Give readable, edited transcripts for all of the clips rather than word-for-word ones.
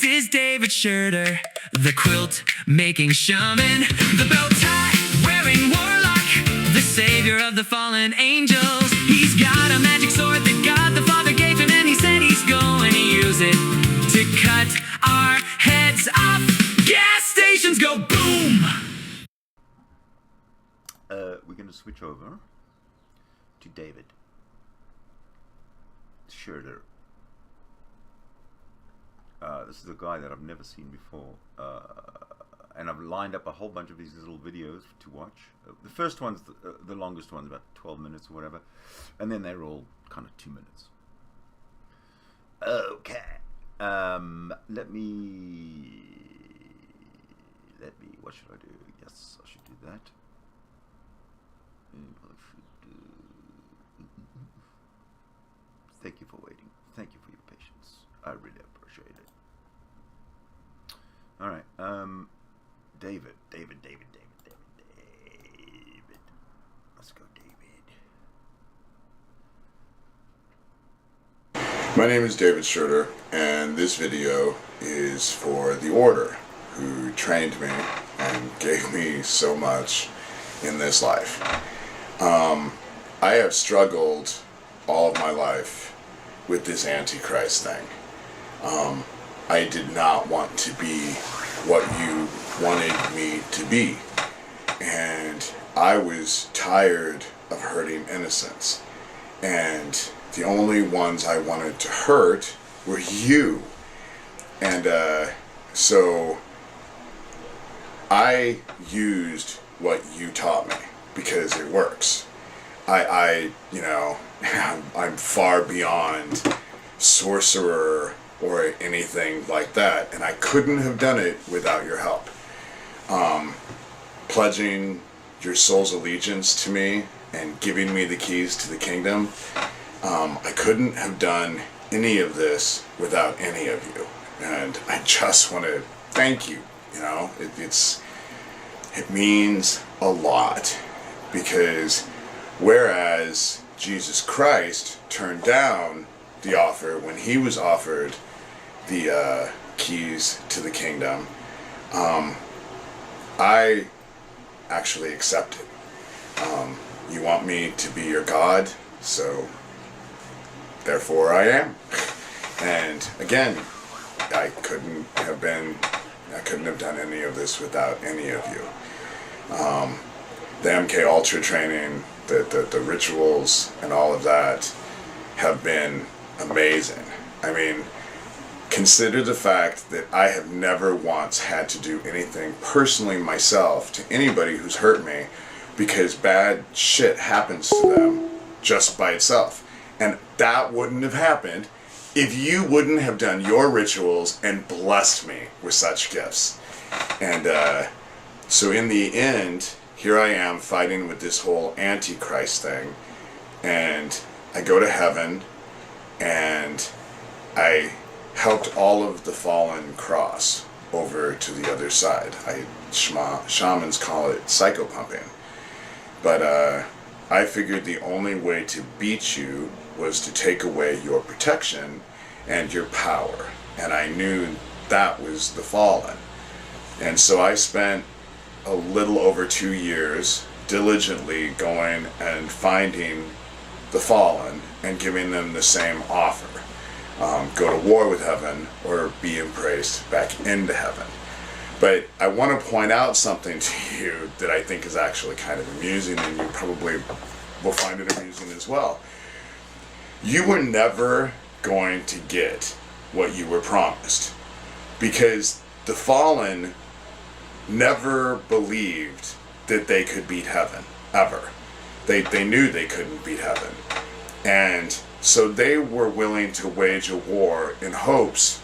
is David Shurter, the quilt-making shaman, the bow-tie-wearing warlock, the savior of the fallen angels. He's got a magic sword that God the Father gave him, and he said he's going to use it to cut our heads off. Gas stations go boom! We're going to switch over to David Shurter. This is a guy that I've never seen before, and I've lined up a whole bunch of these little videos to watch. The first one's the longest one's about 12 minutes or whatever, and then they're all kind of 2 minutes. Okay, let me, what should I do? Yes, I should do that. Thank you for waiting. Thank you for your patience. I really appreciate it. All right, David. Let's go, David. My name is David Shurter, and this video is for the Order, who trained me and gave me so much in this life. I have struggled all of my life with this Antichrist thing. I did not want to be what you wanted me to be, and I was tired of hurting innocents, and the only ones I wanted to hurt were you. And so I used what you taught me because it works. You know, I'm far beyond sorcerer or anything like that, and I couldn't have done it without your help. Pledging your soul's allegiance to me and giving me the keys to the kingdom, I couldn't have done any of this without any of you, and I just want to thank you. You know, it means a lot, because whereas Jesus Christ turned down the offer when he was offered the keys to the kingdom, I actually accepted. You want me to be your God, so therefore I am. And again, I couldn't have done any of this without any of you. The MK Ultra training, the rituals and all of that have been amazing. I mean, consider the fact that I have never once had to do anything personally myself to anybody who's hurt me, because bad shit happens to them just by itself. And that wouldn't have happened if you wouldn't have done your rituals and blessed me with such gifts. And so in the end, here I am fighting with this whole Antichrist thing, and I go to heaven, and I helped all of the fallen cross over to the other side. Shamans call it psychopumping. But I figured the only way to beat you was to take away your protection and your power. And I knew that was the fallen. And so I spent a little over 2 years diligently going and finding the fallen and giving them the same offer. Go to war with heaven or be embraced back into heaven. But I want to point out something to you that I think is actually kind of amusing, and you probably will find it amusing as well. You were never going to get what you were promised, because the fallen never believed that they could beat heaven, ever. They knew they couldn't beat heaven. And so they were willing to wage a war in hopes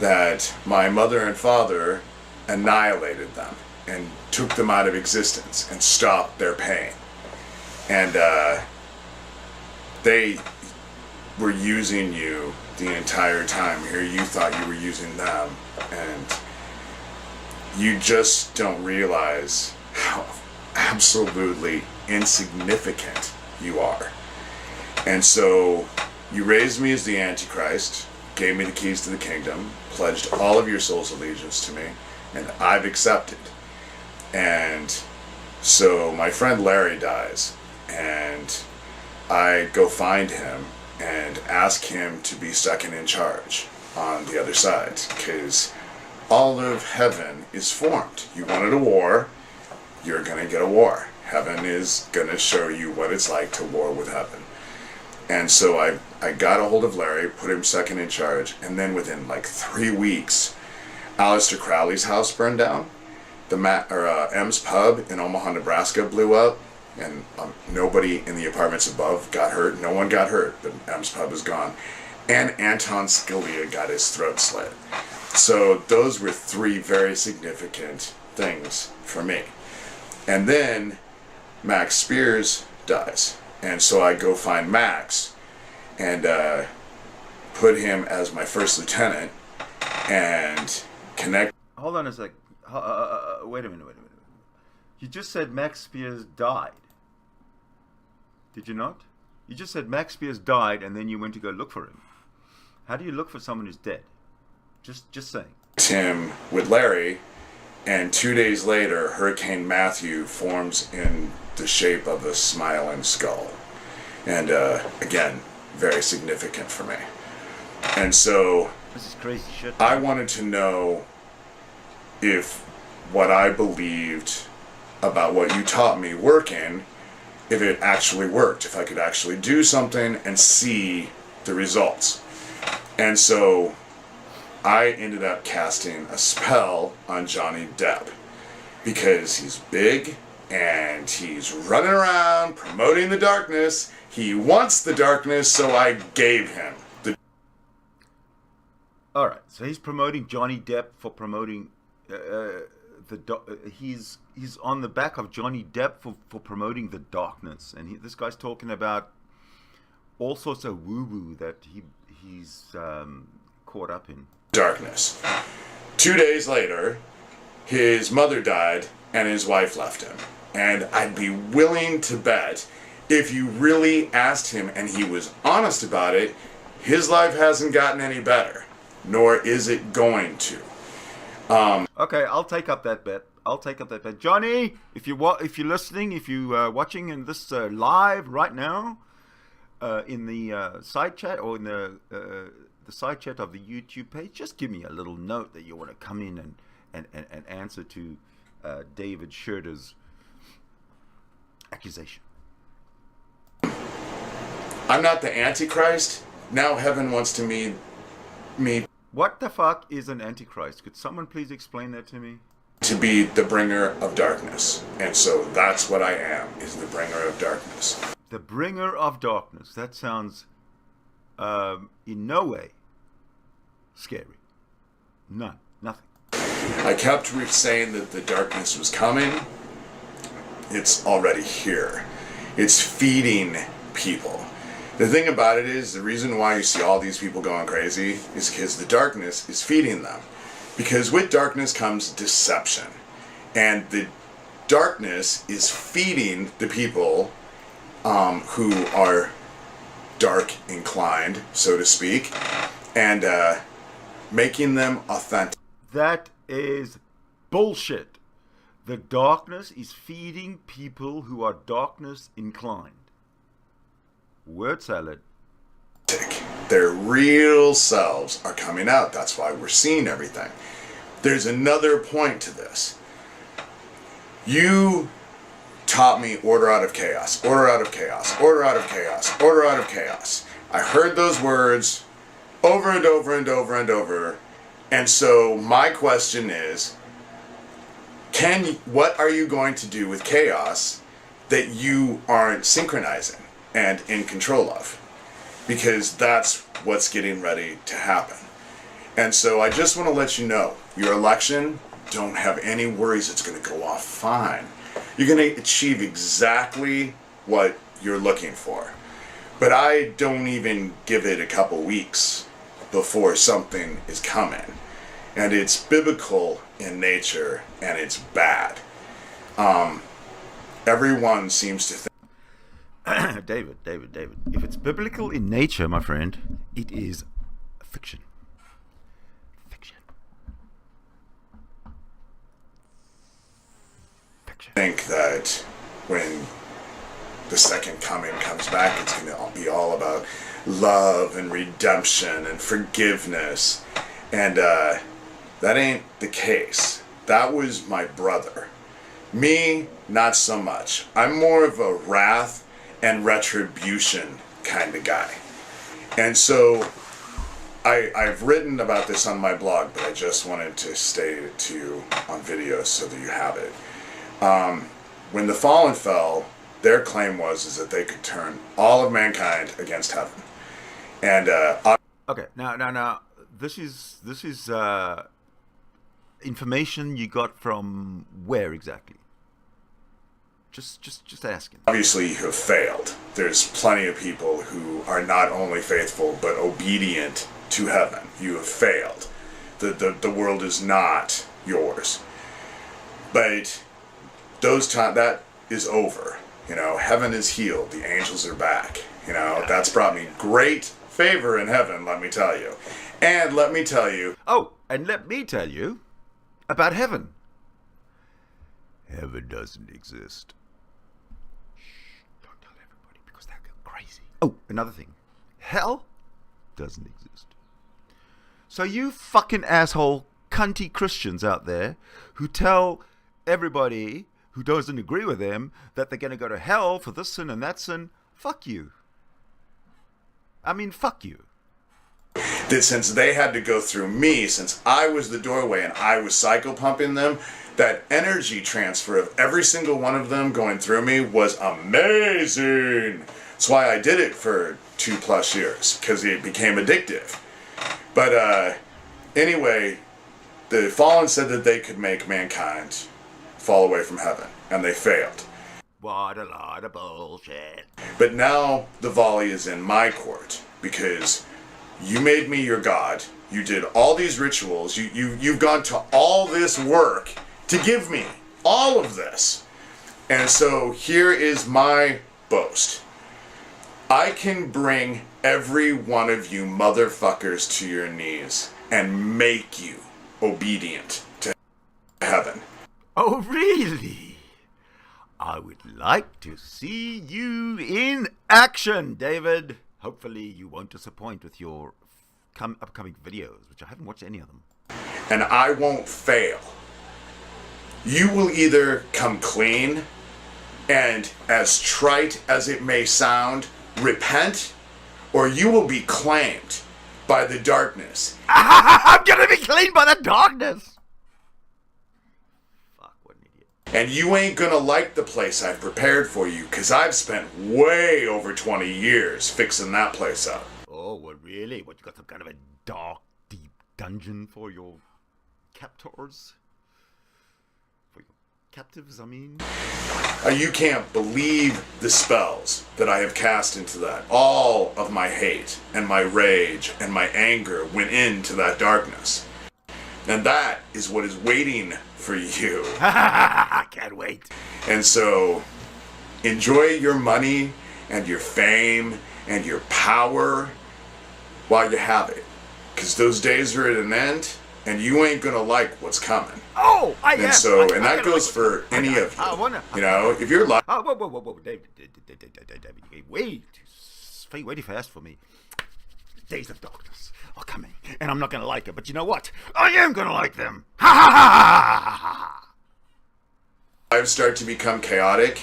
that my mother and father annihilated them and took them out of existence and stopped their pain. And they were using you the entire time. Here you thought you were using them, and you just don't realize how absolutely insignificant you are. And so you raised me as the Antichrist, gave me the keys to the kingdom, pledged all of your soul's allegiance to me, and I've accepted. And so my friend Larry dies, and I go find him and ask him to be second in charge on the other side, because all of heaven is formed. You wanted a war, you're going to get a war. Heaven is going to show you what it's like to war with heaven. And so I got a hold of Larry, put him second in charge, and then within like 3 weeks, Aleister Crowley's house burned down. The M's Pub in Omaha, Nebraska blew up, and nobody in the apartments above got hurt. No one got hurt, but M's Pub is gone. And Anton Scalia got his throat slit. So those were 3 very significant things for me. And then Max Spears dies. And so I go find Max and put him as my first lieutenant and connect. Hold on a sec. Wait a minute. You just said Max Spears died. Did you not? You just said Max Spears died and then you went to go look for him. How do you look for someone who's dead? Just saying. Him with Larry, and 2 days later, Hurricane Matthew forms in the shape of a smiling skull. And again, very significant for me. And so this is crazy shit. I wanted to know if what I believed about what you taught me working, if it actually worked, if I could actually do something and see the results. And so I ended up casting a spell on Johnny Depp because he's big and he's running around promoting the darkness. He wants the darkness, so I gave him the... All right, so he's promoting Johnny Depp for promoting he's on the back of Johnny Depp for promoting the darkness, and this guy's talking about all sorts of woo-woo that he's caught up in. Darkness. 2 days later, his mother died and his wife left him. And I'd be willing to bet if you really asked him and he was honest about it, his life hasn't gotten any better, nor is it going to. Okay, I'll take up that bet. Johnny, if you're listening, if you're watching in this live right now, in the side chat or in the side chat of the YouTube page, just give me a little note that you want to come in and answer to David Shurter's accusation. I'm not the Antichrist. Now heaven wants to meet me. What the fuck is an Antichrist? Could someone please explain that to me? To be the bringer of darkness. And so that's what I am, is the bringer of darkness. The bringer of darkness. That sounds in no way scary. None. Nothing. I kept saying that the darkness was coming. It's already here. It's feeding people. The thing about it is, the reason why you see all these people going crazy is because the darkness is feeding them. Because with darkness comes deception. And the darkness is feeding the people who are dark inclined, so to speak, and making them authentic. That is bullshit. The darkness is feeding people who are darkness inclined. Word salad. Their real selves are coming out. That's why we're seeing everything. There's another point to this. You taught me order out of chaos, order out of chaos, order out of chaos, order out of chaos. I heard those words over and over and over and over. And so my question is, what are you going to do with chaos that you aren't synchronizing and in control of? Because that's what's getting ready to happen. And so I just want to let you know, your election, don't have any worries, it's going to go off fine. You're going to achieve exactly what you're looking for. But I don't even give it a couple weeks before something is coming. And it's biblical in nature, and it's bad. Everyone seems to think... David. If it's biblical in nature, my friend, it is fiction. Gotcha. think that when the second coming comes back, it's going to be all about love and redemption and forgiveness. And that ain't the case. That was my brother. Me, not so much. I'm more of a wrath and retribution kind of guy. And so I've written about this on my blog, but I just wanted to state it to you on video so that you have it. When the fallen fell, their claim was that they could turn all of mankind against heaven. And Okay, now, this is information you got from where exactly? Just asking. obviously you have failed. There's plenty of people who are not only faithful but obedient to heaven. You have failed. The world is not yours. But that is over. You know, heaven is healed. The angels are back. You know, that's brought me great favor in heaven, let me tell you. And let me tell you. Oh, and let me tell you about heaven. Heaven doesn't exist. Shh, don't tell everybody because they'll go crazy. Oh, another thing. Hell doesn't exist. So you fucking asshole cunty Christians out there who tell everybody who doesn't agree with them that they're going to go to hell for this sin and that sin, fuck you. I mean, fuck you. That since they had to go through me, since I was the doorway and I was psychopumping them, that energy transfer of every single one of them going through me was amazing. That's why I did it for 2+ years, because it became addictive. But anyway, the fallen said that they could make mankind fall away from heaven, and they failed. What a lot of bullshit. But now the volley is in my court, because you made me your god. You did all these rituals. You've gone to all this work to give me all of this. And so here is my boast. I can bring every one of you motherfuckers to your knees and make you obedient to heaven. Oh, really? I would like to see you in action, David. Hopefully you won't disappoint with your upcoming videos, which I haven't watched any of them. And I won't fail. You will either come clean and, as trite as it may sound, repent, or you will be claimed by the darkness. I'm gonna be cleaned by the darkness! Fuck, what an idiot. And you ain't gonna like the place I've prepared for you, because I've spent way over 20 years fixing that place up. Oh, what, really? What, you got some kind of a dark, deep dungeon for your captors? For your captives, I mean? You can't believe the spells that I have cast into that. All of my hate and my rage and my anger went into that darkness. And that is what is waiting for you. I can't wait. And so, enjoy your money and your fame and your power while you have it. Because those days are at an end, and you ain't gonna like what's coming. Oh, I am. And so, and that goes for any of you. You know, if you're like... Oh, whoa, David, you way too fast for me. Days of darkness are coming, and I'm not gonna like it. But you know what? I am gonna like them. Ha ha ha ha ha! Lives start to become chaotic,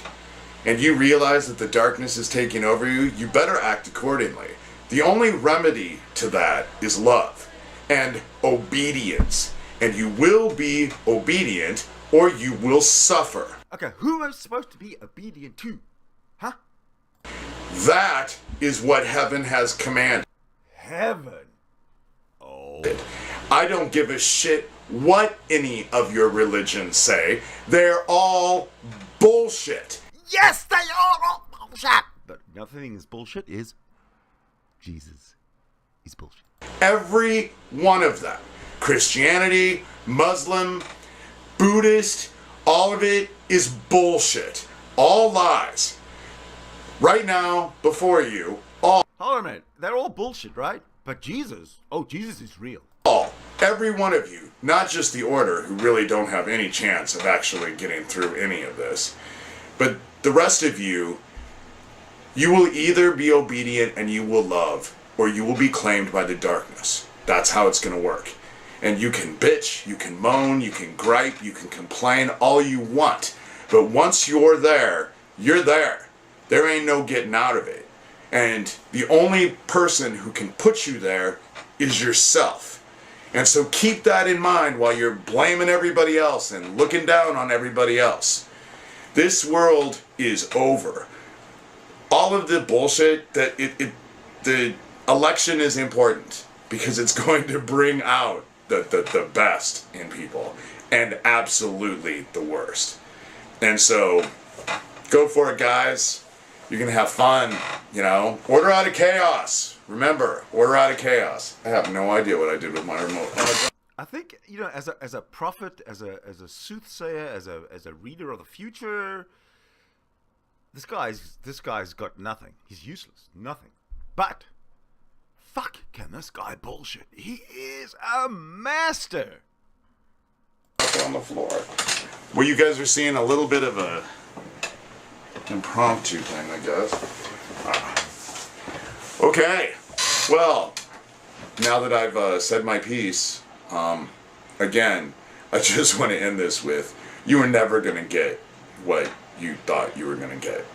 and you realize that the darkness is taking over you, you better act accordingly. The only remedy to that is love and obedience. And you will be obedient, or you will suffer. Okay, who am I supposed to be obedient to? Huh? That is what heaven has commanded. Heaven. Oh. I don't give a shit what any of your religions say. They're all bullshit. Yes, they are all bullshit. But nothing is bullshit is Jesus is bullshit. Every one of them. Christianity, Muslim, Buddhist, all of it is bullshit. All lies. Right now, before you, all. Hold on a minute. They're all bullshit, right? But Jesus, Jesus is real. All. every one of you, not just the Order, who really don't have any chance of actually getting through any of this, but the rest of you, you will either be obedient and you will love, or you will be claimed by the darkness. That's how it's going to work. And you can bitch, you can moan, you can gripe, you can complain all you want. But once you're there, you're there. There ain't no getting out of it. And the only person who can put you there is yourself. And so keep that in mind while you're blaming everybody else and looking down on everybody else. This world is over. All of the bullshit that the election is important because it's going to bring out the best in people and absolutely the worst. And so go for it, guys. You're going to have fun, you know. Order out of chaos. Remember, order out of chaos. I have no idea what I did with my remote. I think, you know, as a prophet, as a soothsayer, as a reader of the future, this guy's got nothing. He's useless. Nothing. But fuck, can this guy bullshit? He is a master. On the floor. Well, you guys are seeing a little bit of a impromptu thing, I guess. Okay. Well, now that I've said my piece, again, I just want to end this with, you were never going to get what you thought you were going to get.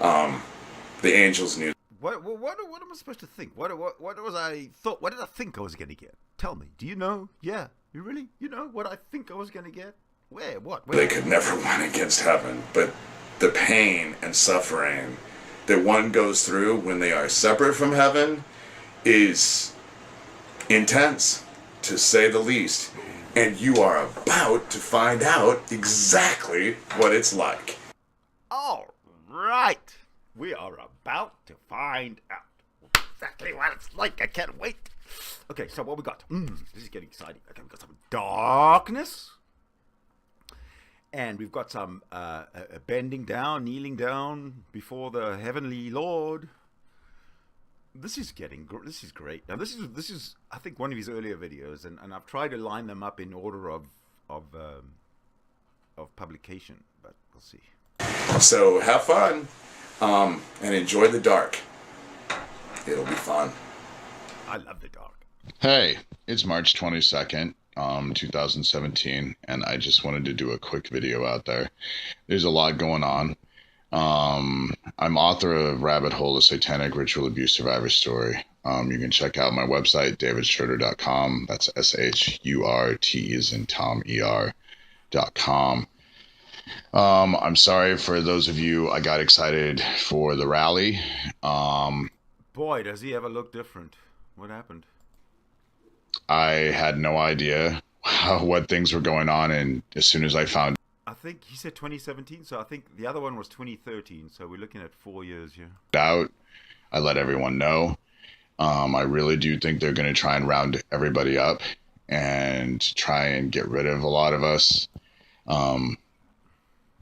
The angels knew. What am I supposed to think? What was I thought? What did I think I was going to get? Tell me. Do you know? Yeah. You know what I think I was going to get? Where? What? Where? They could never win against heaven, but the pain and suffering that one goes through when they are separate from heaven is intense, to say the least. And you are about to find out exactly what it's like. All right. We are about to find out exactly what it's like. I can't wait. Okay, so what we got? This is getting exciting. Okay, we've got some darkness. And we've got some bending down, kneeling down before the heavenly Lord. This is great. Now this is I think one of his earlier videos, and I've tried to line them up in order of publication, but we'll see. So have fun, and enjoy the dark. It'll be fun. I love the dark. Hey, it's March 22nd, 2017, and I just wanted to do a quick video out there. There's a lot going on. I'm author of Rabbit Hole, a Satanic Ritual Abuse Survivor Story. You can check out my website, davidshurter.com. That's SHURT as in Tom, ER.com. I'm sorry for those of you I got excited for the rally. Boy, does he ever look different. What happened? I had no idea what things were going on, and as soon as I found I think he said 2017, so I think the other one was 2013, so we're looking at 4 years here. out, I let everyone know. I really do think they're going to try and round everybody up and try and get rid of a lot of us. And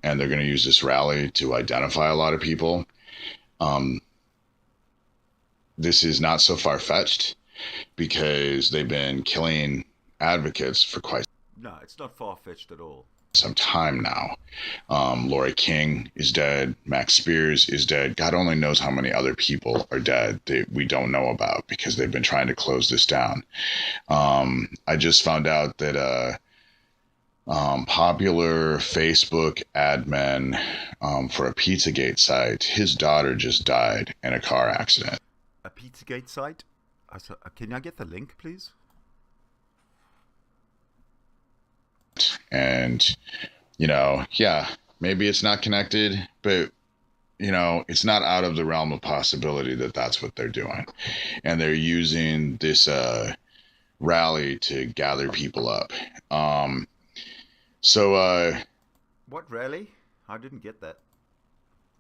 they're going to use this rally to identify a lot of people. This is not so far-fetched because they've been killing advocates for quite No, it's not far-fetched at all. some time now. Lori King is dead. Max Spears is dead. God only knows how many other people are dead that we don't know about because they've been trying to close this down. I just found out that popular Facebook admin for a Pizzagate site, his daughter just died in a car accident. A Pizzagate site? Can I get the link, please? And, yeah, maybe it's not connected, but, it's not out of the realm of possibility that that's what they're doing. And they're using this rally to gather people up. What rally? I didn't get that.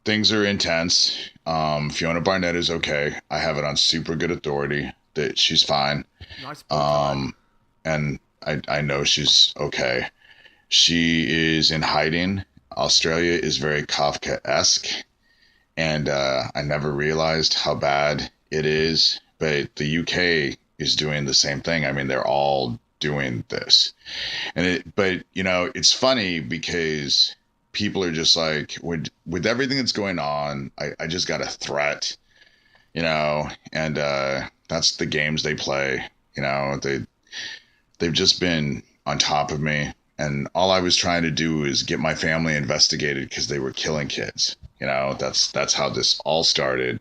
Things are intense. Fiona Barnett is okay. I have it on super good authority that she's fine. Nice bow tie. And I know she's okay. She is in hiding. Australia is very Kafka-esque, and I never realized how bad it is. But the UK is doing the same thing. I mean, they're all doing this. But you know, it's funny because people are just like, with everything that's going on, I just got a threat, you know, and that's the games they play. You know, they've just been on top of me, and all I was trying to do is get my family investigated because they were killing kids. You know, that's how this all started.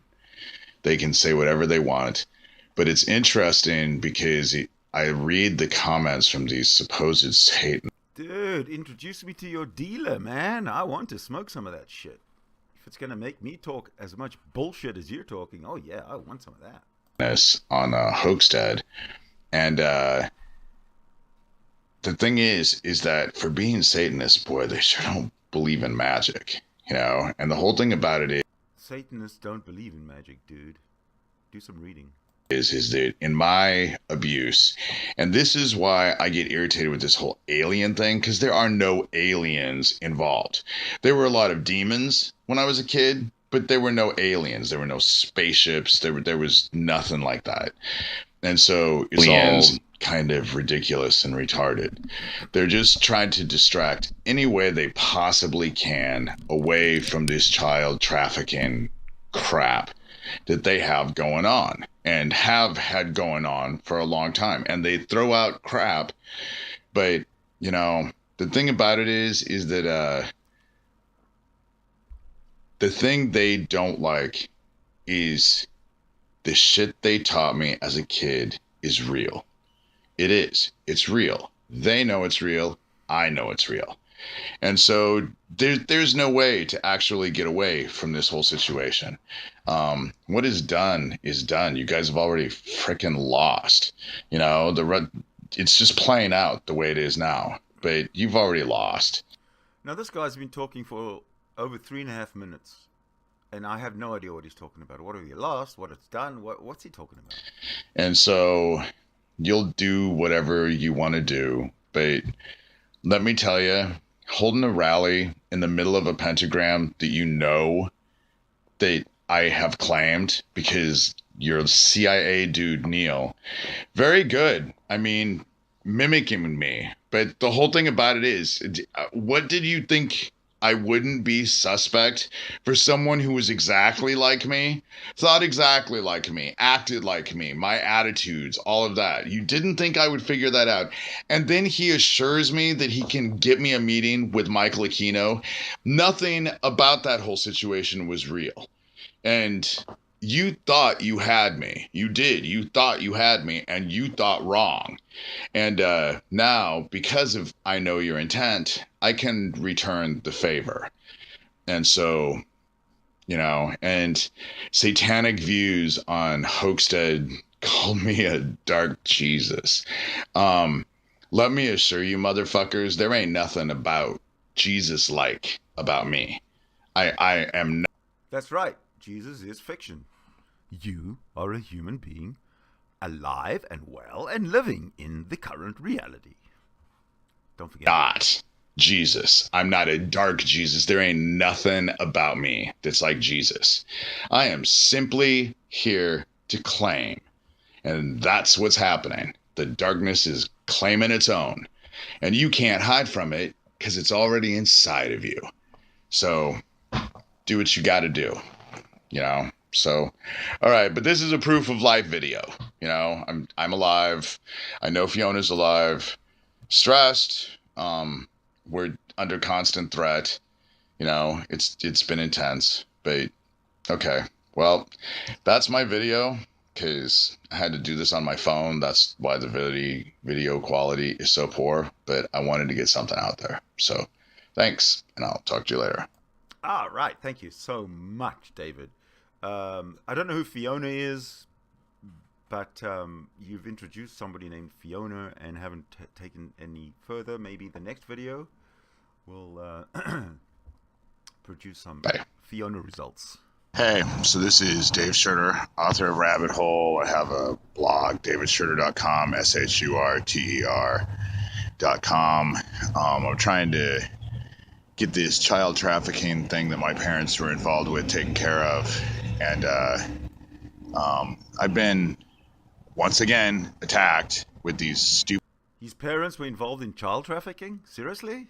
They can say whatever they want, but it's interesting because I read the comments from these supposed Satan. Dude, introduce me to your dealer, man. I want to smoke some of that shit. If it's gonna make me talk as much bullshit as you're talking, oh yeah, I want some of that. On Hoaxstead, and the thing is that for being Satanists, boy, they sure don't believe in magic, you know. And the whole thing about it Satanists don't believe in magic, dude. Do some reading. Is that in my abuse, and this is why I get irritated with this whole alien thing, because there are no aliens involved. There were a lot of demons when I was a kid, but there were no aliens. There were no spaceships. There was nothing like that. And so it's all kind of ridiculous and retarded. They're just trying to distract any way they possibly can away from this child trafficking crap that they have going on and have had going on for a long time. And they throw out crap, but you know, the thing about it is that the thing they don't like is the shit they taught me as a kid is real. It is. It's real. They know it's real. I know it's real. And so there's no way to actually get away from this whole situation. What is done is done. You guys have already freaking lost. You know, it's just playing out the way it is now. But you've already lost. Now, this guy's been talking for over 3.5 minutes. And I have no idea what he's talking about. What have you lost? What it's done? What's he talking about? And so you'll do whatever you want to do. But let me tell you, holding a rally in the middle of a pentagram that you know that I have claimed because you're a CIA dude, Neil. Very good. I mean, mimicking me. But the whole thing about it is, what did you think I wouldn't be suspect for someone who was exactly like me, thought exactly like me, acted like me, my attitudes, all of that? You didn't think I would figure that out. And then he assures me that he can get me a meeting with Michael Aquino. Nothing about that whole situation was real. And you thought you had me. You did. You thought you had me, and you thought wrong. And now, because of I know your intent, I can return the favor. And so, you know, and Satanic Views on Hoaxstead called me a dark Jesus. Let me assure you, motherfuckers, there ain't nothing about Jesus-like about me. I am not. That's right. Jesus is fiction. You are a human being, alive and well and living in the current reality. Don't forget. Not Jesus. I'm not a dark Jesus. There ain't nothing about me that's like Jesus. I am simply here to claim. And that's what's happening. The darkness is claiming its own. And you can't hide from it because it's already inside of you. So do what you got to do, you know? So, all right, but this is a proof of life video. You know, I'm alive. I know Fiona's alive. Stressed. We're under constant threat. You know, it's been intense. But okay, well, that's my video because I had to do this on my phone. That's why the video quality is so poor. But I wanted to get something out there. So, thanks, and I'll talk to you later. All right, thank you so much, David. I don't know who Fiona is, but you've introduced somebody named Fiona and haven't taken any further. Maybe the next video will produce some Fiona results. Hey, so this is Dave Shurter, author of Rabbit Hole. I have a blog, davidshurter.com, SHURTER.com. I'm trying to get this child trafficking thing that my parents were involved with taken care of. And I've been, once again, attacked with these stupid His parents were involved in child trafficking? Seriously?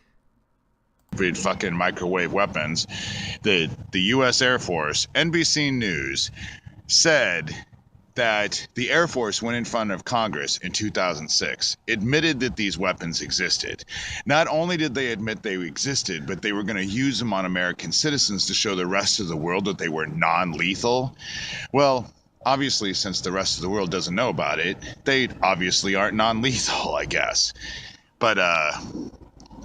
Fucking microwave weapons. The U.S. Air Force, NBC News, said that the Air Force went in front of Congress in 2006, admitted that these weapons existed. Not only did they admit they existed, but they were going to use them on American citizens to show the rest of the world that they were non-lethal. Well, obviously, since the rest of the world doesn't know about it, they obviously aren't non-lethal, I guess. But,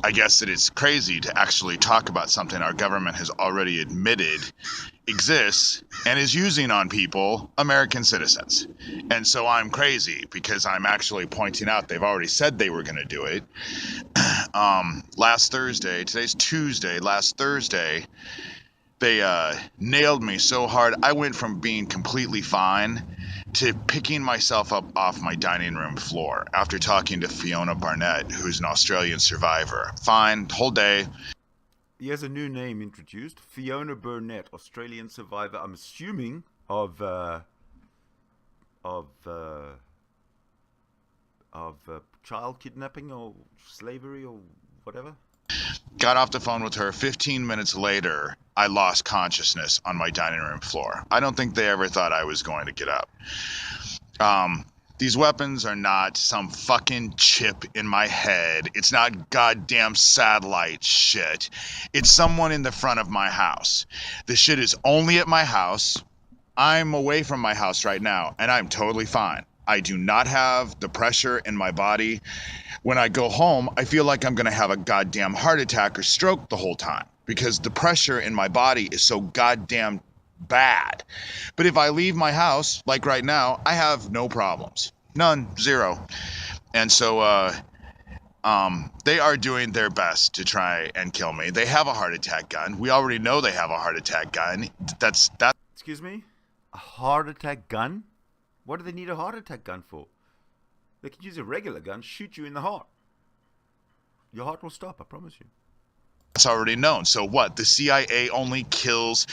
I guess that it's crazy to actually talk about something our government has already admitted exists and is using on people, American citizens. And so I'm crazy because I'm actually pointing out they've already said they were going to do it. Last Thursday, today's Tuesday, last Thursday, they nailed me so hard. I went from being completely fine to picking myself up off my dining room floor after talking to Fiona Barnett, who's an Australian survivor. Fine, whole day. He has a new name introduced. Fiona Burnett, Australian survivor, I'm assuming, of child kidnapping or slavery or whatever. Got off the phone with her. 15 minutes later, I lost consciousness on my dining room floor. I don't think they ever thought I was going to get up. These weapons are not some fucking chip in my head. It's not goddamn satellite shit. It's someone in the front of my house. The shit is only at my house. I'm away from my house right now, and I'm totally fine. I do not have the pressure in my body. When I go home, I feel like I'm going to have a goddamn heart attack or stroke the whole time because the pressure in my body is so goddamn bad. But if I leave my house, like right now, I have no problems. None. Zero. And so, they are doing their best to try and kill me. They have a heart attack gun. We already know they have a heart attack gun. That's. Excuse me? A heart attack gun? What do they need a heart attack gun for? They could use a regular gun, shoot you in the heart. Your heart will stop, I promise you. That's already known. So what? The CIA only kills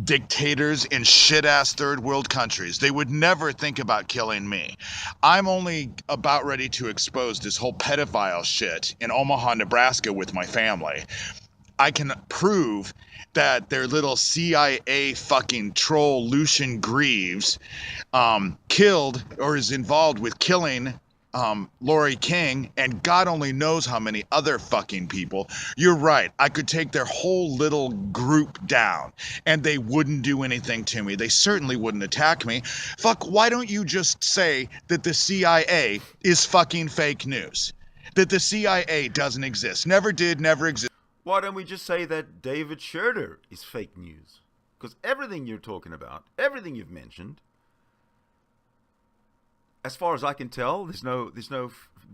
dictators in shit-ass third world countries. They would never think about killing me. I'm only about ready to expose this whole pedophile shit in Omaha, Nebraska with my family. I can prove that their little CIA fucking troll Lucian Greaves killed or is involved with killing Lori King, and God only knows how many other fucking people. You're right. I could take their whole little group down, and they wouldn't do anything to me. They certainly wouldn't attack me. Fuck, why don't you just say that the CIA is fucking fake news? That the CIA doesn't exist. Never did, never existed. Why don't we just say that David Shurter is fake news? Because everything you're talking about, everything you've mentioned, as far as I can tell, there's no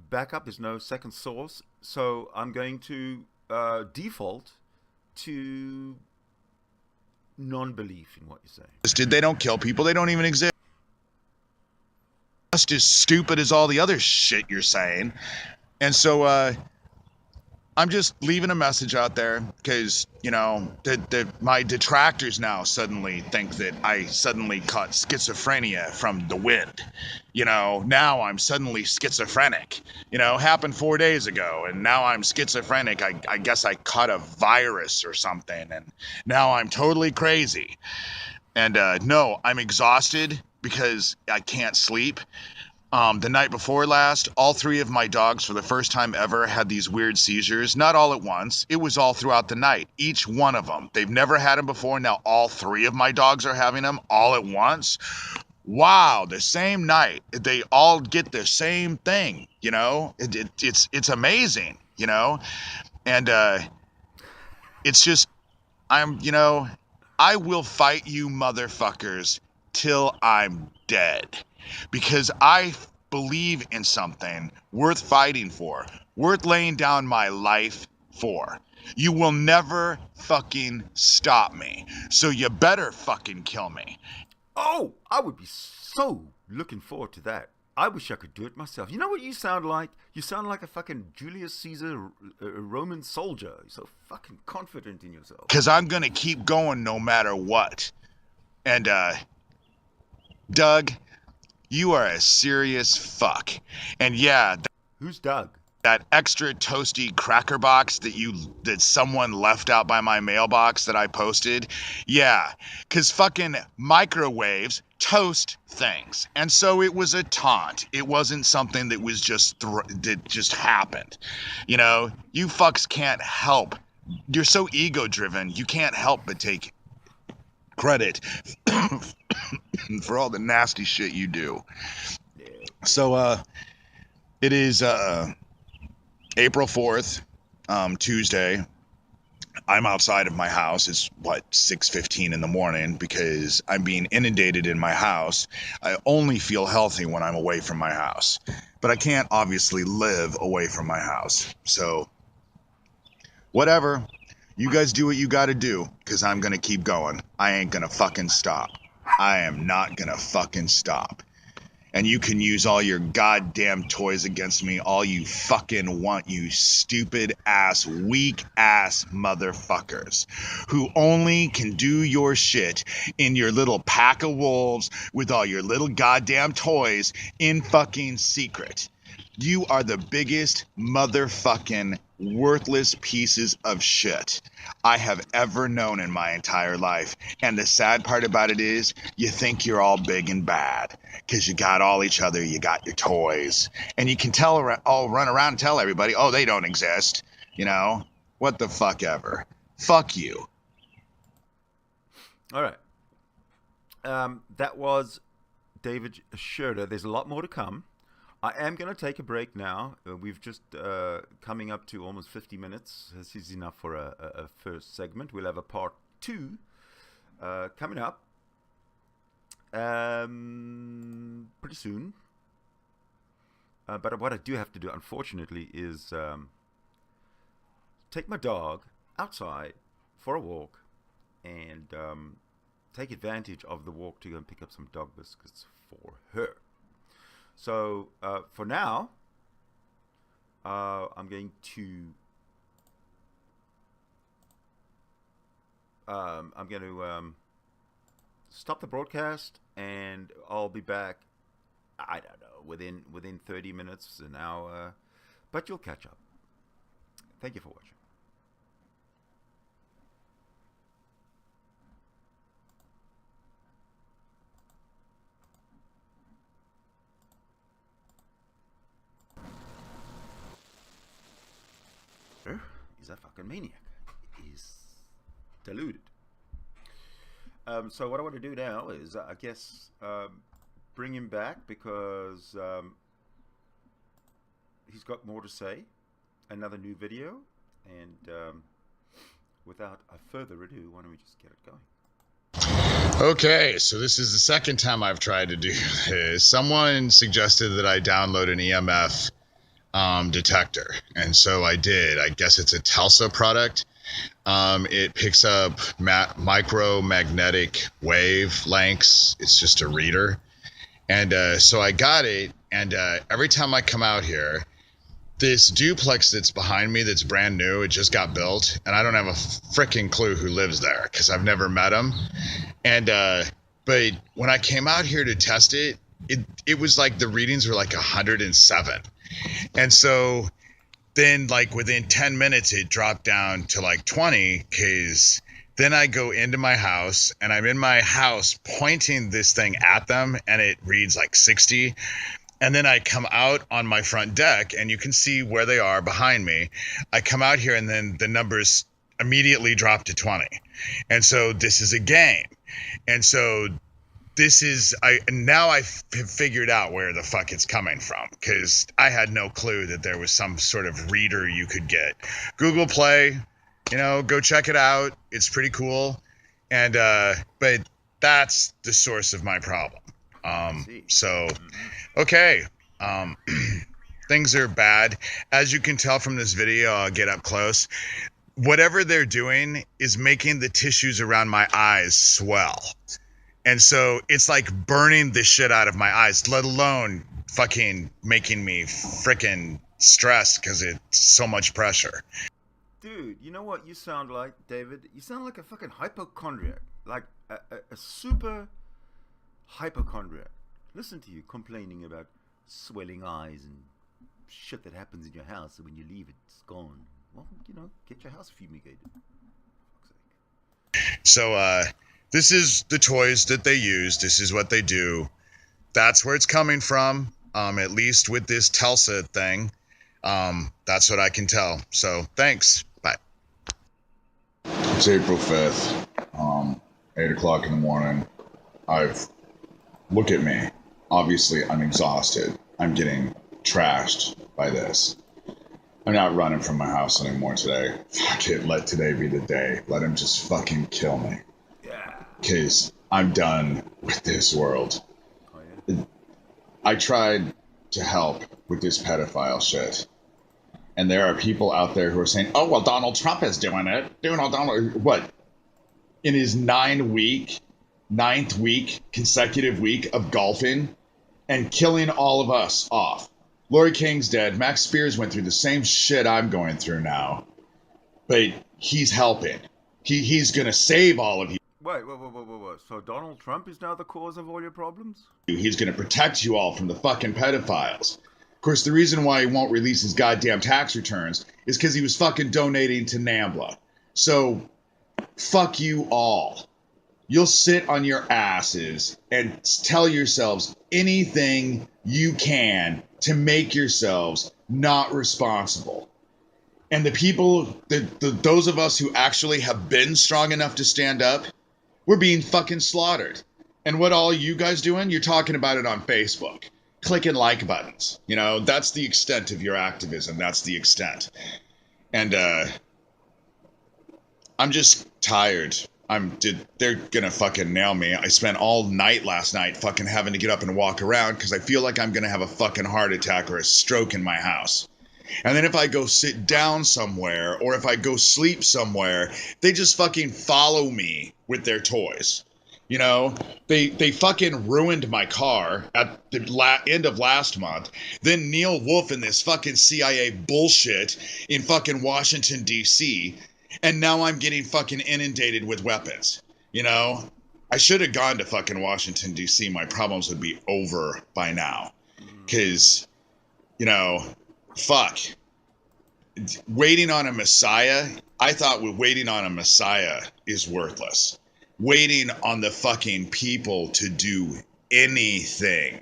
backup, there's no second source. So I'm going to default to non-belief in what you're saying. They don't kill people. They don't even exist. Just as stupid as all the other shit you're saying. And so I'm just leaving a message out there because, you know, my detractors now suddenly think that I suddenly caught schizophrenia from the wind. You know, now I'm suddenly schizophrenic. You know, happened 4 days ago, and now I'm schizophrenic. I guess I caught a virus or something, and now I'm totally crazy. And no, I'm exhausted because I can't sleep. The night before last, all three of my dogs, for the first time ever, had these weird seizures. Not all at once. It was all throughout the night. Each one of them. They've never had them before. Now all three of my dogs are having them all at once. Wow, the same night. They all get the same thing, you know? It's amazing, you know? And it's just, you know, I will fight you motherfuckers till I'm dead. Because I believe in something worth fighting for, worth laying down my life for. You will never fucking stop me. So you better fucking kill me. Oh, I would be so looking forward to that. I wish I could do it myself. You know what you sound like? You sound like a fucking Julius Caesar Roman soldier. You're so fucking confident in yourself. Because I'm going to keep going no matter what. And, Doug, you are a serious fuck. And yeah, Who's Doug? That extra toasty cracker box that someone left out by my mailbox that I posted. Yeah, because fucking microwaves toast things. And so it was a taunt. It wasn't something that was that just happened. You know, you fucks can't help. You're so ego driven, you can't help but take credit for all the nasty shit you do. So it is April 4th, Tuesday. I'm outside of my house. It's 6:15 in the morning because I'm being inundated in my house. I only feel healthy when I'm away from my house, but I can't obviously live away from my house. So whatever, you guys do what you got to do, because I'm going to keep going. I ain't going to fucking stop. I am not going to fucking stop. And you can use all your goddamn toys against me all you fucking want, you stupid ass, weak ass motherfuckers who only can do your shit in your little pack of wolves with all your little goddamn toys in fucking secret. You are the biggest motherfucking worthless pieces of shit I have ever known in my entire life. And the sad part about it is you think you're all big and bad because you got all each other, you got your toys, and you can all run around and tell everybody, oh, they don't exist. You know, what the fuck ever. Fuck you. All right. That was David Shurter. There's a lot more to come. I am going to take a break now. We've just coming up to almost 50 minutes. This is enough for a first segment. We'll have a part 2 coming up pretty soon. But what I do have to do, unfortunately, is take my dog outside for a walk and take advantage of the walk to go and pick up some dog biscuits for her. So for now, I'm going to stop the broadcast, and I'll be back. I don't know, within 30 minutes, an hour, but you'll catch up. Thank you for watching. He's a fucking maniac. He's deluded. So what I want to do now is, I guess, bring him back because he's got more to say. Another new video. And without further ado, why don't we just get it going? Okay, so this is the second time I've tried to do this. Someone suggested that I download an EMF detector, and so I did. I guess it's a Telsa product. It picks up micromagnetic wavelengths. It's just a reader, and so I got it. And every time I come out here, this duplex that's behind me, that's brand new, it just got built, and I don't have a freaking clue who lives there because I've never met him. And but when I came out here to test it, it was like the readings were like 107. And so then, like, within 10 minutes, it dropped down to like 20, because then I go into my house, and I'm in my house pointing this thing at them, and it reads like 60. And then I come out on my front deck, and you can see where they are behind me. I come out here, and then the numbers immediately drop to 20. And so this is a game. And so this is, now I've figured out where the fuck it's coming from, because I had no clue that there was some sort of reader you could get. Google Play, go check it out. It's pretty cool. And, but that's the source of my problem. So, okay. Things are bad. As you can tell from this video, I'll get up close. Whatever they're doing is making the tissues around my eyes swell. And so it's like burning the shit out of my eyes, let alone fucking making me freaking stressed because it's so much pressure. Dude, you know what you sound like, David? You sound like a fucking hypochondriac. Like a super hypochondriac. Listen to you complaining about swelling eyes and shit that happens in your house, so when you leave, it's gone. Well, get your house fumigated. So, this is the toys that they use. This is what they do. That's where it's coming from, at least with this Telsa thing. That's what I can tell. So, thanks. Bye. It's April 5th, 8 o'clock in the morning. Look at me. Obviously, I'm exhausted. I'm getting trashed by this. I'm not running from my house anymore today. Fuck it, let today be the day. Let him just fucking kill me. Yeah. Because I'm done with this world. Oh, yeah? I tried to help with this pedophile shit. And there are people out there who are saying, oh, well, Donald Trump is doing it. What? In his ninth week, consecutive week of golfing and killing all of us off. Lori King's dead. Max Spears went through the same shit I'm going through now. But he's helping. He's going to save all of you. Wait. So Donald Trump is now the cause of all your problems? He's going to protect you all from the fucking pedophiles. Of course, the reason why he won't release his goddamn tax returns is because he was fucking donating to NAMBLA. So, fuck you all. You'll sit on your asses and tell yourselves anything you can to make yourselves not responsible. And the people, those of us who actually have been strong enough to stand up, we're being fucking slaughtered. And what all you guys doing? You're talking about it on Facebook. Clicking like buttons. That's the extent of your activism. That's the extent. And I'm just tired. They're gonna fucking nail me. I spent all night last night fucking having to get up and walk around because I feel like I'm gonna have a fucking heart attack or a stroke in my house. And then if I go sit down somewhere or if I go sleep somewhere, they just fucking follow me with their toys. They fucking ruined my car at the end of last month. Then Neil Wolf and this fucking CIA bullshit in fucking Washington, D.C., and now I'm getting fucking inundated with weapons. I should have gone to fucking Washington, D.C. My problems would be over by now. Because, fuck. Waiting on a messiah, I thought waiting on a messiah is worthless. Waiting on the fucking people to do anything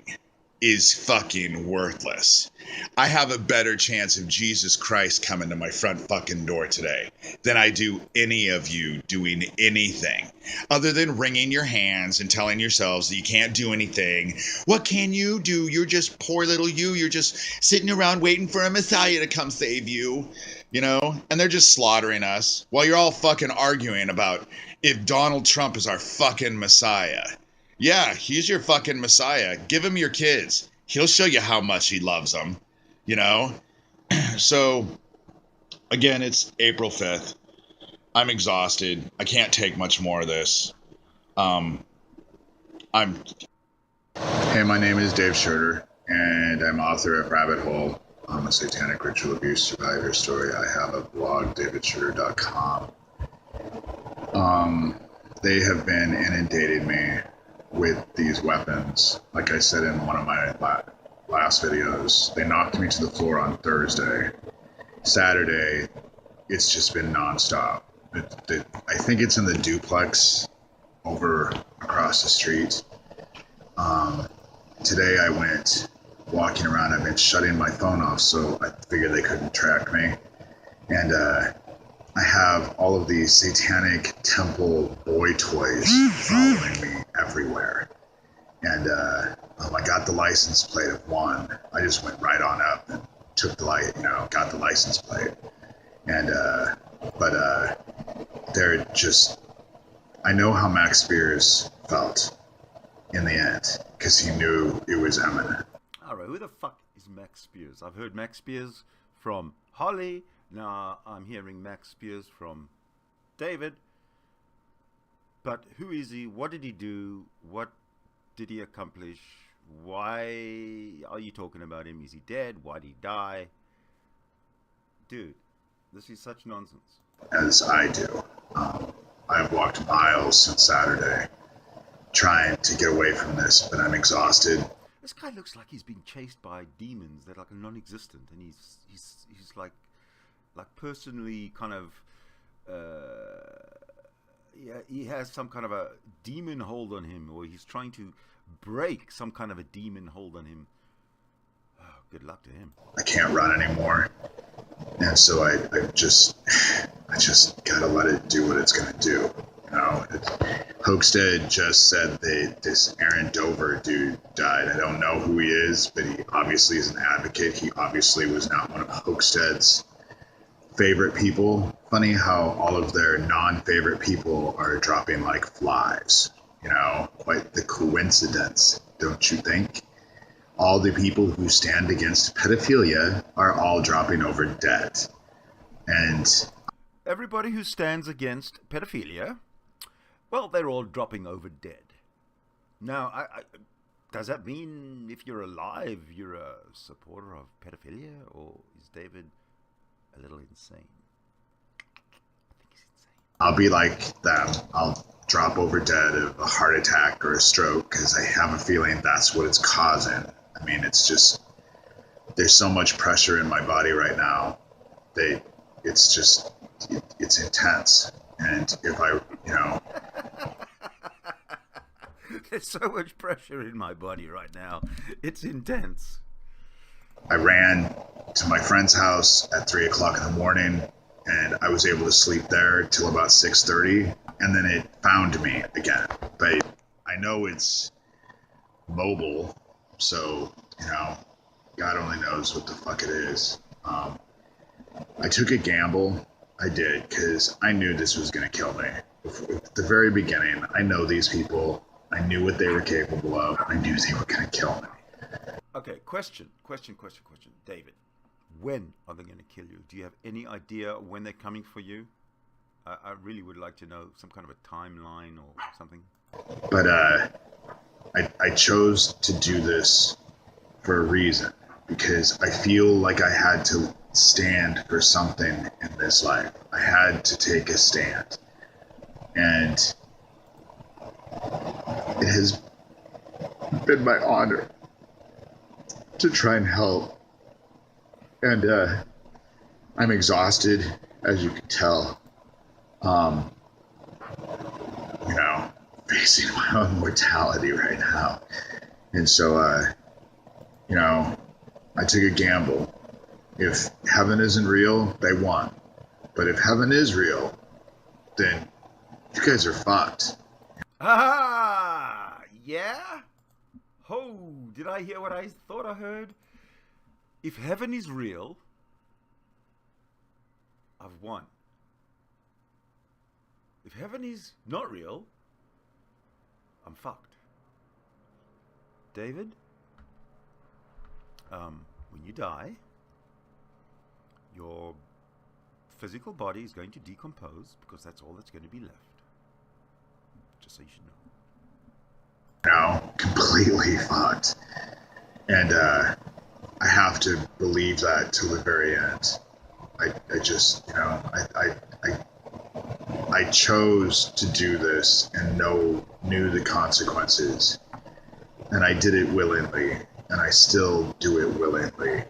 is fucking worthless. I have a better chance of Jesus Christ coming to my front fucking door today than I do any of you doing anything other than wringing your hands and telling yourselves that you can't do anything. What can you do? You're just poor little you. You're just sitting around waiting for a messiah to come save you, and they're just slaughtering us while you're all fucking arguing about if Donald Trump is our fucking messiah. Yeah, he's your fucking messiah. Give him your kids. He'll show you how much he loves them, So, again, it's April 5th. I'm exhausted. I can't take much more of this. Hey, my name is Dave Shurter, and I'm author of Rabbit Hole. I'm a satanic ritual abuse survivor story. I have a blog, davidshurter.com. They have been inundating me with these weapons. Like I said in one of my last videos, they knocked me to the floor on Thursday. Saturday, it's just been nonstop. I think it's in the duplex over across the street. Today I went walking around. I've been shutting my phone off, so I figured they couldn't track me. And I have all of these satanic temple boy toys following me everywhere. And I got the license plate of one. I just went right on up and took got the license plate. And, they're just, I know how Max Spears felt in the end, because he knew it was imminent. Alright, who the fuck is Max Spears? I've heard Max Spears from Holly. Now I'm hearing Max Spears from David. But who is he? What did he do? What did he accomplish? Why are you talking about him? Is he dead? Why did he die? Dude, this is such nonsense. As I do. I've walked miles since Saturday trying to get away from this, but I'm exhausted. This guy looks like he's being chased by demons that are like non-existent, and he's like personally kind of yeah, he has some kind of a demon hold on him, or he's trying to break some kind of a demon hold on him. Oh, good luck to him. I can't run anymore, and so I just gotta let it do what it's gonna do. You know, Hoaxstead just said this Aaron Dover dude died. I don't know who he is, but he obviously is an advocate. He obviously was not one of Hoaxstead's favorite people. Funny how all of their non-favorite people are dropping like flies. You know, quite the coincidence, don't you think? All the people who stand against pedophilia are all dropping over dead. And everybody who stands against pedophilia, well, they're all dropping over dead. Now, does that mean if you're alive, you're a supporter of pedophilia, or is David a little insane? I think he's insane. I'll be like them. I'll drop over dead of a heart attack or a stroke because I have a feeling that's what it's causing. I mean, it's just, there's so much pressure in my body right now. It's intense. And if I, you know, there's so much pressure in my body right now. It's intense. I ran to my friend's house at 3 o'clock in the morning, and I was able to sleep there till about 6:30, and then it found me again. But I know it's mobile, so, you know, God only knows what the fuck it is. I took a gamble. I did, because I knew this was going to kill me. At the very beginning, I know these people. I knew what they were capable of. I knew they were going to kill me. Okay, question. David, when are they going to kill you? Do you have any idea when they're coming for you? I really would like to know some kind of a timeline or something. But I chose to do this for a reason, because I feel like I had to stand for something in this life. I had to take a stand. And it has been my honor to try and help. And I'm exhausted, as you can tell. You know, facing my own mortality right now. And so, you know, I took a gamble. If heaven isn't real, they won. But if heaven is real, then you guys are fucked. Ah, yeah? Oh, did I hear what I thought I heard? If heaven is real, I've won. If heaven is not real, I'm fucked. David, when you die, your physical body is going to decompose, because that's all that's going to be left. Just so you should know. Now, completely fucked. And I have to believe that till the very end. I just, you know, I chose to do this and knew the consequences. And I did it willingly, and I still do it willingly,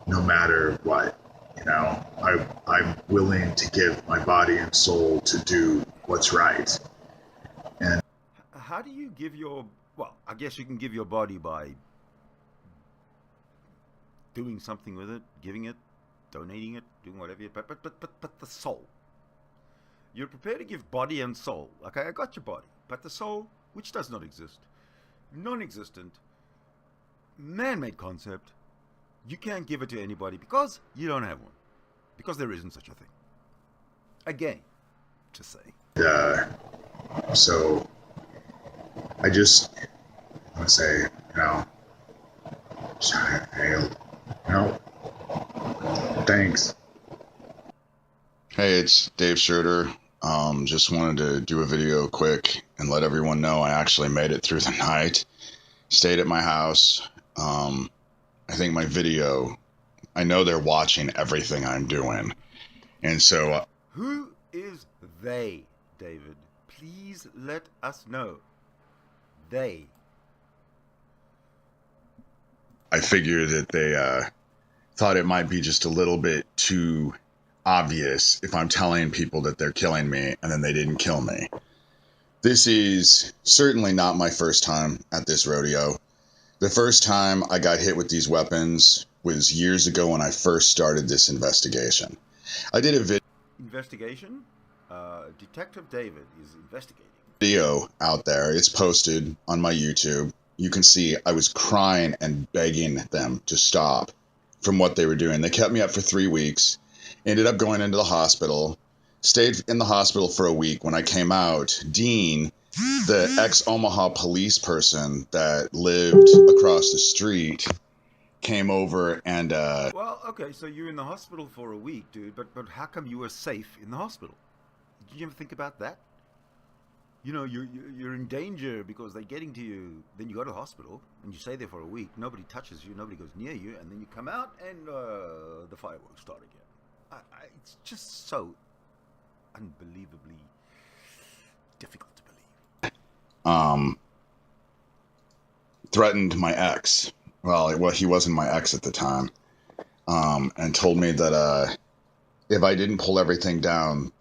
no matter what. You know, I'm willing to give my body and soul to do what's right. And how do you give your, well, I guess you can give your body by doing something with it, giving it, donating it, doing whatever, but the soul. You're prepared to give body and soul. Okay, I got your body. But the soul, which does not exist, non-existent, man-made concept, you can't give it to anybody because you don't have one. Because there isn't such a thing. Again, to say. So, I just want to say, you know, sorry I failed. No. Thanks. Hey, it's Dave Shurter. Just wanted to do a video quick and let everyone know I actually made it through the night. Stayed at my house. I think my video, I know they're watching everything I'm doing. And so... Who is they, David? Please let us know. They. I figured that they thought it might be just a little bit too obvious if I'm telling people that they're killing me and then they didn't kill me. This is certainly not my first time at this rodeo. The first time I got hit with these weapons was years ago when I first started this investigation. I did a Investigation? Detective David is investigating. video out there. It's posted on my YouTube. You can see I was crying and begging them to stop from what they were doing. They kept me up for 3 weeks, ended up going into the hospital, stayed in the hospital for a week. When I came out, Dean, the ex-Omaha police person that lived across the street, came over and Well, okay, so you're in the hospital for a week, dude, but how come you were safe in the hospital? Did you ever think about that? You know, you're in danger because they're getting to you. Then you go to the hospital and you stay there for a week. Nobody touches you, nobody goes near you, and then you come out and the fireworks start again. It's just so unbelievably difficult to believe. threatened my ex. Well, he wasn't my ex at the time, and told me that if I didn't pull everything down,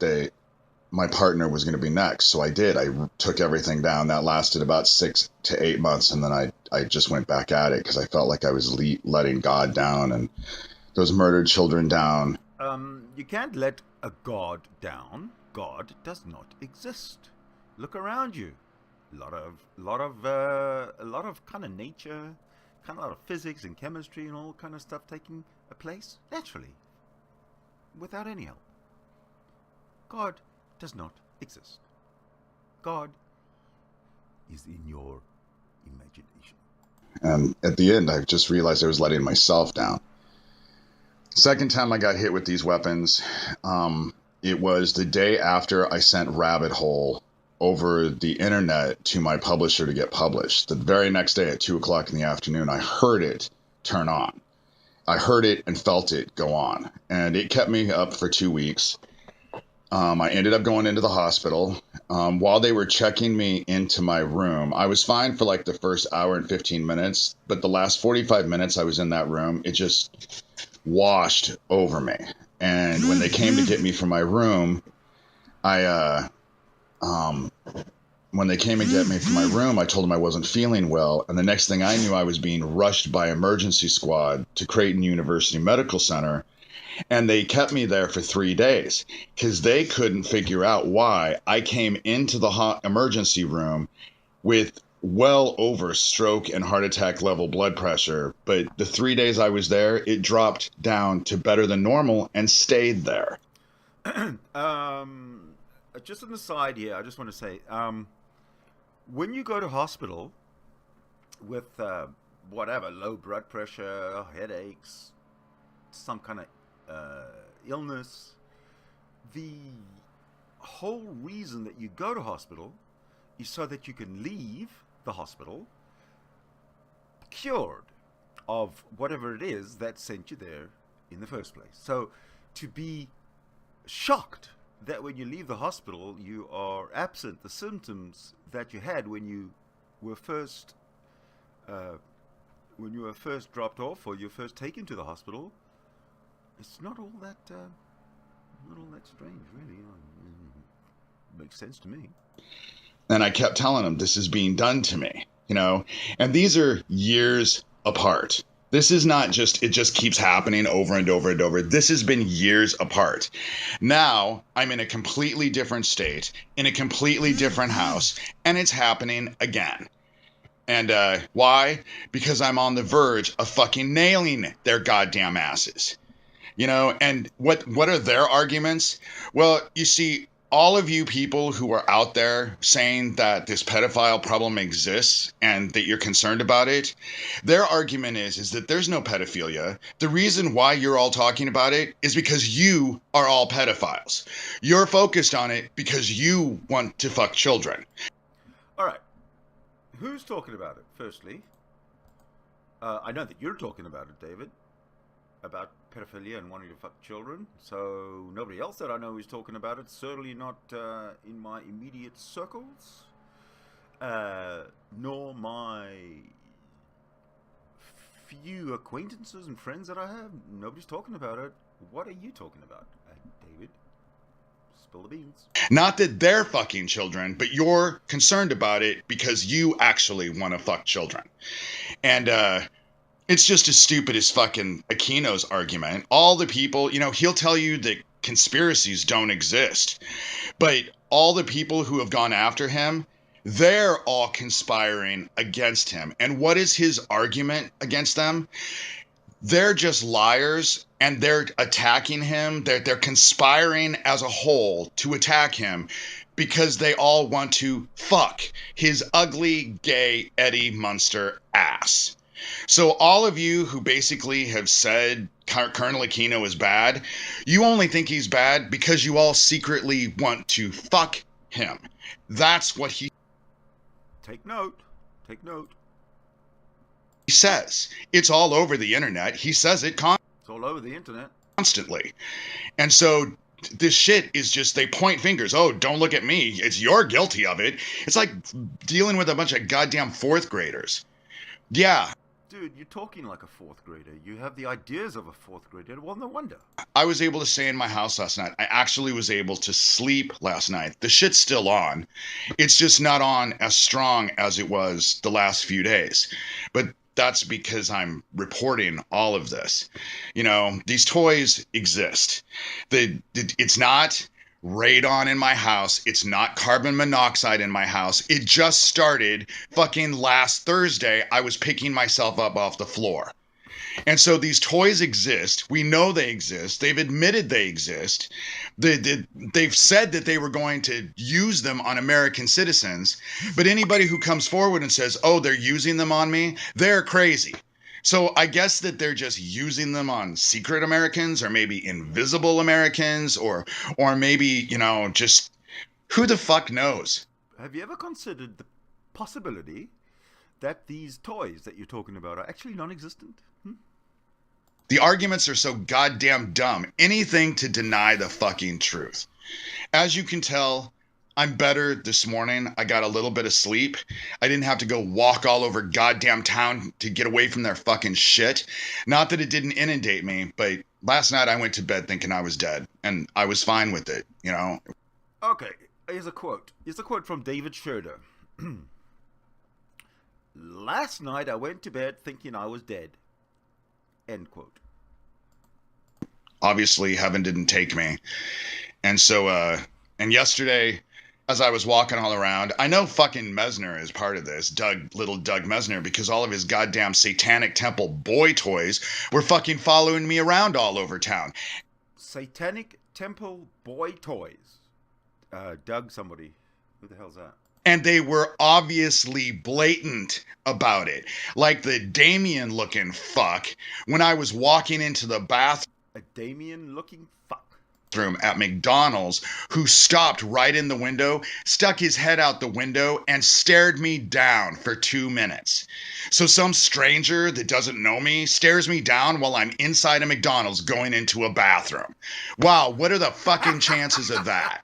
my partner was going to be next. So I did. I took everything down. That lasted about 6 to 8 months, and then I just went back at it because I felt like I was letting God down and those murdered children down. You can't let a God down. God does not exist. Look around you. A lot of kind of nature, kind of a lot of physics and chemistry and all kind of stuff taking a place naturally, without any help. God does not exist. God is in your imagination. And at the end, I just realized I was letting myself down. Second time I got hit with these weapons, it was the day after I sent Rabbit Hole over the internet to my publisher to get published. The very next day at 2 o'clock in the afternoon, I heard it turn on. I heard it and felt it go on. And it kept me up for 2 weeks. I ended up going into the hospital. While they were checking me into my room, I was fine for like the first hour and 15 minutes, but the last 45 minutes I was in that room, it just washed over me. And when they came to get me from my room, when they came and get me from my room, I told them I wasn't feeling well. And the next thing I knew, I was being rushed by emergency squad to Creighton University Medical Center. And they kept me there for 3 days because they couldn't figure out why I came into the emergency room with well over stroke and heart attack level blood pressure. But the 3 days I was there, it dropped down to better than normal and stayed there. Just on the side here, I just want to say, when you go to hospital with whatever, low blood pressure, headaches, some kind of illness, the whole reason that you go to hospital is so that you can leave the hospital cured of whatever it is that sent you there in the first place. So to be shocked that when you leave the hospital you are absent the symptoms that you had when you were first dropped off or you were first taken to the hospital, it's not all that strange, really. Makes sense to me. And I kept telling them, this is being done to me, you know? And these are years apart. This is not just, it just keeps happening over and over and over. This has been years apart. Now I'm in a completely different state, in a completely different house, and it's happening again. And why? Because I'm on the verge of fucking nailing their goddamn asses. You know, and what are their arguments? Well, you see, all of you people who are out there saying that this pedophile problem exists and that you're concerned about it, their argument is that there's no pedophilia. The reason why you're all talking about it is because you are all pedophiles. You're focused on it because you want to fuck children. All right. Who's talking about it, firstly? I know that you're talking about it, David, about pedophilia and wanting to fuck children. So nobody else that I know is talking about it, certainly not in my immediate circles, nor my few acquaintances and friends that I have, nobody's talking about it. What are you talking about, David? Spill the beans. Not that they're fucking children, but you're concerned about it because you actually want to fuck children. And it's just as stupid as fucking Aquino's argument. All the people, he'll tell you that conspiracies don't exist, but all the people who have gone after him, they're all conspiring against him. And what is his argument against them? They're just liars, and they're attacking him. They're conspiring as a whole to attack him because they all want to fuck his ugly, gay Eddie Munster ass. So all of you who basically have said Colonel Aquino is bad, you only think he's bad because you all secretly want to fuck him. That's what he Take note. says. It's all over the internet. He says it It's all over the internet. constantly. And so this shit is just, they point fingers. Oh, don't look at me. You're guilty of it. It's like dealing with a bunch of goddamn fourth graders. Yeah. Dude, you're talking like a fourth grader. You have the ideas of a fourth grader. Well, no wonder. I was able to stay in my house last night. I actually was able to sleep last night. The shit's still on. It's just not on as strong as it was the last few days. But that's because I'm reporting all of this. These toys exist. It's not radon in my house. It's not carbon monoxide in my house. It just started fucking last Thursday. I was picking myself up off the floor. And so these toys exist. We know they exist. They've admitted they exist. They've said that they were going to use them on American citizens. But anybody who comes forward and says, oh, they're using them on me, they're crazy. So I guess that they're just using them on secret Americans, or maybe invisible Americans, or maybe, just who the fuck knows? Have you ever considered the possibility that these toys that you're talking about are actually non-existent? The arguments are so goddamn dumb. Anything to deny the fucking truth. As you can tell, I'm better this morning. I got a little bit of sleep. I didn't have to go walk all over goddamn town to get away from their fucking shit. Not that it didn't inundate me, but last night I went to bed thinking I was dead, and I was fine with it, Okay, here's a quote. Here's a quote from David Shurter. Last night I went to bed thinking I was dead. End quote. Obviously, heaven didn't take me. And so, and yesterday, as I was walking all around, I know fucking Mesner is part of this, little Doug Mesner, because all of his goddamn satanic temple boy toys were fucking following me around all over town. Satanic temple boy toys. Doug somebody. Who the hell's that? And they were obviously blatant about it. Like the Damien looking fuck when I was walking into the bathroom. A Damien looking fuck. At McDonald's, who stopped right in the window, stuck his head out the window, and stared me down for 2 minutes. So some stranger that doesn't know me stares me down while I'm inside a McDonald's going into a bathroom. Wow, what are the fucking chances of that?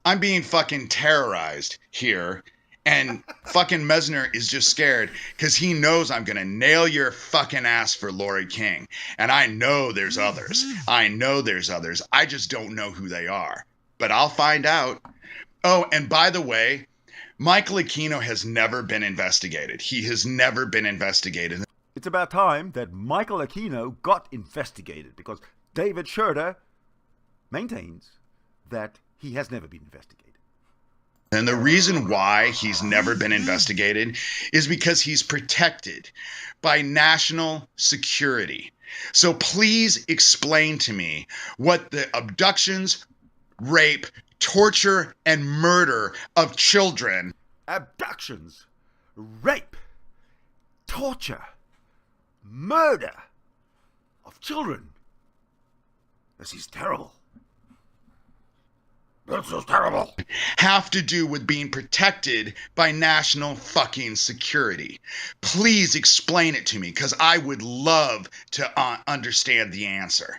I'm being fucking terrorized here. And fucking Mesner is just scared because he knows I'm going to nail your fucking ass for Lori King. And I know there's others. I just don't know who they are. But I'll find out. Oh, and by the way, Michael Aquino has never been investigated. He has never been investigated. It's about time that Michael Aquino got investigated, because David Shurter maintains that he has never been investigated. And the reason why he's never been investigated is because he's protected by national security. So please explain to me what the abductions, rape, torture, and murder of children. Abductions, rape, torture, murder of children. This is terrible. That's so terrible. Have to do with being protected by national fucking security. Please explain it to me, because I would love to understand the answer.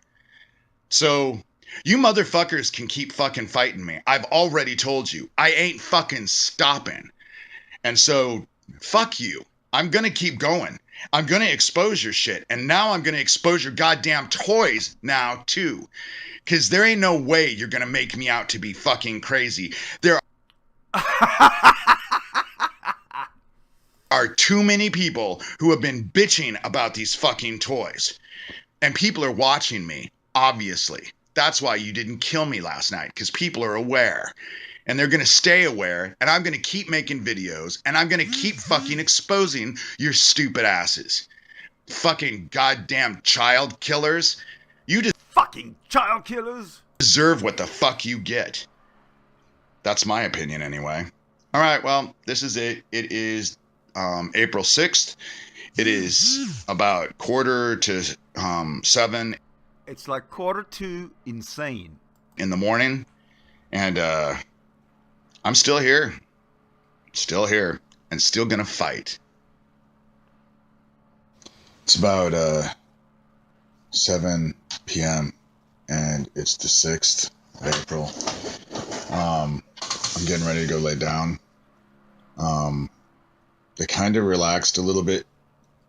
So, you motherfuckers can keep fucking fighting me. I've already told you, I ain't fucking stopping. And so, fuck you. I'm gonna keep going. I'm going to expose your shit. And now I'm going to expose your goddamn toys now, too. Because there ain't no way you're going to make me out to be fucking crazy. There are too many people who have been bitching about these fucking toys. And people are watching me, obviously. That's why you didn't kill me last night, because people are aware. And they're going to stay aware, and I'm going to keep making videos, and I'm going to keep fucking exposing your stupid asses. Fucking goddamn child killers. You Fucking child killers. deserve what the fuck you get. That's my opinion anyway. All right, well, this is it. It is April 6th. It is about 6:45 It's like 1:45 insane. in the morning. And I'm still here. Still here. And still gonna fight. It's about 7 p.m. and it's the 6th of April. I'm getting ready to go lay down. They kind of relaxed a little bit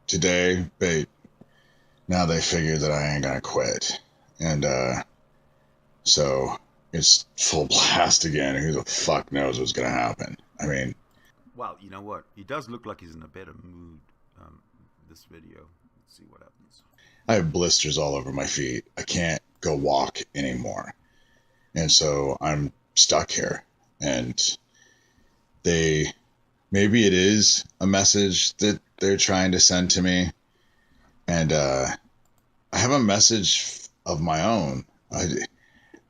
today, but now they figure that I ain't gonna quit. And so it's full blast again. Who the fuck knows what's gonna happen? I mean, Well, you know what? He does look like he's in a better mood this video. Let's see what happens. I have blisters all over my feet. I can't go walk anymore. And so I'm stuck here. And maybe it is a message that they're trying to send to me. And I have a message of my own.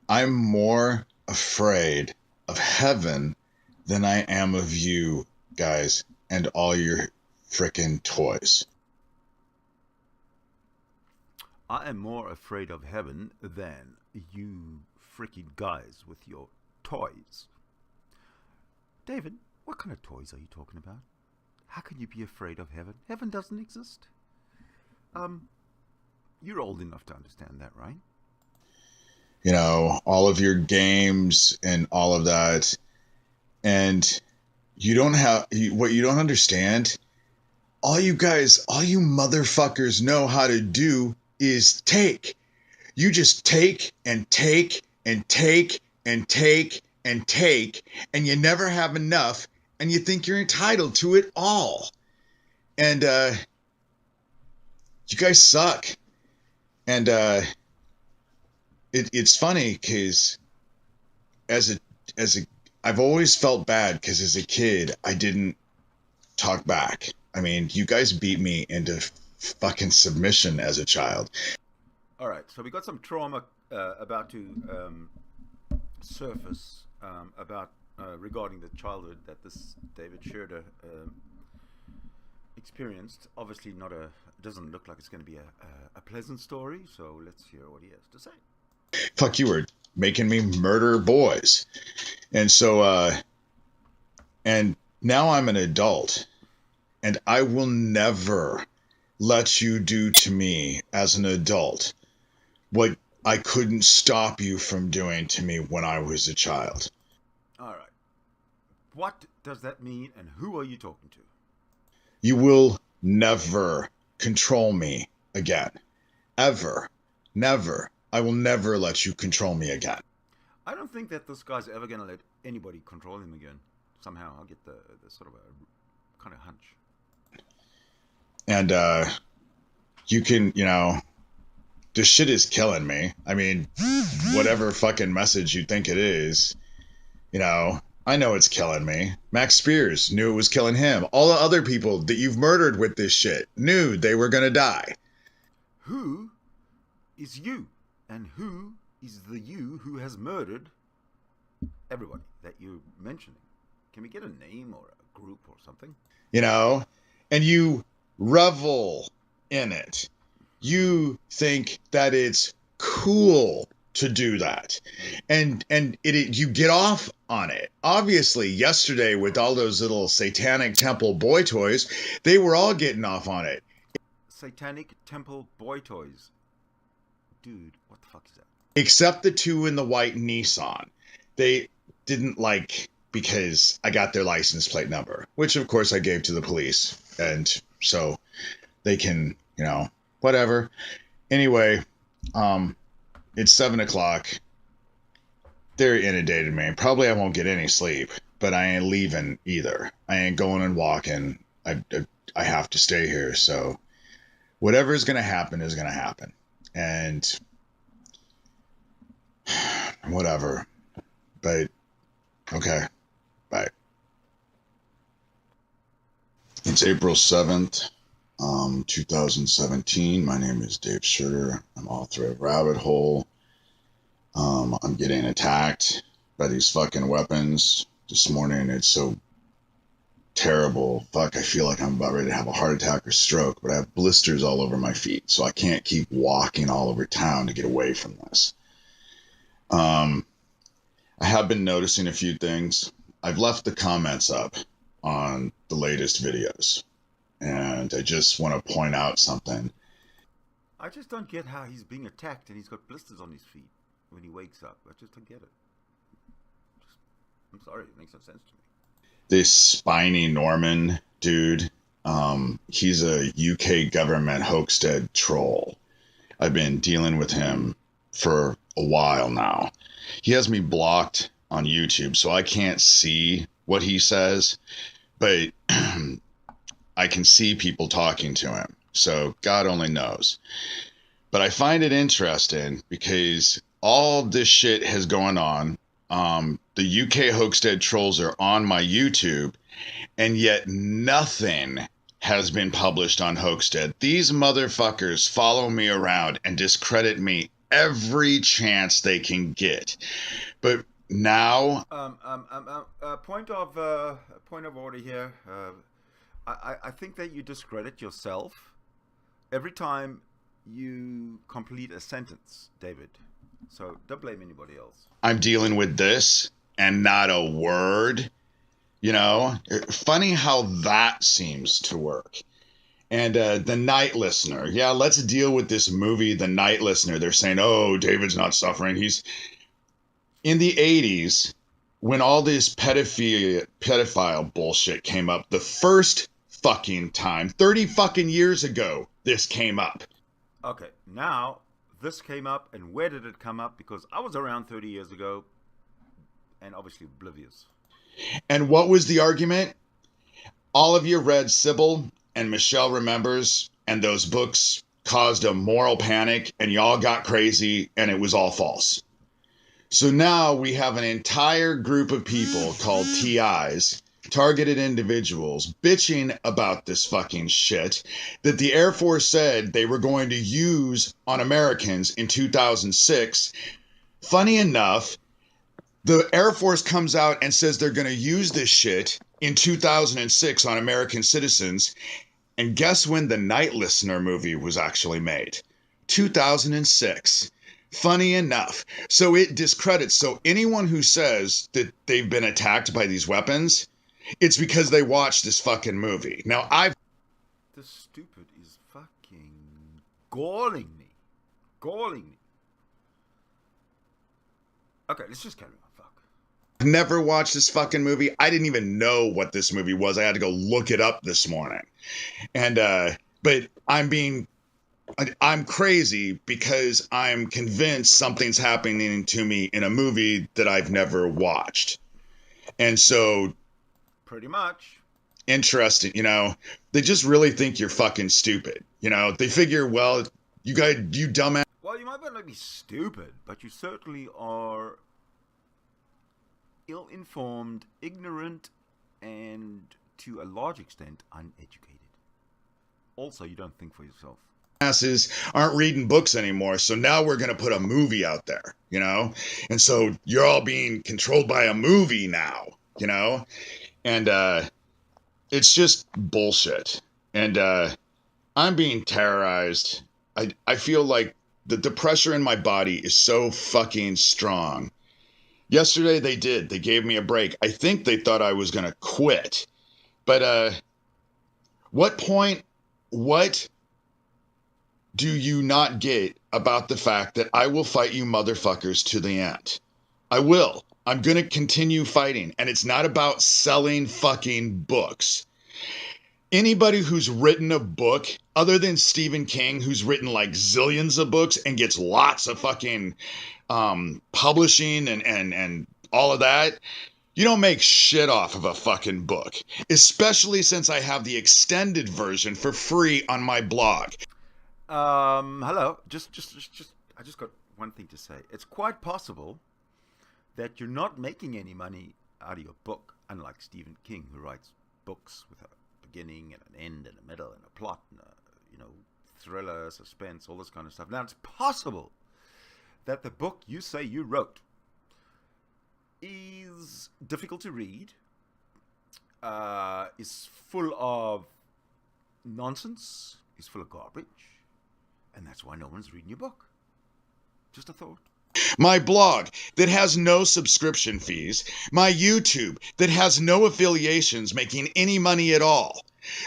I'm more afraid of heaven than I am of you guys and all your frickin' toys. I am more afraid of heaven than you freaking guys with your toys. David, what kind of toys are you talking about? How can you be afraid of heaven? Heaven doesn't exist. You're old enough to understand that, right? You know, all of your games and all of that. And you don't have, what you don't understand, all you motherfuckers know how to do is take. You just take and take and take and take and take, and you never have enough, and you think you're entitled to it all. And you guys suck. And it's funny because I've always felt bad because as a kid I didn't talk back. I mean, you guys beat me into fucking submission as a child. All right, so we got some trauma about to surface about regarding the childhood that this David Shurter experienced. Obviously, doesn't look like it's going to be a pleasant story. So let's hear what he has to say. Fuck, you were making me murder boys, and so and now I'm an adult, and I will never let you do to me as an adult what I couldn't stop you from doing to me when I was a child. All right. What does that mean, and who are you talking to? You will never control me again. Ever. Never. I will never let you control me again. I don't think that this guy's ever going to let anybody control him again. Somehow, I get the sort of a kind of hunch. And you can, this shit is killing me. I mean, whatever fucking message you think it is, I know it's killing me. Max Spears knew it was killing him. All the other people that you've murdered with this shit knew they were gonna die. Who is you? And who is the you who has murdered everybody that you're mentioning? Can we get a name or a group or something? And you revel in it. You think that it's cool to do that. And you get off on it. Obviously, yesterday with all those little Satanic Temple boy toys, they were all getting off on it. Satanic Temple boy toys. Dude, what the fuck is that? Except the two in the white Nissan. They didn't like because I got their license plate number, which of course I gave to the police. And so they can, whatever. Anyway, it's 7 o'clock. They're inundated me. Probably I won't get any sleep, but I ain't leaving either. I ain't going and walking. I have to stay here. So whatever is going to happen is going to happen. And whatever. But okay. Bye. It's April 7th, 2017. My name is Dave Shurter. I'm author of Rabbit Hole. I'm getting attacked by these fucking weapons this morning. It's so terrible. Fuck, I feel like I'm about ready to have a heart attack or stroke, but I have blisters all over my feet, so I can't keep walking all over town to get away from this. I have been noticing a few things. I've left the comments up on the latest videos, and I just want to point out something. I just don't get how he's being attacked and he's got blisters on his feet when he wakes up. I just don't get it. I'm sorry, it makes no sense to me. This Spiny Norman dude, he's a UK government hoaxed troll. I've been dealing with him for a while now. He has me blocked on YouTube, so I can't see what he says, but I can see people talking to him, so God only knows. But I find it interesting because all this shit has gone on. The UK Hoaxdead trolls are on my YouTube, and yet nothing has been published on Hoaxdead. These motherfuckers follow me around and discredit me every chance they can get. But now, point of order here. I think that you discredit yourself every time you complete a sentence, David. So don't blame anybody else. I'm dealing with this and not a word. Funny how that seems to work. And The Night Listener. Yeah, let's deal with this movie, The Night Listener. They're saying, oh, David's not suffering. He's in the 80s when all this pedophile bullshit came up. The first fucking time, 30 fucking years ago, this came up. Okay, now this came up, and where did it come up? Because I was around 30 years ago and obviously oblivious. And what was the argument? All of you read Sybil and Michelle Remembers, and those books caused a moral panic, and y'all got crazy, and it was all false. So now we have an entire group of people called TIs, targeted individuals, bitching about this fucking shit that the Air Force said they were going to use on Americans in 2006. Funny enough, the Air Force comes out and says they're going to use this shit in 2006 on American citizens. And guess when the Night Listener movie was actually made? 2006. Funny enough. So it discredits. So anyone who says that they've been attacked by these weapons, it's because they watched this fucking movie. Now, This stupid is fucking galling me. Galling me. Okay, let's just carry on. Fuck. never watched this fucking movie. I didn't even know what this movie was. I had to go look it up this morning. And, but I'm crazy because I'm convinced something's happening to me in a movie that I've never watched. And so, pretty much interesting, they just really think you're fucking stupid. They figure, well, you dumbass. Well, you might not be stupid, but you certainly are ill-informed, ignorant, and to a large extent uneducated. Also, you don't think for yourself. Masses aren't reading books anymore, so now we're going to put a movie out there, and so you're all being controlled by a movie now, and it's just bullshit. And I'm being terrorized. I feel like the pressure in my body is so fucking strong. Yesterday they gave me a break. I think they thought I was going to quit, but what do you not get about the fact that I will fight you motherfuckers to the end? I will. I'm going to continue fighting. And it's not about selling fucking books. Anybody who's written a book, other than Stephen King, who's written like zillions of books and gets lots of fucking publishing and all of that, you don't make shit off of a fucking book, especially since I have the extended version for free on my blog. Hello. I just got one thing to say. It's quite possible that you're not making any money out of your book, unlike Stephen King, who writes books with a beginning and an end and a middle and a plot and a, thriller, suspense, all this kind of stuff. Now, it's possible that the book you say you wrote is difficult to read, is full of nonsense, is full of garbage, and that's why no one's reading your book. Just a thought. My blog that has no subscription fees, my YouTube that has no affiliations making any money at all.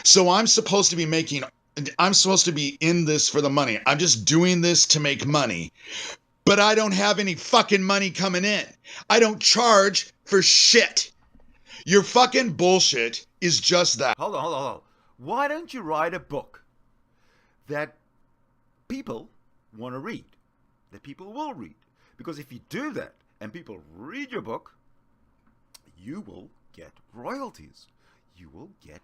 So I'm supposed to be in this for the money. I'm just doing this to make money. But I don't have any fucking money coming in. I don't charge for shit. Your fucking bullshit is just that. Hold on. Why don't you write a book that people want to read, that people will read? Because if you do that and people read your book, you will get royalties. You will get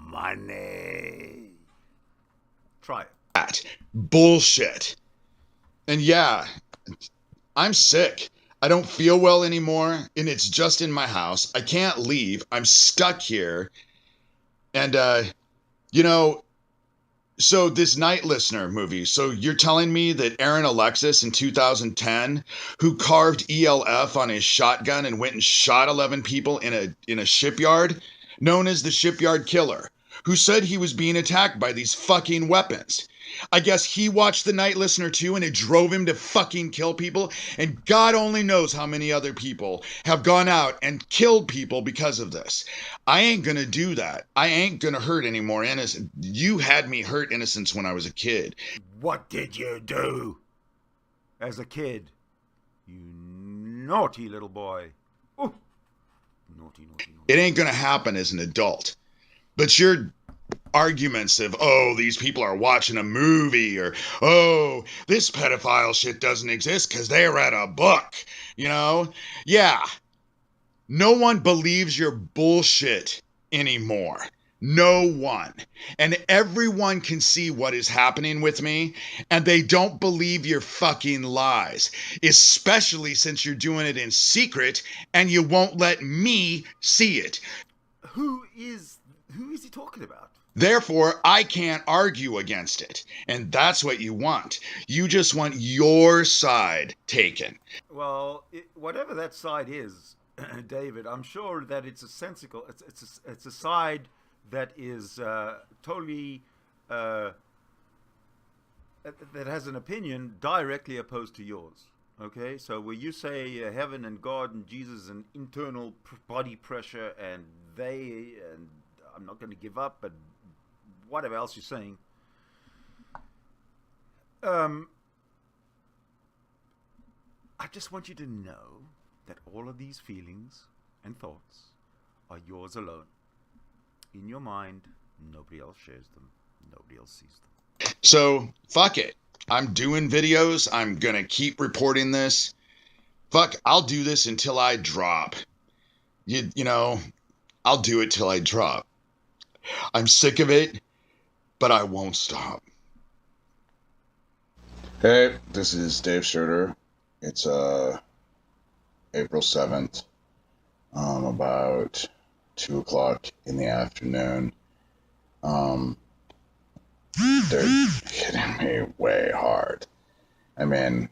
money. Try it. That bullshit. And yeah, I'm sick. I don't feel well anymore, and it's just in my house. I can't leave. I'm stuck here. And, so this Night Listener movie, so you're telling me that Aaron Alexis in 2010, who carved ELF on his shotgun and went and shot 11 people in a shipyard, known as the Shipyard Killer, who said he was being attacked by these fucking weapons. I guess he watched the Night Listener too, and it drove him to fucking kill people, and God only knows how many other people have gone out and killed people because of this. I ain't gonna do that. I ain't gonna hurt any more innocent. You had me hurt innocents when I was a kid. What did you do as a kid? You naughty little boy. Ooh. Naughty. It ain't gonna happen as an adult. But your arguments of, oh, these people are watching a movie, or, oh, this pedophile shit doesn't exist because they read a book, Yeah. No one believes your bullshit anymore. No one. And everyone can see what is happening with me, and they don't believe your fucking lies, especially since you're doing it in secret and you won't let me see it. Who is he talking about? Therefore, I can't argue against it. And that's what you want. You just want your side taken. Well, whatever that side is, David, I'm sure that it's it's a side that is totally that has an opinion directly opposed to yours. Okay, so where you say heaven and God and Jesus and internal body pressure and I'm not going to give up, but whatever else you're saying, I just want you to know that all of these feelings and thoughts are yours alone. In your mind, nobody else shares them. Nobody else sees them. So, fuck it. I'm doing videos. I'm going to keep reporting this. Fuck, I'll do this until I drop. I'll do it till I drop. I'm sick of it, but I won't stop. Hey, this is Dave Shurter. It's April 7th, about 2 o'clock in the afternoon. They're hitting me way hard. I mean,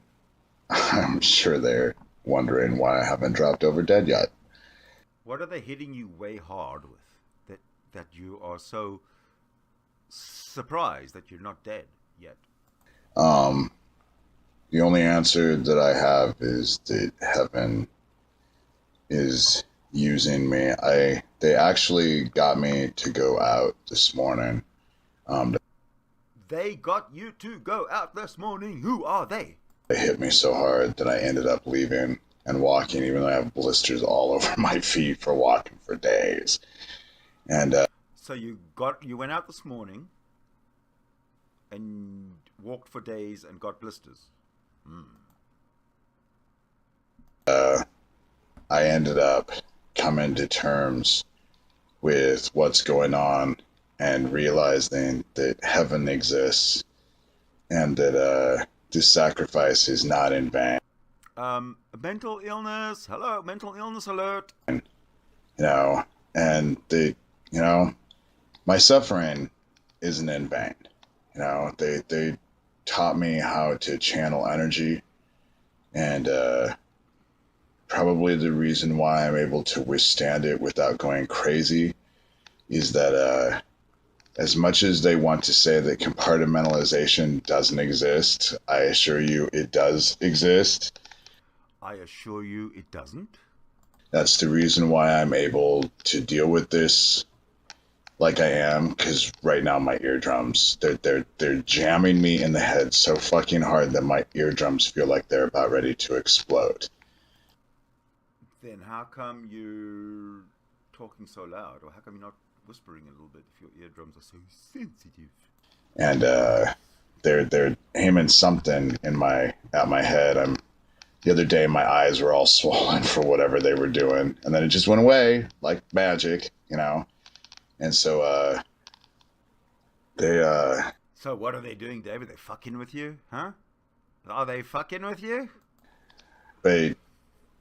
I'm sure they're wondering why I haven't dropped over dead yet. What are they hitting you way hard with that you are so surprised that you're not dead yet? The only answer that I have is that heaven is using me. They actually got me to go out this morning. They got you to go out this morning. Who are they? They hit me so hard that I ended up leaving and walking, even though I have blisters all over my feet for walking for days. And So you went out this morning and walked for days and got blisters. I ended up coming to terms with what's going on and realizing that heaven exists and that this sacrifice is not in vain. Mental illness. Hello, mental illness alert. You know, and my suffering isn't in vain. You know, they taught me how to channel energy, and probably the reason why I'm able to withstand it without going crazy is that as much as they want to say that compartmentalization doesn't exist, I assure you it does exist. I assure you it doesn't. That's the reason why I'm able to deal with this like I am, because right now my eardrums, they're jamming me in the head so fucking hard that my eardrums feel like they're about ready to explode. Then how come you're talking so loud? Or how come you're not whispering a little bit if your eardrums are so sensitive? And they're aiming something at my head. The other day my eyes were all swollen for whatever they were doing, and then it just went away like magic, you know. And so So what are they doing, David? They fucking with you, huh? Are they fucking with you? but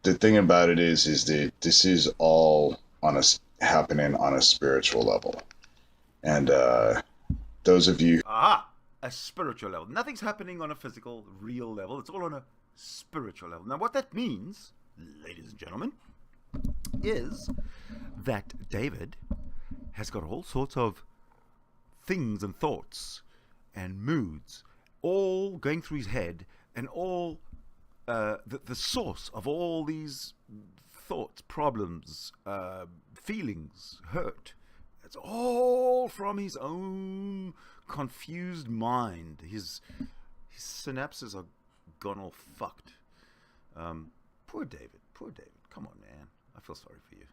the thing about it is that this is all happening on a spiritual level. And those of you... Aha! A spiritual level. Nothing's happening on a physical, real level. It's all on a spiritual level. Now, what that means, ladies and gentlemen, is that David has got all sorts of things and thoughts and moods all going through his head, and all the source of all these thoughts, problems, feelings, hurt, it's all from his own confused mind. His synapses are gone all fucked. Poor David. Come on, man. I feel sorry for you.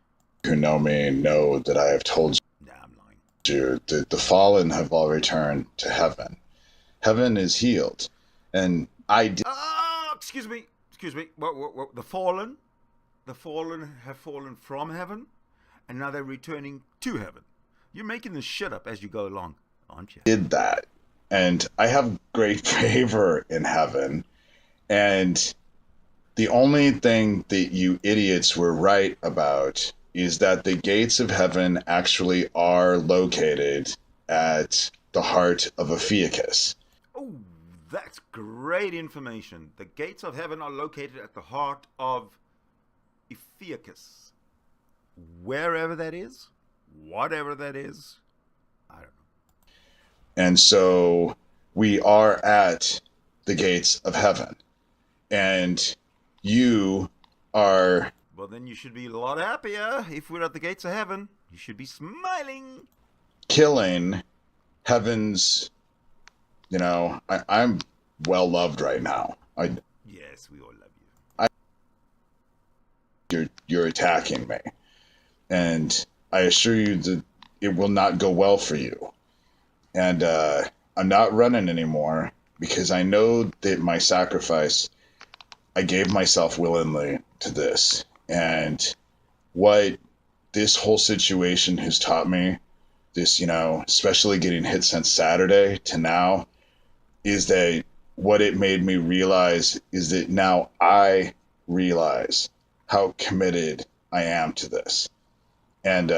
who know me know that I have told Nah, I'm lying. you that the fallen have all returned to heaven. Heaven is healed. And I did... Excuse me. What, the fallen have fallen from heaven, and now they're returning to heaven. You're making this shit up as you go along, aren't you? did that. And I have great favor in heaven. And the only thing that you idiots were right about is that the gates of heaven actually are located at the heart of Ophiuchus. Oh, that's great information. The gates of heaven are located at the heart of Ophiuchus. Wherever that is, whatever that is, I don't know. And so we are at the gates of heaven. And you are... Well, then you should be a lot happier if we're at the gates of heaven. You should be smiling. killing heaven's... You know, I'm well loved right now. Yes, we all love you. You're attacking me. And I assure you that it will not go well for you. And I'm not running anymore because I know that my sacrifice, I gave myself willingly to this. And what this whole situation has taught me, this, you know, especially getting hit since Saturday to now, is that what it made me realize is that now I realize how committed I am to this. And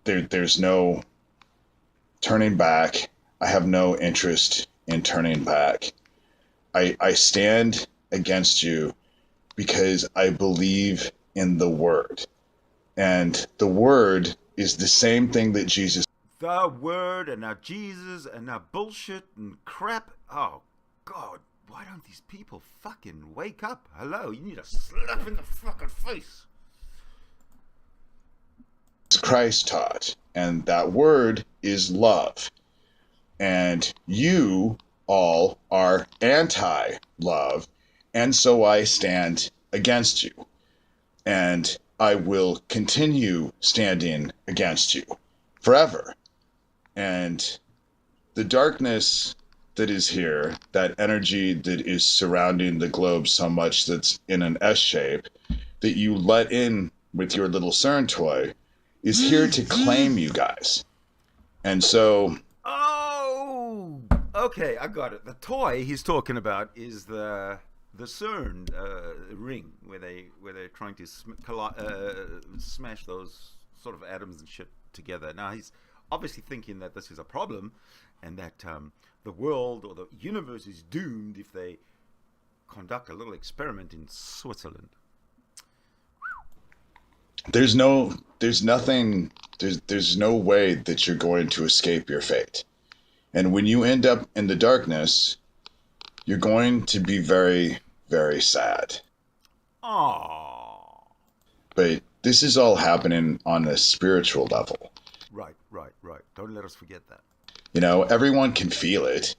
there's no turning back. I have no interest in turning back. I stand against you because I believe in the Word. And the Word is the same thing that Jesus... The Word, and now Jesus, and now bullshit and crap. Oh, God, why don't these people fucking wake up? Hello, you need a slap in the fucking face. Christ taught, and that word is love. And you all are anti-love, and so I stand against you. And I will continue standing against you forever. And the darkness that is here, that energy that is surrounding the globe so much that's in an S shape, that you let in with your little CERN toy, is here to claim you guys. And so... Oh, okay, I got it. The toy he's talking about is the CERN ring, where they're trying to smash those sort of atoms and shit together. Now he's obviously thinking that this is a problem, and that the world or the universe is doomed if they conduct a little experiment in Switzerland. There's no way that you're going to escape your fate. And when you end up in the darkness, you're going to be very, very sad. Aww. But this is all happening on a spiritual level. Right. Don't let us forget that. You know, everyone can feel it.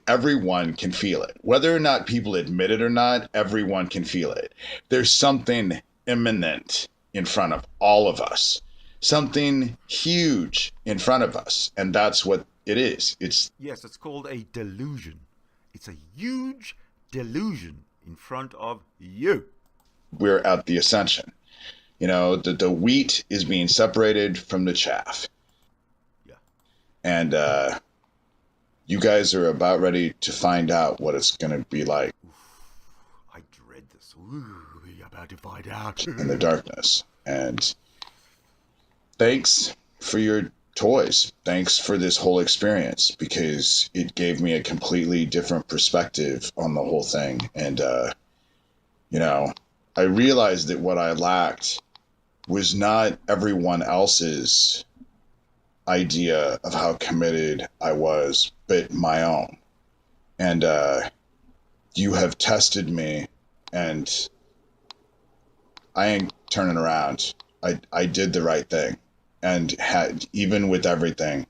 Everyone can feel it. Whether or not people admit it or not, everyone can feel it. There's something imminent in front of all of us. Something huge in front of us. And that's what it is. Yes, it's called a delusion. It's a huge delusion in front of you. We're at the ascension. You know, the wheat is being separated from the chaff. Yeah. And you guys are about ready to find out what it's going to be like. I dread this. We're about to find out. In the darkness. And thanks for your toys. Thanks for this whole experience, because it gave me a completely different perspective on the whole thing. And, you know, I realized that what I lacked was not everyone else's idea of how committed I was, but my own. And you have tested me, and I ain't turning around. I did the right thing. And had, even with everything,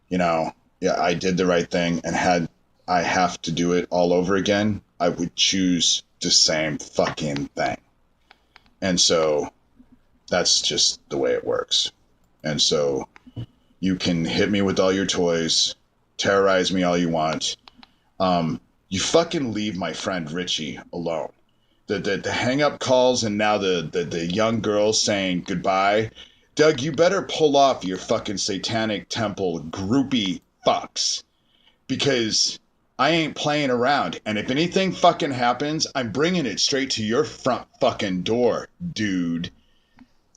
you know, yeah, I did the right thing, and had I have to do it all over again, I would choose the same fucking thing. And so that's just the way it works. And so you can hit me with all your toys, terrorize me all you want. You fucking leave my friend Richie alone. The hang-up calls, and now the young girls saying goodbye. Doug, you better pull off your fucking satanic temple groupie fucks, because I ain't playing around. And if anything fucking happens, I'm bringing it straight to your front fucking door, dude.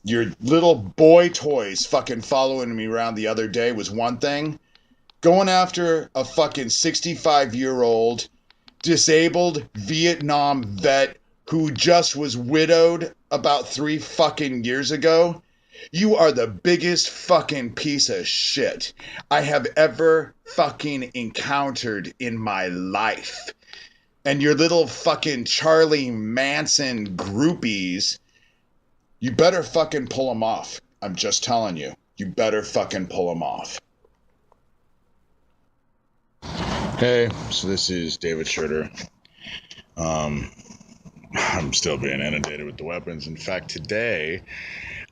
Your little boy toys fucking following me around the other day was one thing. Going after a fucking 65-year-old disabled Vietnam vet who just was widowed about 3 fucking years ago. You are the biggest fucking piece of shit I have ever fucking encountered in my life. And your little fucking Charlie Manson groupies, you better fucking pull them off. I'm just telling you. You better fucking pull them off. Hey, so this is David Shurter. I'm still being inundated with the weapons. In fact, today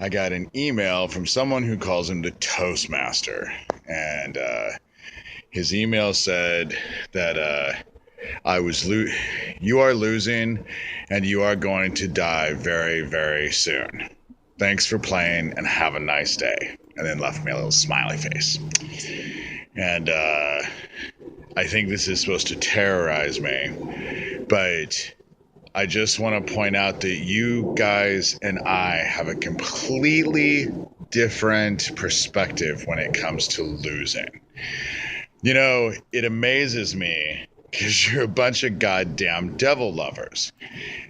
I got an email from someone who calls him the Toastmaster. And his email said that you are losing, and you are going to die very, very soon. Thanks for playing, and have a nice day. And then left me a little smiley face. And I think this is supposed to terrorize me, but I just want to point out that you guys and I have a completely different perspective when it comes to losing. You know, it amazes me because you're a bunch of goddamn devil lovers.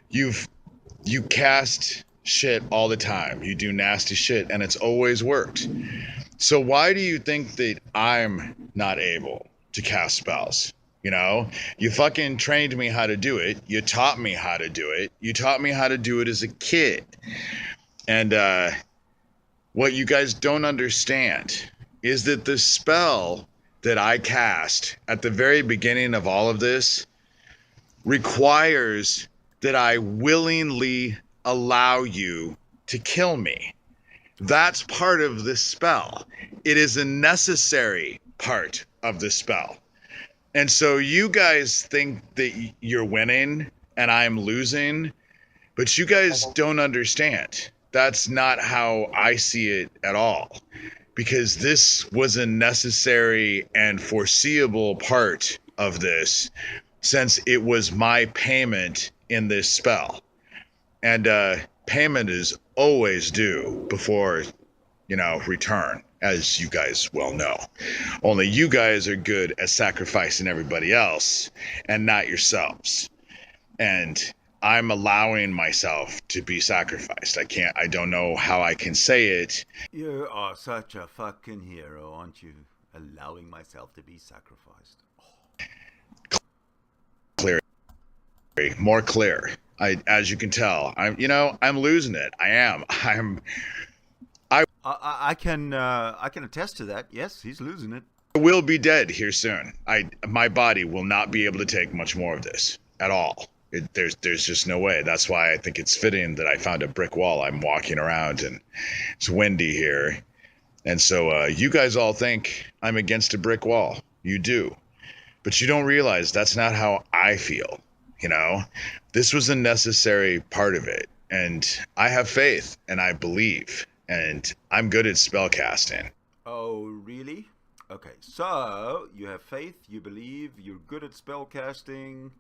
You cast shit all the time. You do nasty shit, and it's always worked. So why do you think that I'm not able to cast spells? You know, you fucking trained me how to do it. You taught me how to do it. You taught me how to do it as a kid. And what you guys don't understand is that the spell that I cast at the very beginning of all of this requires that I willingly allow you to kill me. That's part of the spell. It is a necessary part of the spell. And so you guys think that you're winning and I'm losing, but you guys don't understand. That's not how I see it at all. Because this was a necessary and foreseeable part of this, since it was my payment in this spell. And payment is always due before, return, as you guys well know. Only you guys are good at sacrificing everybody else and not yourselves. And I'm allowing myself to be sacrificed. I don't know how I can say it. You are such a fucking hero, aren't you? Allowing myself to be sacrificed. Clear, more clear. As you can tell, I'm losing it. I am. I can attest to that. Yes, he's losing it. I will be dead here soon. My body will not be able to take much more of this at all. There's just no way. That's why I think it's fitting that I found a brick wall. I'm walking around and it's windy here. And so you guys all think I'm against a brick wall. You do. But you don't realize that's not how I feel. This was a necessary part of it. And I have faith and I believe. And I'm good at spell casting. Oh, really? Okay, so you have faith, you believe, you're good at spell casting.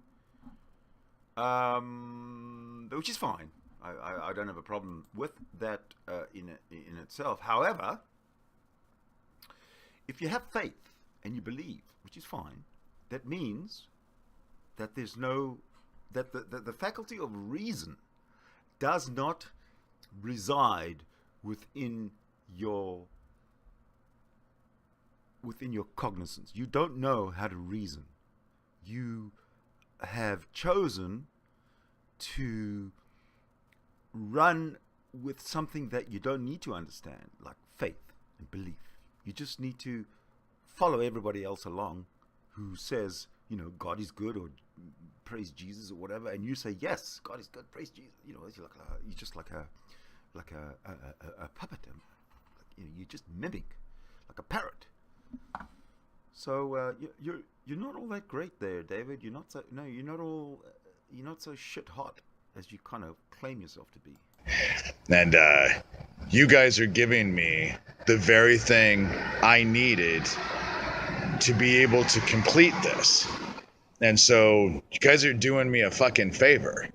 Which is fine. I don't have a problem with that in itself. However, if you have faith and you believe, which is fine, that means that there's that the faculty of reason does not reside within your cognizance. You don't know how to reason. You have chosen to run with something that you don't need to understand, like faith and belief. You just need to follow everybody else along who says, God is good, or praise Jesus, or whatever, and you say, yes, God is good, praise Jesus. You're just like a puppet. You just mimic like a parrot. So you're not all that great there, David. You're not so shit hot as you kind of claim yourself to be. And you guys are giving me the very thing I needed to be able to complete this. And so you guys are doing me a fucking favor,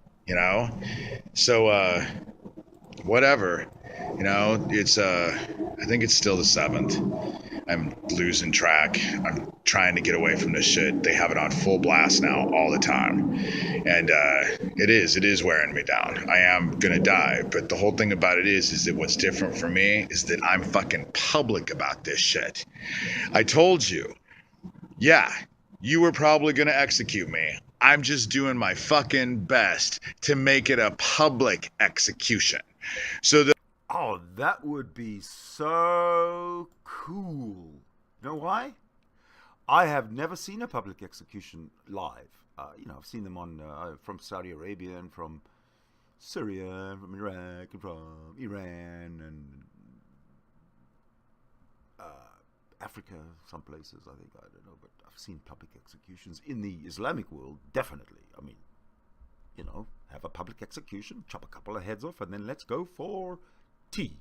So whatever, it's I think it's still the 7th. I'm losing track. I'm trying to get away from this shit. They have it on full blast now all the time. And it is wearing me down. I am gonna die. But the whole thing about it is that what's different for me is that I'm fucking public about this shit. I told you, yeah, you were probably gonna execute me. I'm just doing my fucking best to make it a public execution. So Oh, that would be so cool. You know why? I have never seen a public execution live. I've seen them on from Saudi Arabia and from Syria, and from Iraq, and from Iran, and Africa, some places, I don't know, but I've seen public executions in the Islamic world, definitely. I mean, have a public execution, chop a couple of heads off, and then let's go for tea.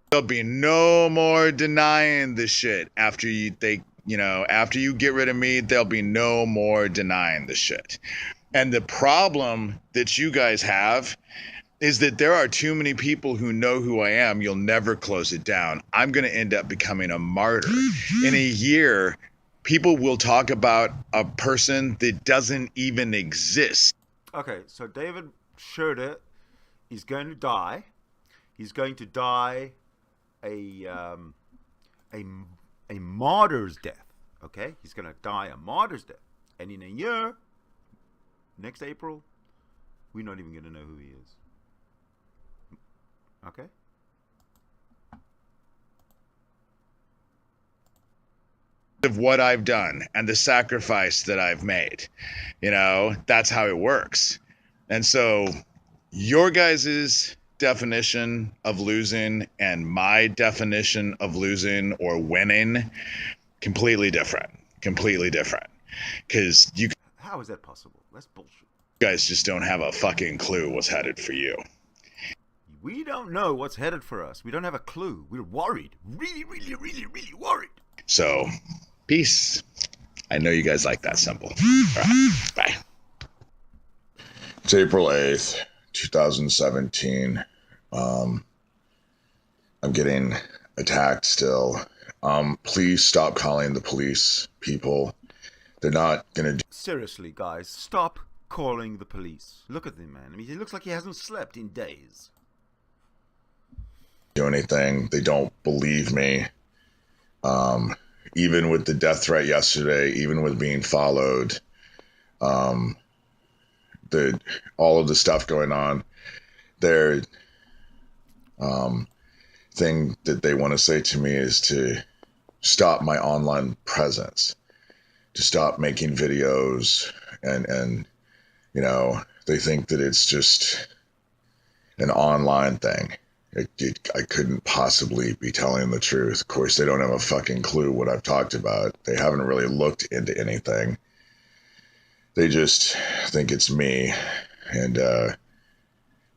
There'll be no more denying the shit after you get rid of me. There'll be no more denying the shit. And the problem that you guys have is that there are too many people who know who I am. You'll never close it down. I'm going to end up becoming a martyr. In a year, people will talk about a person that doesn't even exist. Okay, so David Shurter is going to die. He's going to die a martyr's death. Okay, he's going to die a martyr's death, and in a year, next April, we're not even going to know who he is. Okay. Of what I've done and the sacrifice that I've made, that's how it works. And so your guys's definition of losing and my definition of losing or winning, completely different. Because you How is that possible? That's bullshit. guys just don't have a fucking clue what's headed for you. We don't know what's headed for us. We don't have a clue. We're worried. Really, really, really, really worried. So, peace. I know you guys like that symbol. All right, bye. It's April 8th, 2017. I'm getting attacked still. Please stop calling the police, people. They're not gonna do Seriously, guys, stop calling the police. Look at him, man. I mean, he looks like he hasn't slept in days. anything. They don't believe me. Even with the death threat yesterday, even with being followed, all of the stuff going on, their thing that they want to say to me is to stop my online presence, to stop making videos, and you know, they think that it's just an online thing. I couldn't possibly be telling the truth. Of course, they don't have a fucking clue what I've talked about. They haven't really looked into anything. They just think it's me. And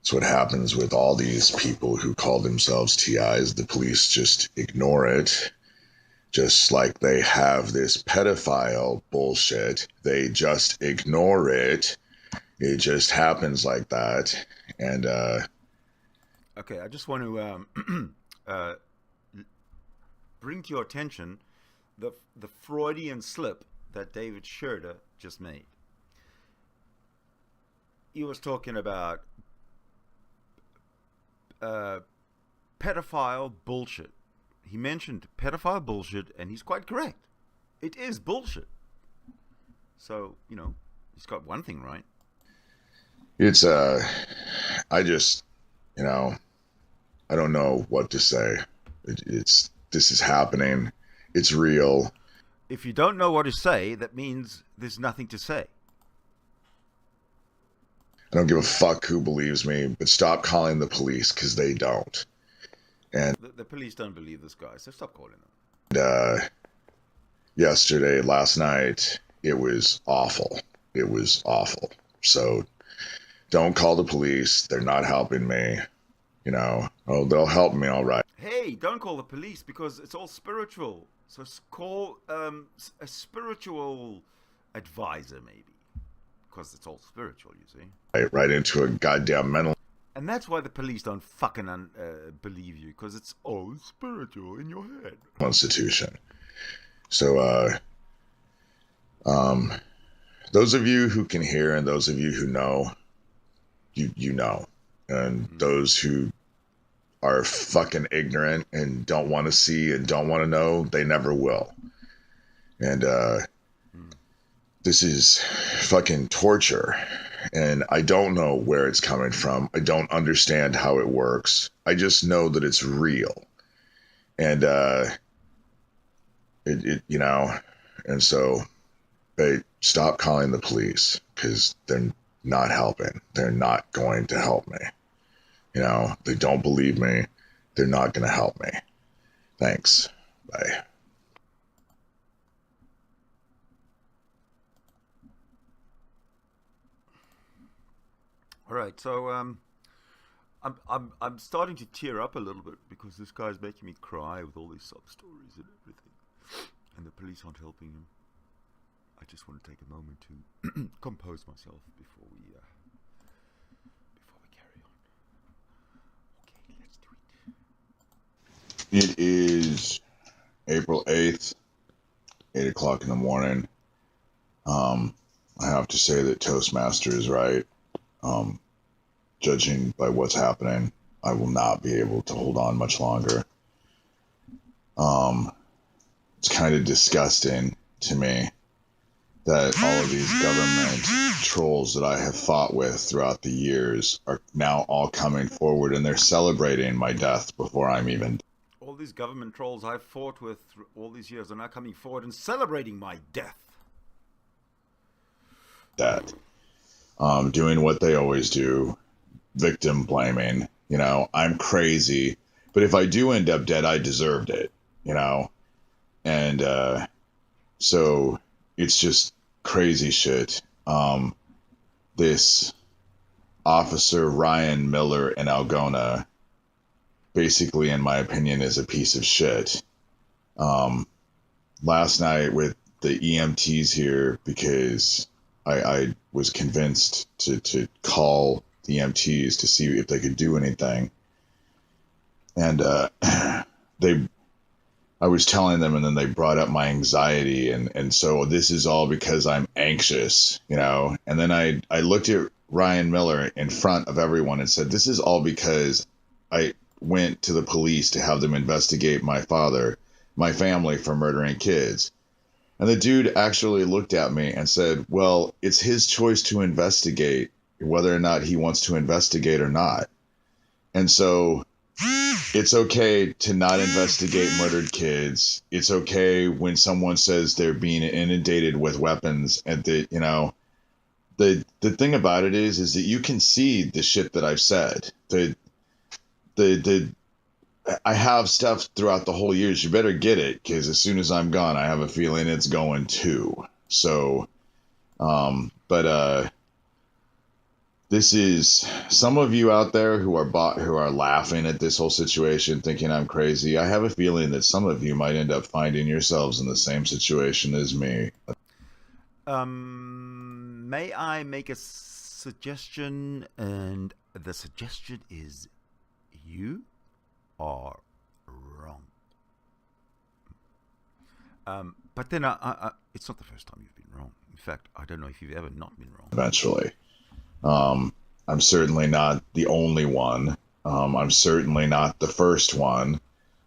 it's what happens with all these people who call themselves TIs. The police just ignore it. Just like they have this pedophile bullshit. They just ignore it. It just happens like that. And Okay, I just want to bring to your attention the Freudian slip that David Shurter just made. He was talking about pedophile bullshit. He mentioned pedophile bullshit, and he's quite correct. It is bullshit. So, you know, he's got one thing right. it's I just, you know, I don't know what to say. This is happening. It's real. If you don't know what to say, that means there's nothing to say. I don't give a fuck who believes me, but stop calling the police, because they don't. And The police don't believe this guy, so stop calling them. last night, it was awful. It was awful. So don't call the police. They're not helping me. You know, oh, they'll help me all right. Hey, don't call the police because it's all spiritual. So call a spiritual advisor, maybe. Because it's all spiritual, you see. Right into a goddamn mental And that's why the police don't fucking believe you, because it's all spiritual in your head. institution. So, those of you who can hear and those of you who know, you know. And those who are fucking ignorant and don't want to see and don't want to know, they never will. And this is fucking torture. And I don't know where it's coming from. I don't understand how it works. I just know that it's real. And you know, and so they stop calling the police, because they're not helping. They're not going to help me. You know, they don't believe me. They're not going to help me. Thanks. Bye. All right, so I'm starting to tear up a little bit because this guy's making me cry with all these sub stories and everything, and the police aren't helping him. I just want to take a moment to compose myself before we carry on. Okay, let's do it. It is April 8th, 8 o'clock in the morning. I have to say that Toastmaster is right. Judging by what's happening, I will not be able to hold on much longer. It's kind of disgusting to me that all of these government trolls that I have fought with throughout the years are now all coming forward, and they're celebrating my death before I'm even All these government trolls I've fought with all these years are now coming forward and celebrating my death. dead. Doing what they always do, victim blaming, You know, I'm crazy, but if I do end up dead, I deserved it, you know? And so it's just crazy shit. This officer, Ryan Miller in Algona, basically, in my opinion, is a piece of shit. Last night with the EMTs here, because I was convinced to call the EMTs to see if they could do anything. And I was telling them, and then they brought up my anxiety, and so this is all because I'm anxious, you know. And then I looked at Ryan Miller in front of everyone and said, this is all because I went to the police to have them investigate my family for murdering kids. And the dude actually looked at me and said, well, it's his choice to investigate whether or not he wants to investigate or not. And so it's okay to not investigate murdered kids. It's okay when someone says they're being inundated with weapons, and that, you know, the thing about it is that you can see the shit that I've said. I have stuff throughout the whole years. You better get it, because as soon as I'm gone, I have a feeling it's going too. So, this is some of you out there who are laughing at this whole situation, thinking I'm crazy. I have a feeling that some of you might end up finding yourselves in the same situation as me. May I make a suggestion? And the suggestion is, you are wrong. But then it's not the first time you've been wrong. In fact, I don't know if you've ever not been wrong. Eventually. I'm certainly not the only one. I'm certainly not the first one.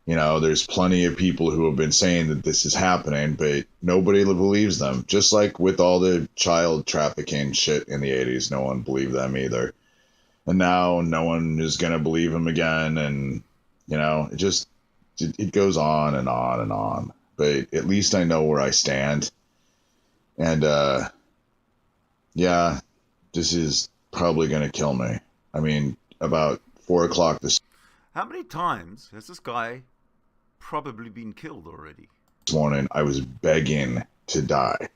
You know, there's plenty of people who have been saying that this is happening, but nobody believes them. Just like with all the child trafficking shit in the 80s, no one believed them either. And now no one is going to believe them again. And, you know, it goes on and on and on. But at least I know where I stand. And, yeah, this is probably going to kill me. I mean, about 4 o'clock this How many times has this guy probably been killed already? morning, I was begging to die.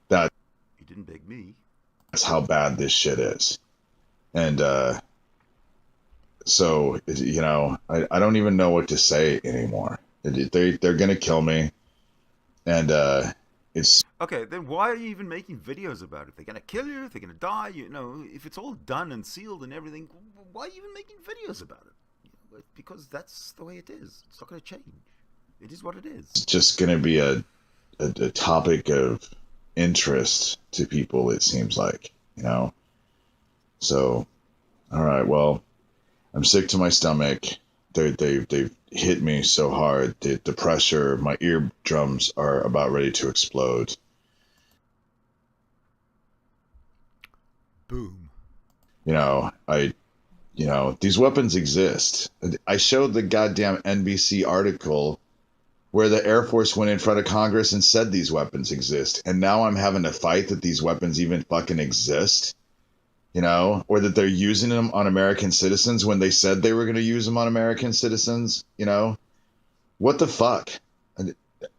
He didn't beg me. That's how bad this shit is. And, so, you know, I don't even know what to say anymore. They're going to kill me. And, it's... Okay, then why are you even making videos about it? They're going to kill you, they're going to die, you know, if it's all done and sealed and everything, why are you even making videos about it? Because that's the way it is. It's not going to change. It is what it is. It's just going to be a topic of interest to people, it seems like, you know? So, all right, well, I'm sick to my stomach. They've hit me so hard that the pressure, my eardrums are about ready to explode. Boom. You know, these weapons exist. I showed the goddamn NBC article where the Air Force went in front of Congress and said these weapons exist. And now I'm having to fight that these weapons even fucking exist. You know, or that they're using them on American citizens when they said they were going to use them on American citizens, you know? What the fuck?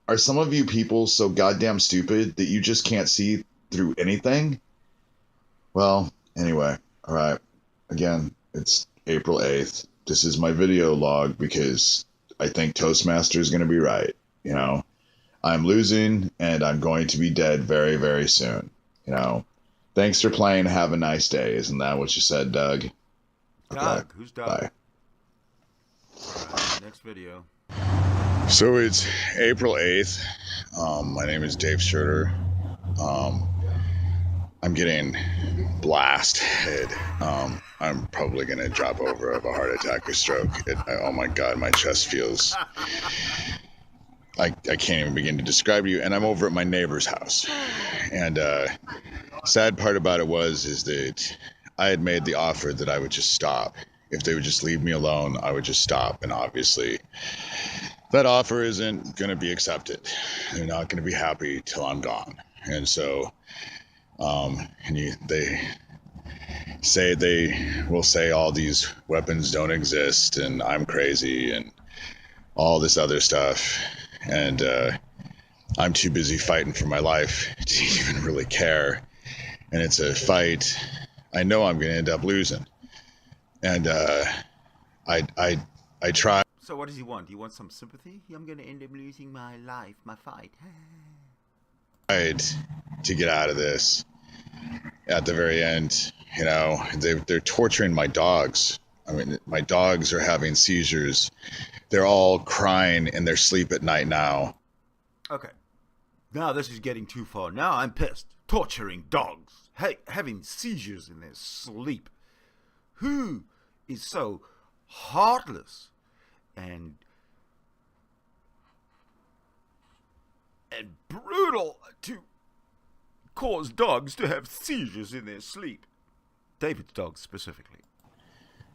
Are some of you people so goddamn stupid that you just can't see through anything? Well, anyway, all right. Again, it's April 8th. This is my video log because I think Toastmaster is going to be right, you know? I'm losing and I'm going to be dead very, very soon, you know? Thanks for playing. Have a nice day. Isn't that what you said, Doug? Doug? Okay. Who's Doug? Bye. All right, next video. So it's April 8th. My name is Dave Shurter. I'm getting blasted. I'm probably going to drop over of a heart attack or stroke. Oh my God, my chest feels... I can't even begin to describe to you. And I'm over at my neighbor's house. And sad part about it is that I had made the offer that I would just stop. If they would just leave me alone, I would just stop. And obviously, that offer isn't going to be accepted. They're not going to be happy till I'm gone. And so, they will say all these weapons don't exist and I'm crazy and all this other stuff. And I'm too busy fighting for my life to even really care. And it's a fight I know I'm going to end up losing. And I try. So what does he want? Do you want some sympathy? I'm going to end up losing my life, my fight. To get out of this. At the very end, you know, they're torturing my dogs. I mean, my dogs are having seizures. They're all crying in their sleep at night now. Okay. Now this is getting too far. Now I'm pissed. Torturing dogs. Hey, having seizures in their sleep. Who is so heartless and brutal to cause dogs to have seizures in their sleep? David's dogs specifically.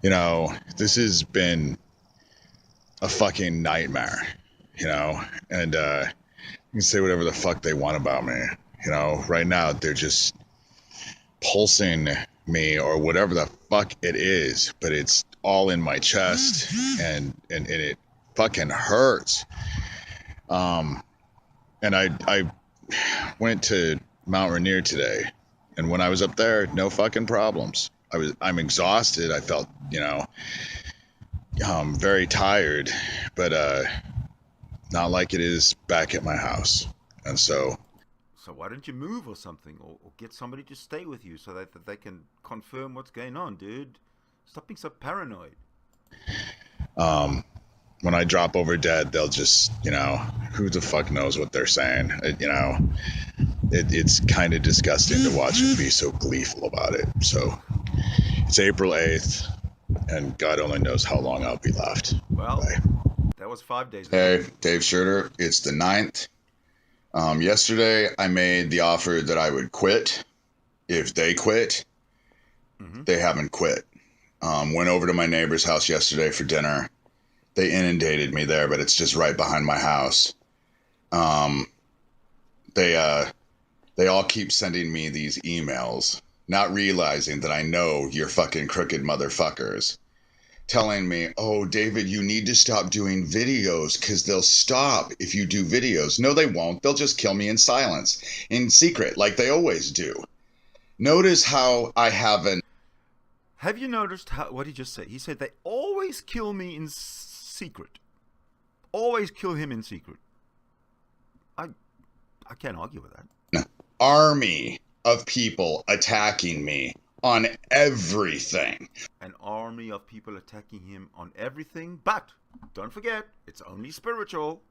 You know, this has been a fucking nightmare, you know, and you can say whatever the fuck they want about me. You know, right now they're just pulsing me or whatever the fuck it is, but it's all in my chest and it fucking hurts. And I went to Mount Rainier today, and when I was up there, no fucking problems. I'm exhausted. I felt, you know, very tired, but not like it is back at my house. And so why don't you move or something, or get somebody to stay with you so that they can confirm what's going on, dude? Stop being so paranoid. When I drop over dead, they'll just, you know, who the fuck knows what they're saying? You know, it's kind of disgusting to watch them be so gleeful about it. So it's April 8th, and God only knows how long I'll be left. Well, Bye. that was 5 days ago. Hey, Dave Shurter. It's the 9th. Yesterday, I made the offer that I would quit if they quit. Mm-hmm. They haven't quit. Went over to my neighbor's house yesterday for dinner. They inundated me there, but it's just right behind my house. They all keep sending me these emails, not realizing that I know you're fucking crooked motherfuckers, telling me, oh, David, you need to stop doing videos because they'll stop if you do videos. No, they won't. They'll just kill me in silence, in secret, like they always do. Notice how I haven't. Have you noticed what he just said? He said they always kill me in secret. Always kill him in secret. I can't argue with that. Army of people attacking me on everything. An army of people attacking him on everything, but don't forget, it's only spiritual.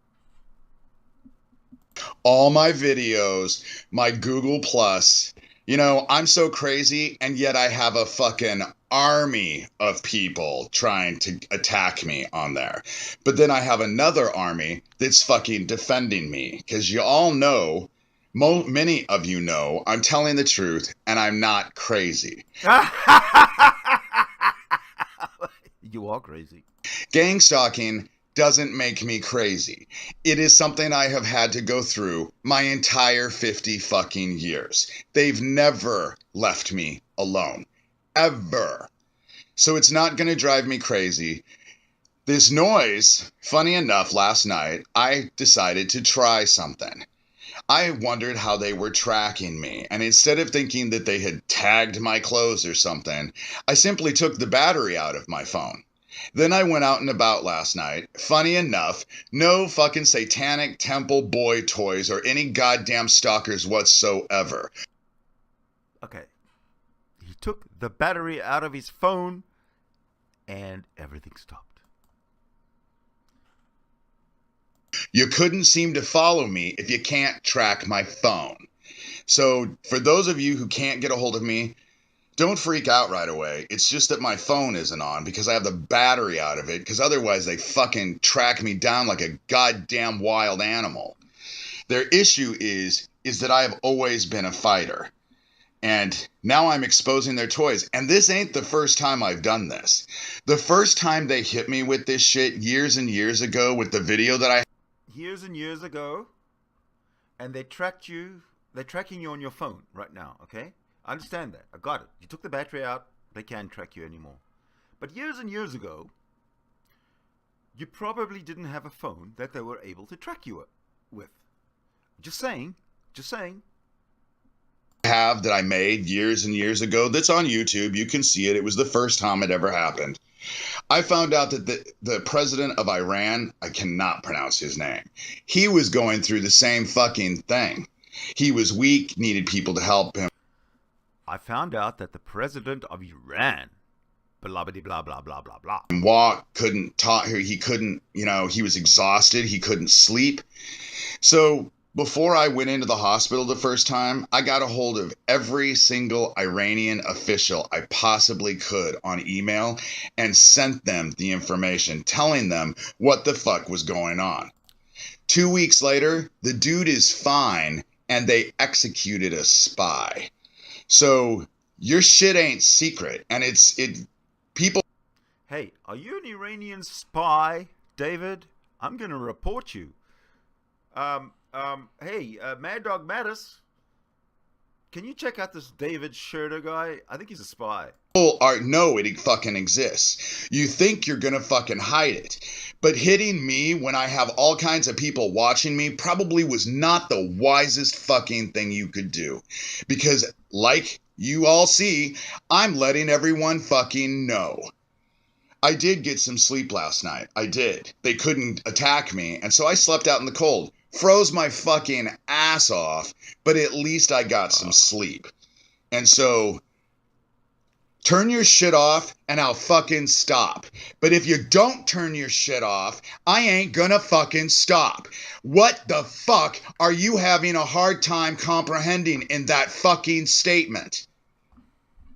All my videos, my Google Plus, you know, I'm so crazy, and yet I have a fucking army of people trying to attack me on there. But then I have another army that's fucking defending me, because you all know, many of you know, I'm telling the truth, and I'm not crazy. You are crazy. Gang stalking doesn't make me crazy. It is something I have had to go through my entire 50 fucking years. They've never left me alone. Ever. So it's not going to drive me crazy. This noise, funny enough, last night, I decided to try something. I wondered how they were tracking me, and instead of thinking that they had tagged my clothes or something, I simply took the battery out of my phone. Then I went out and about last night. Funny enough, no fucking satanic temple boy toys or any goddamn stalkers whatsoever. Okay. He took the battery out of his phone, and everything stopped. You couldn't seem to follow me if you can't track my phone. So for those of you who can't get a hold of me, don't freak out right away. It's just that my phone isn't on because I have the battery out of it, because otherwise they fucking track me down like a goddamn wild animal. Their issue is that I have always been a fighter. And now I'm exposing their toys. And this ain't the first time I've done this. The first time they hit me with this shit years and years ago with the video that I... Years and years ago. And they tracked you. They're tracking you on your phone right now, okay? I understand that. I got it. You took the battery out. They can't track you anymore. But years and years ago, you probably didn't have a phone that they were able to track you with. Just saying. Just saying. Have that I made years and years ago that's on YouTube. You can see it. It was the first time it ever happened. I found out that the president of Iran, I cannot pronounce his name, he was going through the same fucking thing. He was weak, needed people to help him. I found out that the president of Iran, blah, blah, blah, blah, blah, blah, blah. Walk, couldn't talk, he couldn't, he was exhausted, he couldn't sleep. So before I went into the hospital the first time, I got a hold of every single Iranian official I possibly could on email and sent them the information, telling them what the fuck was going on. 2 weeks later, the dude is fine, and they executed a spy. So your shit ain't secret, and people. Hey, are you an Iranian spy, David? I'm gonna report you. Hey, Mad Dog Mattis, can you check out this David Shurter guy? I think he's a spy. People know it fucking exists. You think you're gonna fucking hide it. But hitting me when I have all kinds of people watching me probably was not the wisest fucking thing you could do. Because, like you all see, I'm letting everyone fucking know. I did get some sleep last night. I did. They couldn't attack me, and so I slept out in the cold. Froze my fucking ass off, but at least I got some sleep. And so, turn your shit off and I'll fucking stop. But if you don't turn your shit off, I ain't gonna fucking stop. What the fuck are you having a hard time comprehending in that fucking statement?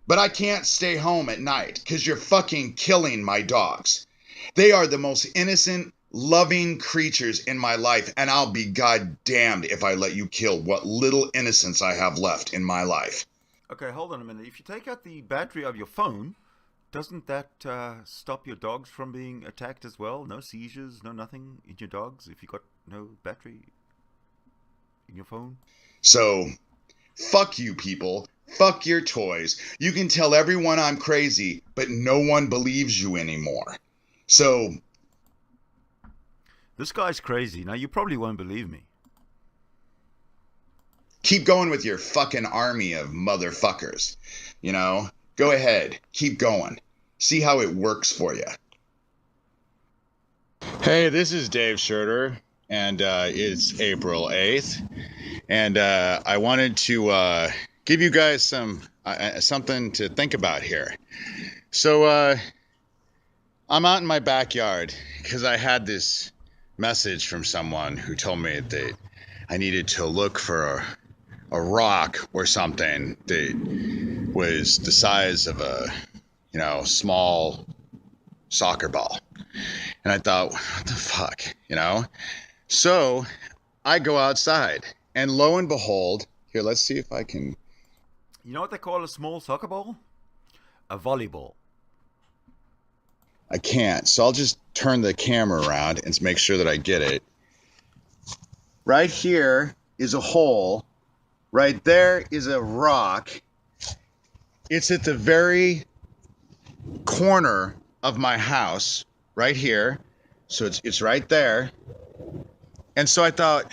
But I can't stay home at night because you're fucking killing my dogs. They are the most innocent, loving creatures in my life, and I'll be goddamned if I let you kill what little innocence I have left in my life. Okay, hold on a minute. If you take out the battery of your phone, doesn't that stop your dogs from being attacked as well? No seizures, no nothing in your dogs if you got no battery in your phone? So, fuck you people. Fuck your toys. You can tell everyone I'm crazy, but no one believes you anymore. So, this guy's crazy. Now, you probably won't believe me. keep going with your fucking army of motherfuckers. Go ahead. Keep going. See how it works for you. Hey, this is Dave Shurter, and it's April 8th. And I wanted to give you guys something to think about here. So I'm out in my backyard because I had this message from someone who told me that I needed to look for a rock or something that was the size of a, small soccer ball. And I thought, what the fuck, So I go outside, and lo and behold, here, let's see if I can. You know what they call a small soccer ball? A volleyball. I can't, so I'll just turn the camera around and make sure that I get it. Right here is a hole. Right there is a rock. It's at the very corner of my house, right here. So it's right there. And so I thought,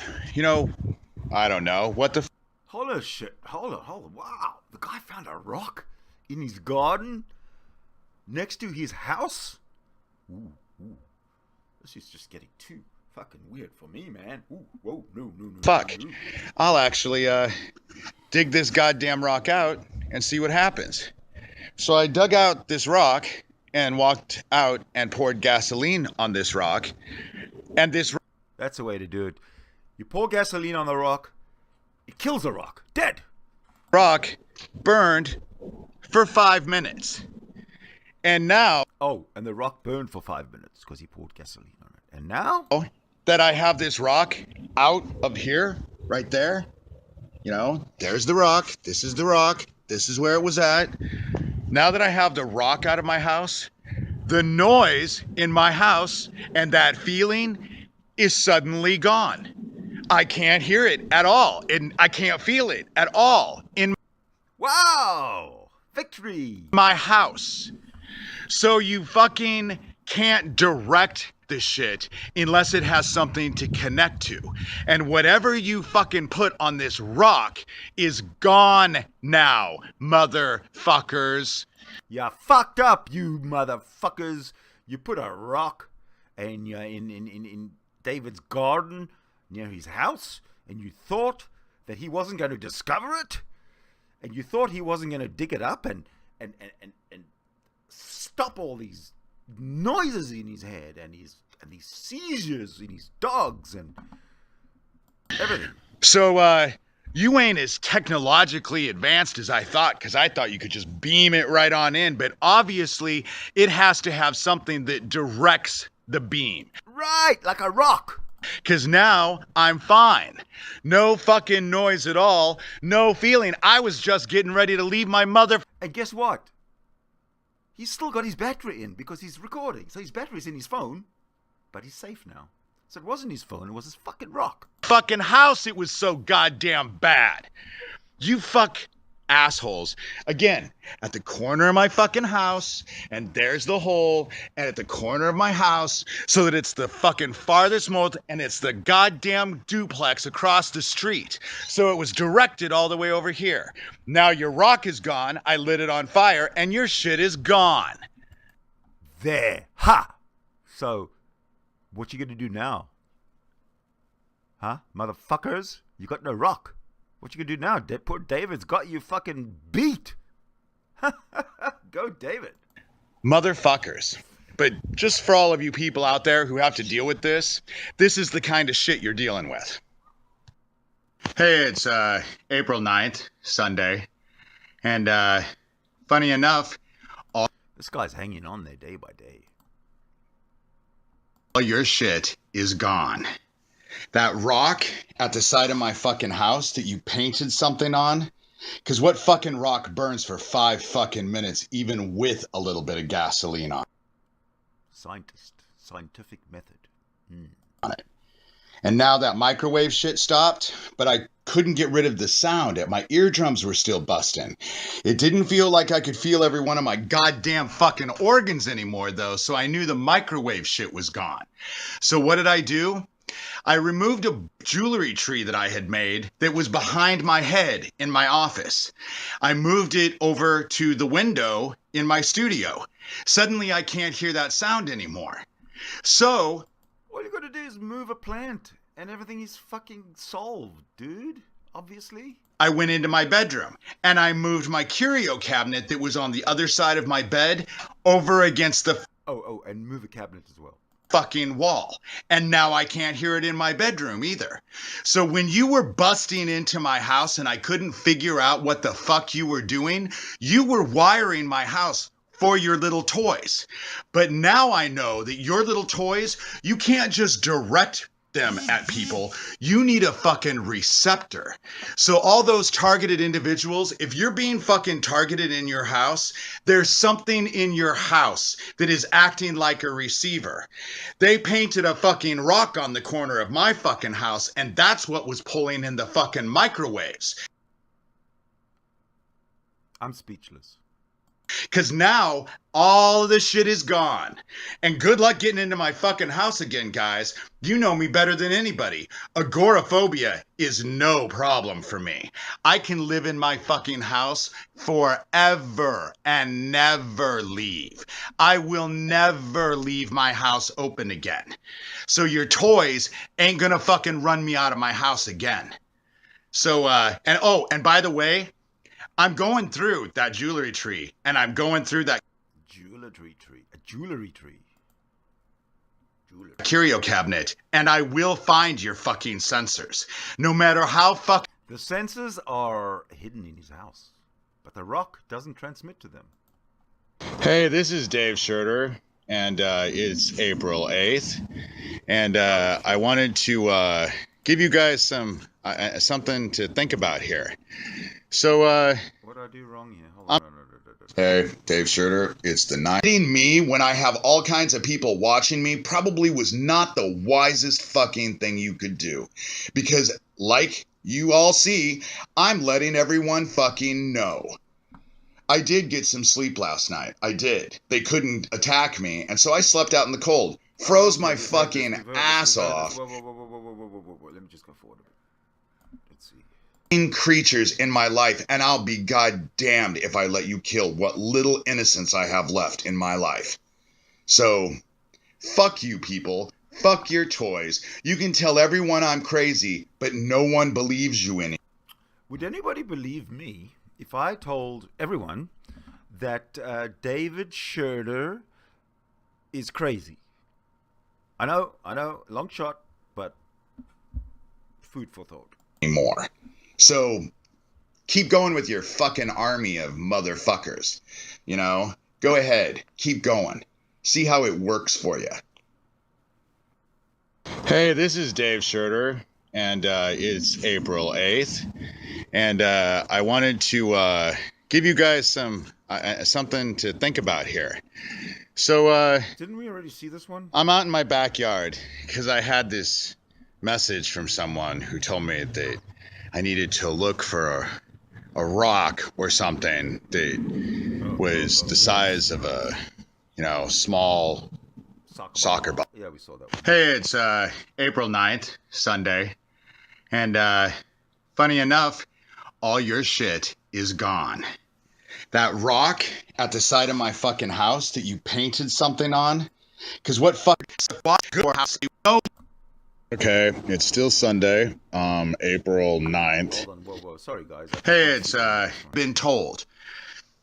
I don't know, what the Holy shit. Hold on. Wow. The guy found a rock in his garden next to his house? Ooh. This is just getting too fucking weird for me, man. Ooh, whoa, no. fuck. No. I'll actually dig this goddamn rock out and see what happens. So I dug out this rock and walked out and poured gasoline on this rock. And this That's the way to do it. You pour gasoline on the rock, it kills the rock. Dead. rock burned for 5 minutes. And now Oh, and the rock burned for 5 minutes because he poured gasoline on it. And now? that I have this rock out of here, right there, there's the rock. This is the rock. This is where it was at. Now that I have the rock out of my house, the noise in my house and that feeling is suddenly gone. I can't hear it at all. And I can't feel it at all. Wow! Victory! My house. So you fucking can't direct the shit unless it has something to connect to. And whatever you fucking put on this rock is gone now, motherfuckers. You fucked up, you motherfuckers. You put a rock in David's garden near his house, and you thought that he wasn't going to discover it? And you thought he wasn't going to dig it up and stop all these noises in his head and these seizures in his dogs and everything. So, you ain't as technologically advanced as I thought, because I thought you could just beam it right on in, but obviously it has to have something that directs the beam. Right, like a rock. Because now I'm fine. No fucking noise at all. No feeling. I was just getting ready to leave my mother. And guess what? He's still got his battery in because he's recording. So his battery's in his phone, but he's safe now. So it wasn't his phone, it was his fucking rock. Fucking house, it was so goddamn bad. You fuck assholes. Again, at the corner of my fucking house, and there's the hole, and at the corner of my house, so that it's the fucking farthest most, and it's the goddamn duplex across the street. So it was directed all the way over here. Now your rock is gone, I lit it on fire, and your shit is gone. There. Ha! So, what you gonna do now? Huh? Motherfuckers? You got no rock. What you gonna do now? Poor David's got you fucking beat. Go, David. Motherfuckers. But just for all of you people out there who have to deal with this is the kind of shit you're dealing with. Hey, it's April 9th, Sunday. And funny enough, This guy's hanging on there day by day. all your shit is gone. That rock at the side of my fucking house that you painted something on, because what fucking rock burns for 5 fucking minutes even with a little bit of gasoline on Scientific method. it? And now that microwave shit stopped, but I couldn't get rid of the sound. My eardrums were still busting. It didn't feel like I could feel every one of my goddamn fucking organs anymore, though, so I knew the microwave shit was gone. So what did I do? I removed a jewelry tree that I had made that was behind my head in my office. I moved it over to the window in my studio. Suddenly I can't hear that sound anymore. So All you gotta do is move a plant and everything is fucking solved, dude. Obviously. I went into my bedroom and I moved my curio cabinet that was on the other side of my bed over against the Oh, and move a cabinet as well. fucking wall. And now I can't hear it in my bedroom either. So when you were busting into my house and I couldn't figure out what the fuck you were doing, you were wiring my house for your little toys. But now I know that your little toys, you can't just direct them at people. You need a fucking receptor. So all those targeted individuals, if you're being fucking targeted in your house, there's something in your house that is acting like a receiver. They painted a fucking rock on the corner of my fucking house, and that's what was pulling in the fucking microwaves. I'm speechless. Because now all of this shit is gone. And good luck getting into my fucking house again, guys. You know me better than anybody. Agoraphobia is no problem for me. I can live in my fucking house forever and never leave. I will never leave my house open again. So your toys ain't gonna fucking run me out of my house again. So, and by the way, I'm going through that jewelry tree, and I'm going through that Jewelry tree. curio cabinet, and I will find your fucking sensors. No matter how The sensors are hidden in his house, but the rock doesn't transmit to them. Hey, this is Dave Shurter, and it's April 8th, and I wanted to give you guys something to think about here. So, What did I do wrong here? Hold on. Hey, Dave Shurter, it's the night. Me when I have all kinds of people watching me probably was not the wisest fucking thing you could do. Because, like You all see, I'm letting everyone fucking know. I did get some sleep last night. I did. They couldn't attack me, and so I slept out in the cold. Froze my fucking ass off. Whoa. Let me just go forward a bit. Let's see. Creatures in my life, and I'll be goddamned if I let you kill what little innocence I have left in my life. So, fuck you people. Fuck your toys. You can tell everyone I'm crazy, but no one believes you anymore. Would anybody believe me if I told everyone that David Shurter is crazy? I know, long shot, but food for thought. So, keep going with your fucking army of motherfuckers. You know, go ahead, keep going. See how it works for you. Hey, this is Dave Shurter, and it's April 8th, and I wanted to give you guys something to think about here. So, Didn't we already see this one? I'm out in my backyard because I had this message from someone who told me that I needed to look for a rock or something that was the size of a, small soccer ball. Yeah, we saw that one. Hey, it's April 9th, Sunday, and funny enough, all your shit is gone. That rock at the side of my fucking house that you painted something on, because what good house you know? Okay, it's still Sunday, April 9th. Hold on, whoa. Sorry, guys. Hey, it's been told.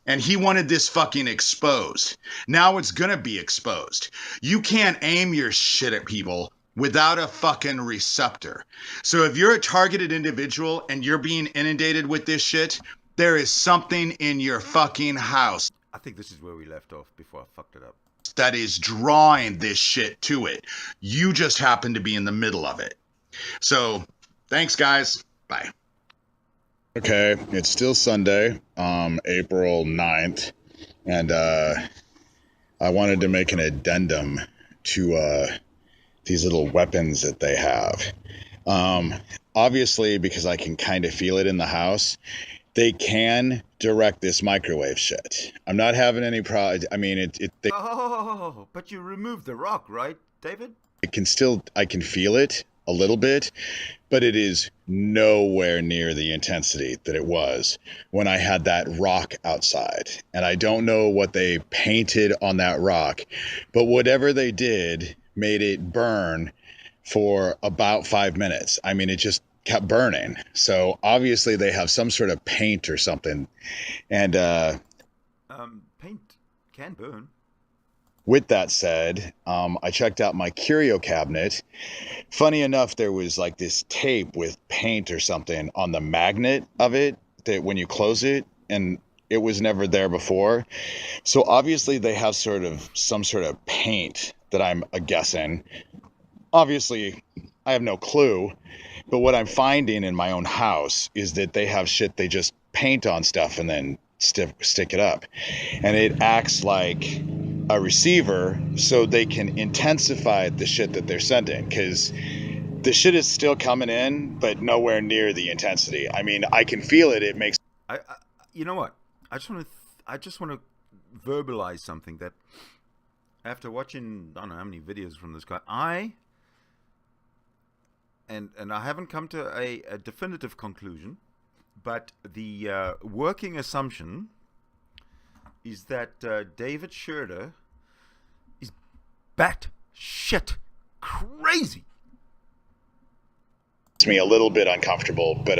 And he wanted this fucking exposed. Now it's gonna be exposed. You can't aim your shit at people without a fucking receptor. So if you're a targeted individual and you're being inundated with this shit, there is something in your fucking house. I think this is where we left off before I fucked it up. That is drawing this shit to it. You just happen to be in the middle of it. So, thanks guys. Bye. Okay, it's still Sunday, April 9th, and I wanted to make an addendum to these little weapons that they have. Obviously, because I can kind of feel it in the house, they can direct this microwave shit. I'm not having any problem. I mean, But you removed the rock, right, David? I can feel it a little bit, but it is nowhere near the intensity that it was when I had that rock outside. And I don't know what they painted on that rock, but whatever they did made it burn for about 5 minutes. I mean, it just kept burning. So obviously they have some sort of paint or something. And paint can burn. With that said, I checked out my curio cabinet. Funny enough, there was like this tape with paint or something on the magnet of it that when you close it, and it was never there before. So obviously they have some sort of paint that I'm guessing. Obviously, I have no clue. But what I'm finding in my own house is that they have shit they just paint on stuff and then stick it up. And it acts like a receiver so they can intensify the shit that they're sending, because the shit is still coming in, but nowhere near the intensity. I mean, I can feel it. It makes. I you know what? I just want to verbalize something that after watching I don't know how many videos from this guy, and I haven't come to a definitive conclusion, but the working assumption is that David Shurter is bat shit crazy. It's me a little bit uncomfortable, but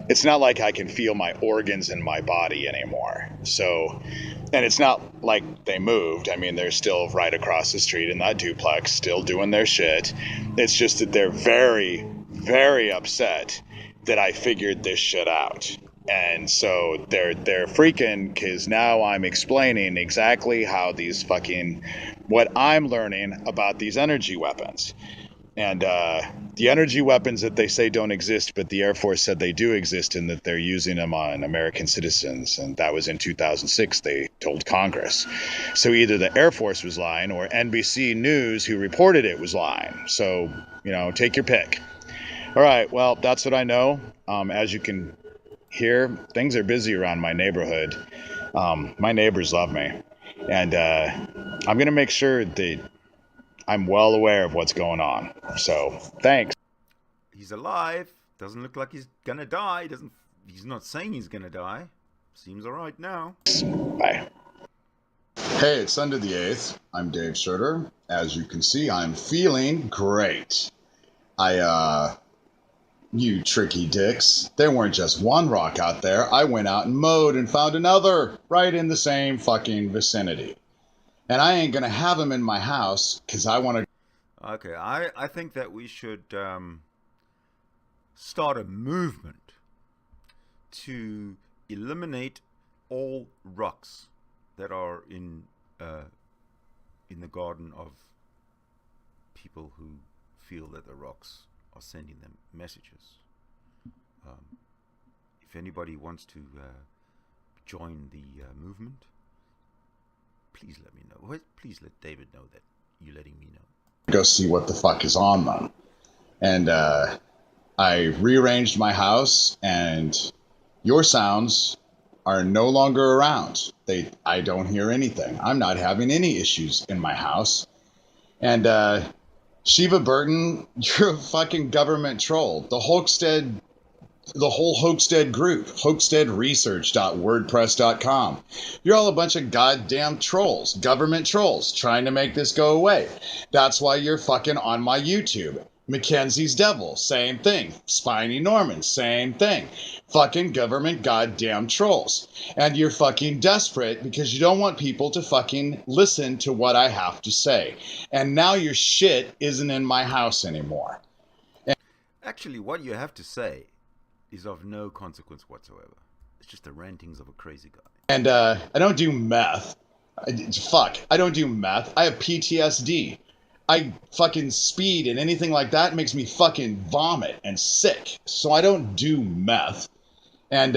it's not like I can feel my organs in my body anymore. So, and it's not like they moved. I mean, they're still right across the street in that duplex, still doing their shit. It's just that they're very, very upset that I figured this shit out. And so they're freaking because now I'm explaining exactly how what I'm learning about these energy weapons. And the energy weapons that they say don't exist, but the Air Force said they do exist and that they're using them on American citizens. And that was in 2006, they told Congress. So either the Air Force was lying or NBC News, who reported it, was lying. So, take your pick. All right, well, that's what I know. As you can hear, things are busy around my neighborhood. My neighbors love me. And I'm going to make sure that I'm well aware of what's going on. So, thanks. He's alive. Doesn't look like he's gonna die. He's not saying he's gonna die. Seems alright now. Bye. Hey, it's Sunday the 8th. I'm Dave Shurter. As you can see, I'm feeling great. You tricky dicks. There weren't just one rock out there. I went out and mowed and found another right in the same fucking vicinity. And I ain't gonna have them in my house because I want to. Okay, I think that we should start a movement to eliminate all rocks that are in the garden of people who feel that the rocks are sending them messages. If anybody wants to join the movement, please let me know. Please let David know that you're letting me know. Go see what the fuck is on them. And I rearranged my house, and your sounds are no longer around. I don't hear anything. I'm not having any issues in my house. And Shiva Burton, you're a fucking government troll. The whole Hoaxstead group, hoaxsteadresearch.wordpress.com. You're all a bunch of goddamn trolls, government trolls, trying to make this go away. That's why you're fucking on my YouTube. Mackenzie's Devil, same thing. Spiny Norman, same thing. Fucking government goddamn trolls. And you're fucking desperate because you don't want people to fucking listen to what I have to say. And now your shit isn't in my house anymore. Actually, what you have to say is of no consequence whatsoever. It's just the rantings of a crazy guy. And I don't do meth. I don't do meth. I have PTSD. I fucking speed and anything like that makes me fucking vomit and sick. So I don't do meth. And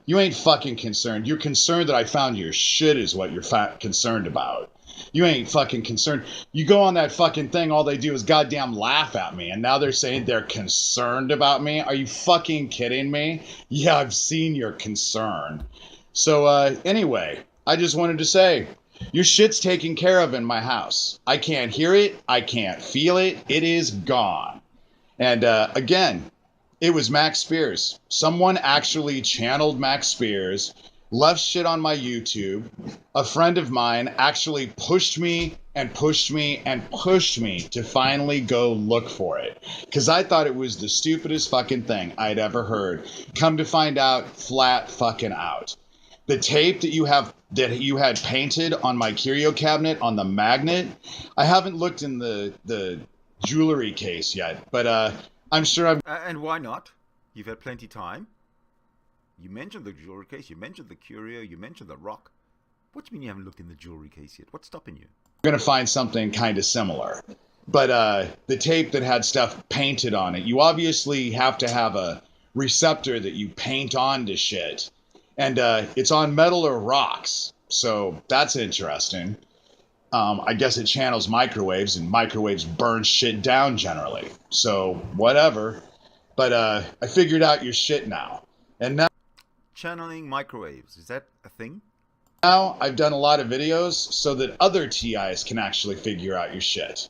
you ain't fucking concerned. You're concerned that I found your shit is what you're concerned about. You ain't fucking concerned. You go on that fucking thing, all they do is goddamn laugh at me. And now they're saying they're concerned about me. Are you fucking kidding me? Yeah, I've seen your concern. So anyway, I just wanted to say, your shit's taken care of in my house. I can't hear it. I can't feel it. It is gone. And again, it was Max Spears. Someone actually channeled Max Spears, left shit on my YouTube. A friend of mine actually pushed me and pushed me and pushed me to finally go look for it. Because I thought it was the stupidest fucking thing I'd ever heard. Come to find out, flat fucking out. The tape that you had painted on my curio cabinet on the magnet, I haven't looked in the jewelry case yet, but I'm sure I've... And why not? You've had plenty time. You mentioned the jewelry case, you mentioned the curio, you mentioned the rock. What do you mean you haven't looked in the jewelry case yet? What's stopping you? I'm going to find something kind of similar. But the tape that had stuff painted on it, you obviously have to have a receptor that you paint onto shit. And it's on metal or rocks, so that's interesting. I guess it channels microwaves, and microwaves burn shit down generally. So, whatever. But I figured out your shit now. And now... Channeling microwaves, is that a thing? Now I've done a lot of videos so that other TIs can actually figure out your shit.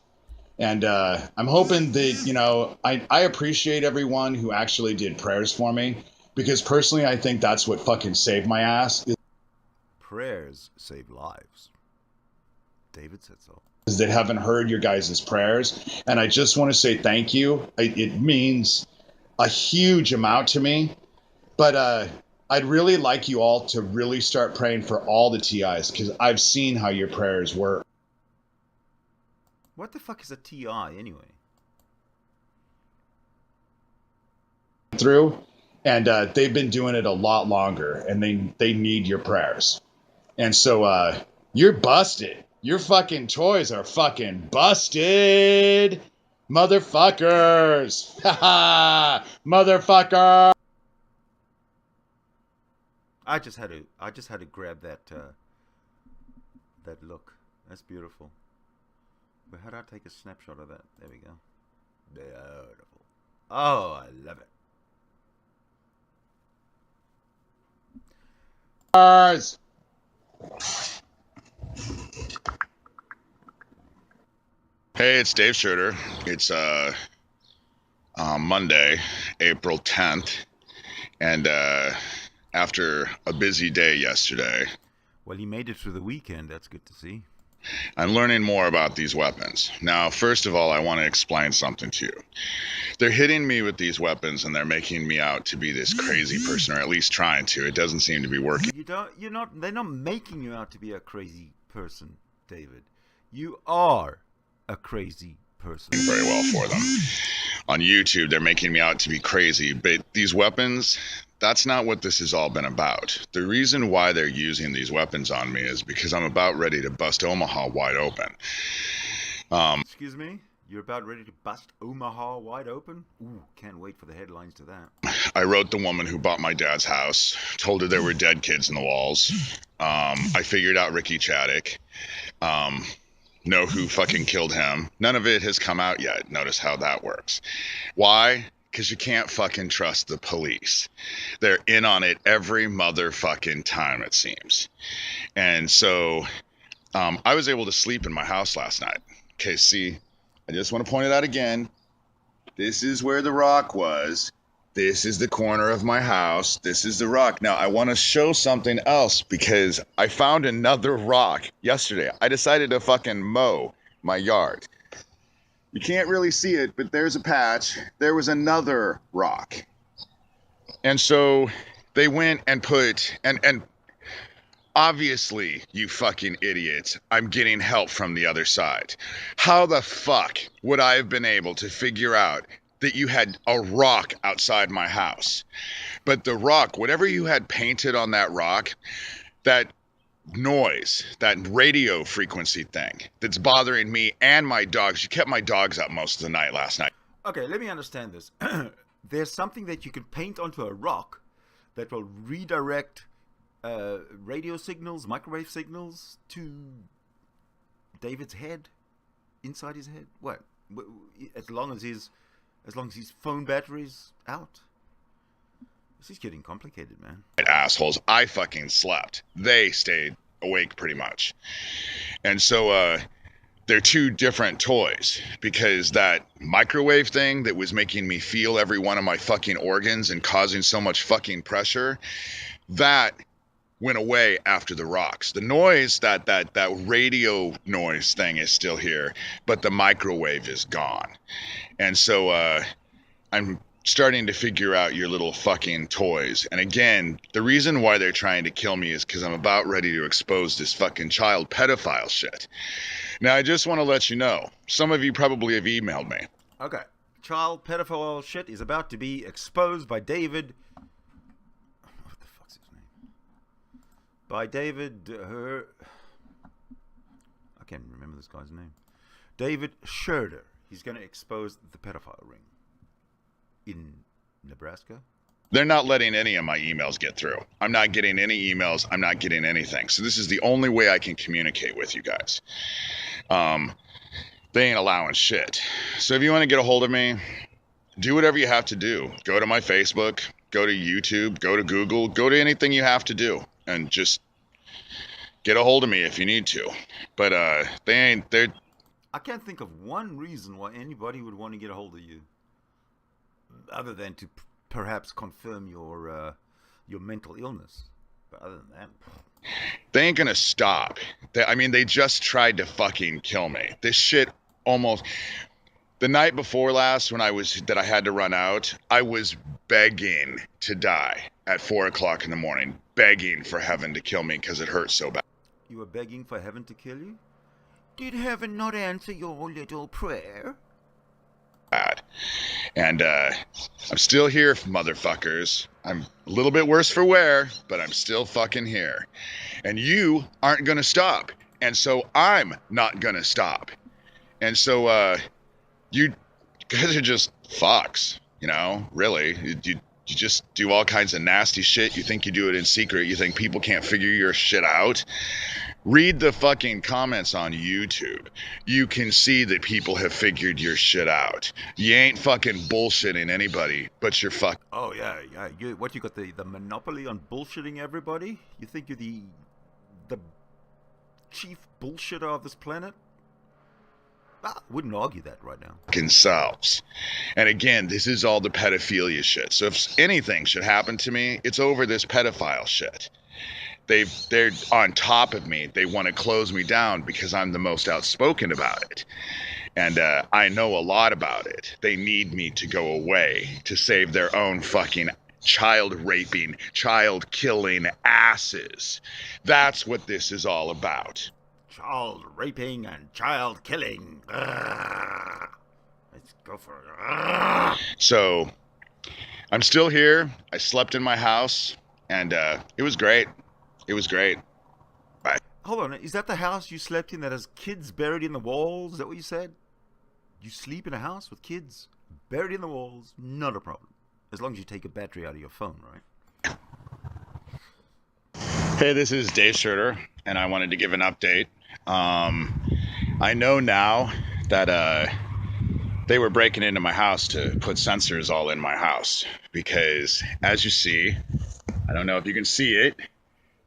And I'm hoping that, you know, I appreciate everyone who actually did prayers for me. Because personally, I think that's what fucking saved my ass. Prayers save lives. David said so. Is that haven't heard your guys' prayers. And I just want to say thank you. It means a huge amount to me. But I'd really like you all to really start praying for all the TIs. Because I've seen how your prayers work. What the fuck is a TI anyway? Through. And they've been doing it a lot longer, and they need your prayers. And so you're busted. Your fucking toys are fucking busted, motherfuckers. Ha ha, motherfucker. I just had to grab that look. That's beautiful. But how do I take a snapshot of that? There we go. Beautiful. Oh, I love it. Guys. Hey, it's Dave Shurter. It's Monday, April 10th, and after a busy day yesterday, Well, you made it through the weekend. That's good to see. I'm learning more about these weapons. Now, first of all, I want to explain something to you. They're hitting me with these weapons, and they're making me out to be this crazy person, or at least trying to. It doesn't seem to be working. They're not making you out to be a crazy person, David. You are a crazy person. Very well for them. On YouTube, they're making me out to be crazy, but these weapons, that's not what this has all been about. The reason why they're using these weapons on me is because I'm about ready to bust Omaha wide open. Excuse me? You're about ready to bust Omaha wide open? Ooh, can't wait for the headlines to that. I wrote the woman who bought my dad's house, told her there were dead kids in the walls. I figured out Ricky Chaddick. Know who fucking killed him. None of it has come out yet. Notice how that works. Why? Because you can't fucking trust the police. They're in on it every motherfucking time, it seems. And so I was able to sleep in my house last night. Okay, see, I just want to point it out again. This is where the rock was. This is the corner of my house. This is the rock. Now, I want to show something else because I found another rock yesterday. I decided to fucking mow my yard. You can't really see it, but there's a patch. There was another rock. And so they went and put, and obviously, you fucking idiots, I'm getting help from the other side. How the fuck would I have been able to figure out that you had a rock outside my house? But the rock, whatever you had painted on that rock, that noise, that radio frequency thing that's bothering me and my dogs. You kept my dogs up most of the night last night. Okay, let me understand this. There's something that you can paint onto a rock that will redirect radio signals, microwave signals to David's head, inside his head. What? As long as his phone battery's out. This is getting complicated, man. Assholes. I fucking slept. They stayed awake pretty much. And so they're two different toys, because that microwave thing that was making me feel every one of my fucking organs and causing so much fucking pressure, that went away after the rocks. The noise, that radio noise thing is still here, but the microwave is gone. And so I'm starting to figure out your little fucking toys. And again, the reason why they're trying to kill me is because I'm about ready to expose this fucking child pedophile shit. Now, I just want to let you know, some of you probably have emailed me. Okay. Child pedophile shit is about to be exposed by David. What the fuck's his name? By David. I can't remember this guy's name. David Shurter. He's going to expose the pedophile ring in Nebraska. They're not letting any of my emails get through. I'm not getting any emails. I'm not getting anything. So this is the only way I can communicate with you guys. They ain't allowing shit. So if you want to get a hold of me, do whatever you have to do. Go to my Facebook, go to YouTube, go to Google, go to anything you have to do, and just get a hold of me if you need to. But they're... I can't think of one reason why anybody would want to get a hold of you, other than to perhaps confirm your mental illness. But other than that, they ain't gonna stop. They just tried to fucking kill me. This shit almost... The night before last, when I had to run out, I was begging to die at 4 o'clock in the morning, begging for heaven to kill me because it hurt so bad. You were begging for heaven to kill you? Did heaven not answer your little prayer? And I'm still here, motherfuckers. I'm a little bit worse for wear, but I'm still fucking here. And you aren't gonna stop. And so I'm not gonna stop. And so you guys are just fucks, you know, really. You just do all kinds of nasty shit. You think you do it in secret. You think people can't figure your shit out. Read the fucking comments on YouTube. You can see that people have figured your shit out. You ain't fucking bullshitting anybody, but you're fucking. Oh yeah. You got the monopoly on bullshitting everybody? You think you're the chief bullshitter of this planet? I wouldn't argue that right now. Selves. And again, this is all the pedophilia shit. So if anything should happen to me, it's over this pedophile shit. They're on top of me. They want to close me down because I'm the most outspoken about it. And I know a lot about it. They need me to go away to save their own fucking child raping, child killing asses. That's what this is all about. Child raping and child killing. Let's go for it. So I'm still here. I slept in my house, and it was great. It was great. Bye. Hold on, is that the house you slept in that has kids buried in the walls? Is that what you said? You sleep in a house with kids buried in the walls? Not a problem. As long as you take a battery out of your phone, right? Hey, this is Dave Shurter, and I wanted to give an update. I know now that they were breaking into my house to put sensors all in my house because, as you see, I don't know if you can see it,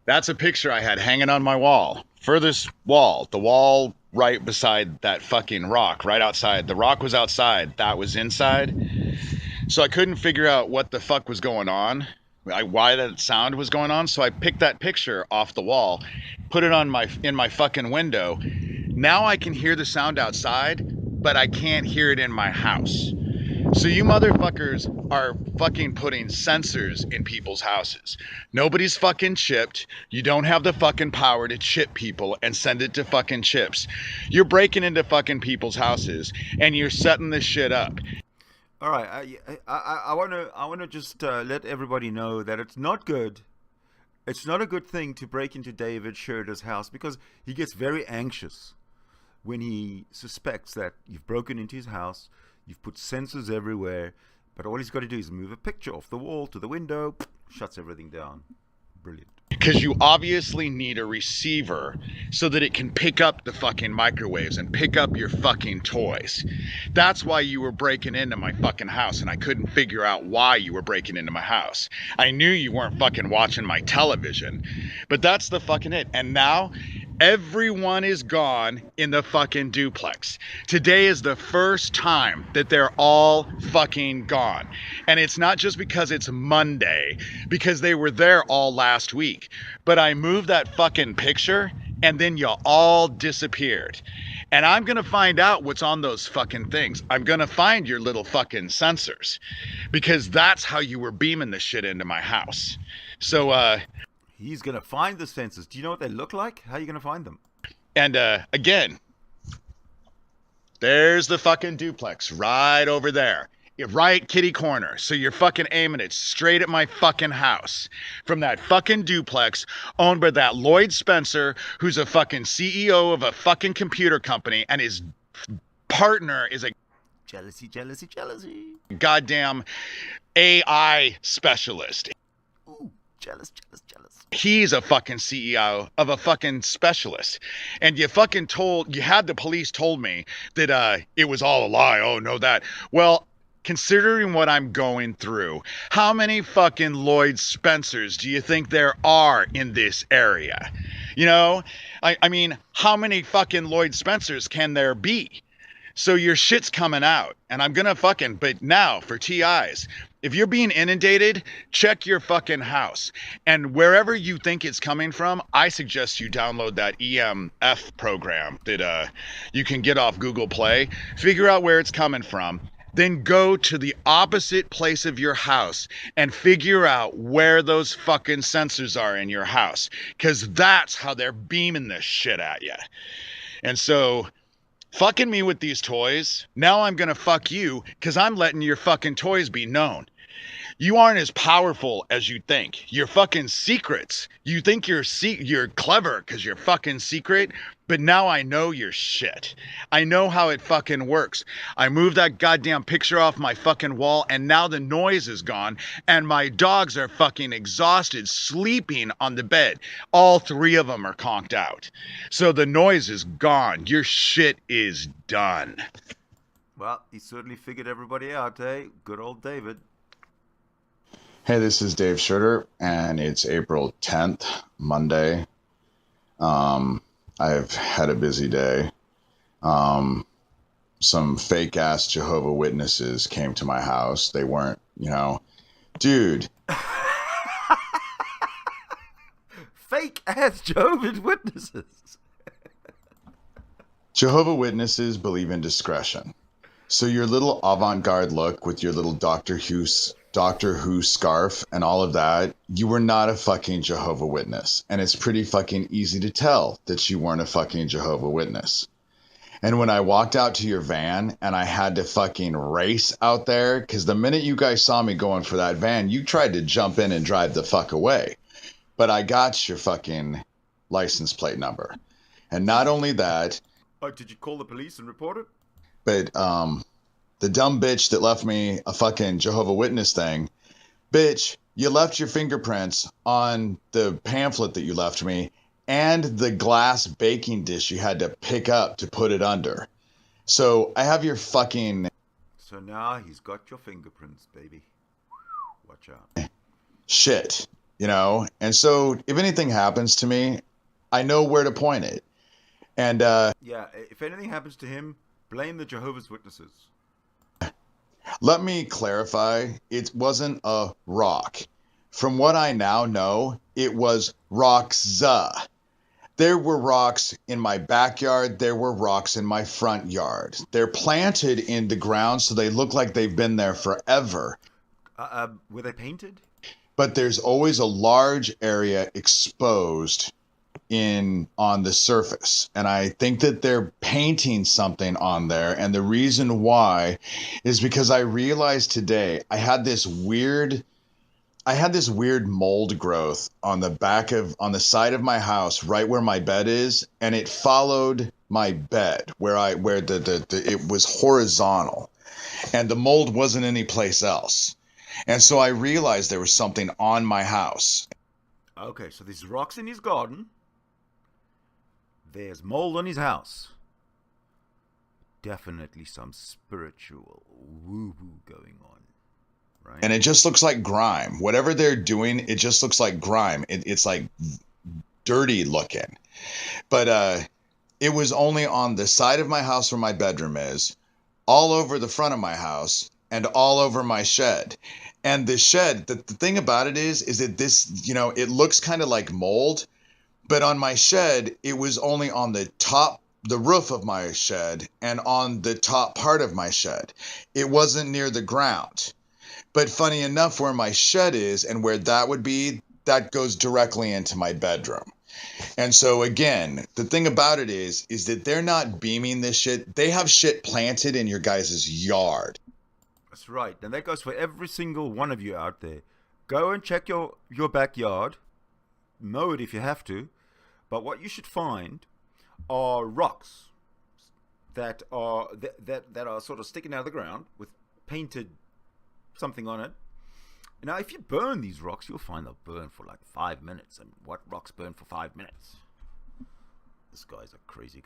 that's a picture I had hanging on my wall. Furthest wall, the wall right beside that fucking rock, right outside. The rock was outside, that was inside. So I couldn't figure out what the fuck was going on, why that sound was going on. So I picked that picture off the wall, put it on in my fucking window. Now I can hear the sound outside, but I can't hear it in my house. So you motherfuckers are fucking putting sensors in people's houses. Nobody's fucking chipped. You don't have the fucking power to chip people and send it to fucking chips. You're breaking into fucking people's houses and you're setting this shit up. All right, I want to just let everybody know that it's not good. It's not a good thing to break into David Shurter's house because he gets very anxious when he suspects that you've broken into his house. You've put sensors everywhere, but all he's got to do is move a picture off the wall to the window, shuts everything down. Brilliant. Because you obviously need a receiver so that it can pick up the fucking microwaves and pick up your fucking toys. That's why you were breaking into my fucking house, and I couldn't figure out why you were breaking into my house. I knew you weren't fucking watching my television, but that's the fucking it. And now everyone is gone in the fucking duplex. Today is the first time that they're all fucking gone. And it's not just because it's Monday, because they were there all last week. But I moved that fucking picture and then you all disappeared. And I'm gonna find out what's on those fucking things. I'm gonna find your little fucking sensors because that's how you were beaming the shit into my house. So, he's going to find the sensors. Do you know what they look like? How are you going to find them? And again, there's the fucking duplex right over there. Right kitty corner. So you're fucking aiming it straight at my fucking house. From that fucking duplex owned by that Lloyd Spencer, who's a fucking CEO of a fucking computer company, and his partner is a Jealousy. goddamn AI specialist. Ooh, jealous. He's a fucking CEO of a fucking specialist. And you had the police told me that it was all a lie. Oh, no, that. Well, considering what I'm going through, how many fucking Lloyd Spencers do you think there are in this area? You know, I mean, how many fucking Lloyd Spencers can there be? So your shit's coming out, and I'm gonna but now for TIs, if you're being inundated, check your fucking house. And wherever you think it's coming from, I suggest you download that EMF program that you can get off Google Play. Figure out where it's coming from. Then go to the opposite place of your house and figure out where those fucking sensors are in your house. Because that's how they're beaming this shit at you. And so, fucking me with these toys, now I'm gonna fuck you because I'm letting your fucking toys be known. You aren't as powerful as you think. Your fucking secrets. You think you're clever because you're fucking secret, but now I know your shit. I know how it fucking works. I moved that goddamn picture off my fucking wall, and now the noise is gone, and my dogs are fucking exhausted, sleeping on the bed. All three of them are conked out. So the noise is gone. Your shit is done. Well, he certainly figured everybody out, eh? Good old David. Hey, this is Dave Shurter, and it's April 10th, Monday. I've had a busy day. Some fake-ass Jehovah Witnesses came to my house. They weren't, dude. Fake-ass Jehovah's Witnesses. Jehovah Witnesses believe in discretion. So your little avant-garde look with your little Doctor Who scarf and all of that, you were not a fucking Jehovah Witness. And it's pretty fucking easy to tell that you weren't a fucking Jehovah Witness. And when I walked out to your van and I had to fucking race out there, because the minute you guys saw me going for that van, you tried to jump in and drive the fuck away. But I got your fucking license plate number. And not only that... Oh, did you call the police and report it? But the dumb bitch that left me a fucking Jehovah Witness thing, bitch, you left your fingerprints on the pamphlet that you left me and the glass baking dish you had to pick up to put it under. So I have your fucking... So now he's got your fingerprints, baby. Watch out. Shit, And so if anything happens to me, I know where to point it. And yeah, if anything happens to him, blame the Jehovah's Witnesses. Let me clarify, it wasn't a rock. From what I now know, it was rocks. There were rocks in my backyard, there were rocks in my front yard. They're planted in the ground so they look like they've been there forever. Were they painted? But there's always a large area exposed on the surface, and I think that they're painting something on there, and the reason why is because I realized today I had this weird mold growth on the side of my house right where my bed is, and it followed my bed where it was horizontal, and the mold wasn't any place else, and so I realized there was something on my house. Okay, so there's rocks in his garden. There's mold on his house. Definitely some spiritual woo-woo going on, right? And it just looks like grime. Whatever they're doing, it just looks like grime. It's like dirty looking. But it was only on the side of my house where my bedroom is, all over the front of my house, and all over my shed. And the shed, the thing about it is that this, it looks kind of like mold. But on my shed, it was only on the roof of my shed and on the top part of my shed. It wasn't near the ground. But funny enough, where my shed is and where that would be, that goes directly into my bedroom. And so again, the thing about it is that they're not beaming this shit. They have shit planted in your guys' yard. That's right. And that goes for every single one of you out there. Go and check your backyard. Mow it if you have to. But what you should find are rocks that are sort of sticking out of the ground with painted something on it. Now, if you burn these rocks, you'll find they'll burn for like 5 minutes. And what rocks burn for 5 minutes? This guy's a crazy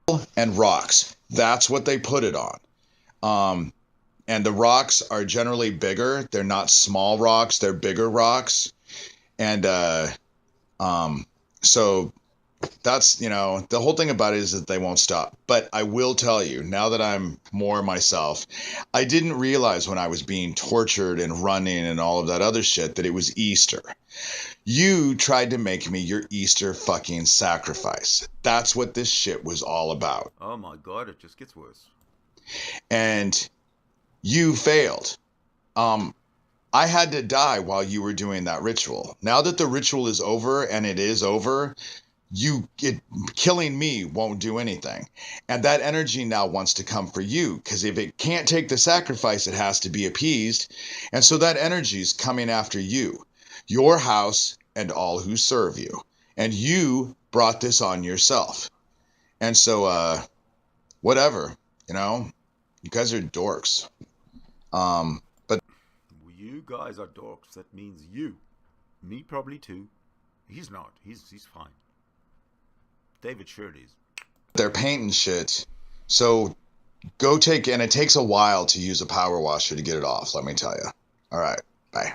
guy. And rocks. That's what they put it on. And the rocks are generally bigger. They're not small rocks. They're bigger rocks. And so that's, the whole thing about it is that they won't stop. But I will tell you, now that I'm more myself, I didn't realize when I was being tortured and running and all of that other shit that it was Easter. You tried to make me your Easter fucking sacrifice. That's what this shit was all about. Oh my God, it just gets worse. And you failed. I had to die while you were doing that ritual. Now that the ritual is over, and it is over, killing me won't do anything. And that energy now wants to come for you, because if it can't take the sacrifice, it has to be appeased. And so that energy is coming after you, your house, and all who serve you. And you brought this on yourself. And so, whatever, you guys are dorks. But You guys are dorks. That means you. Me probably too. He's not. He's fine. David Shurter's. they're painting shit. So and it takes a while to use a power washer to get it off, let me tell you. All right, bye.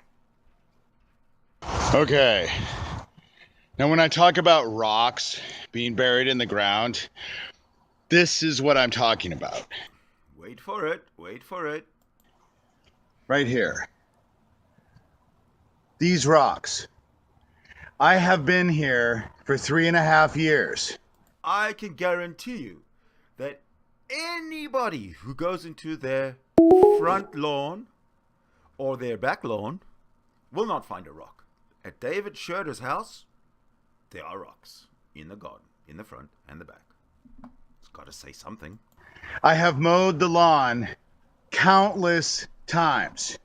Okay. Now, when I talk about rocks being buried in the ground, this is what I'm talking about. Wait for it. Wait for it. Right here. These rocks. I have been here for 3.5 years. I can guarantee you that anybody who goes into their front lawn or their back lawn will not find a rock. At David Shurter's house, there are rocks in the garden, in the front and the back. It's got to say something. I have mowed the lawn countless times,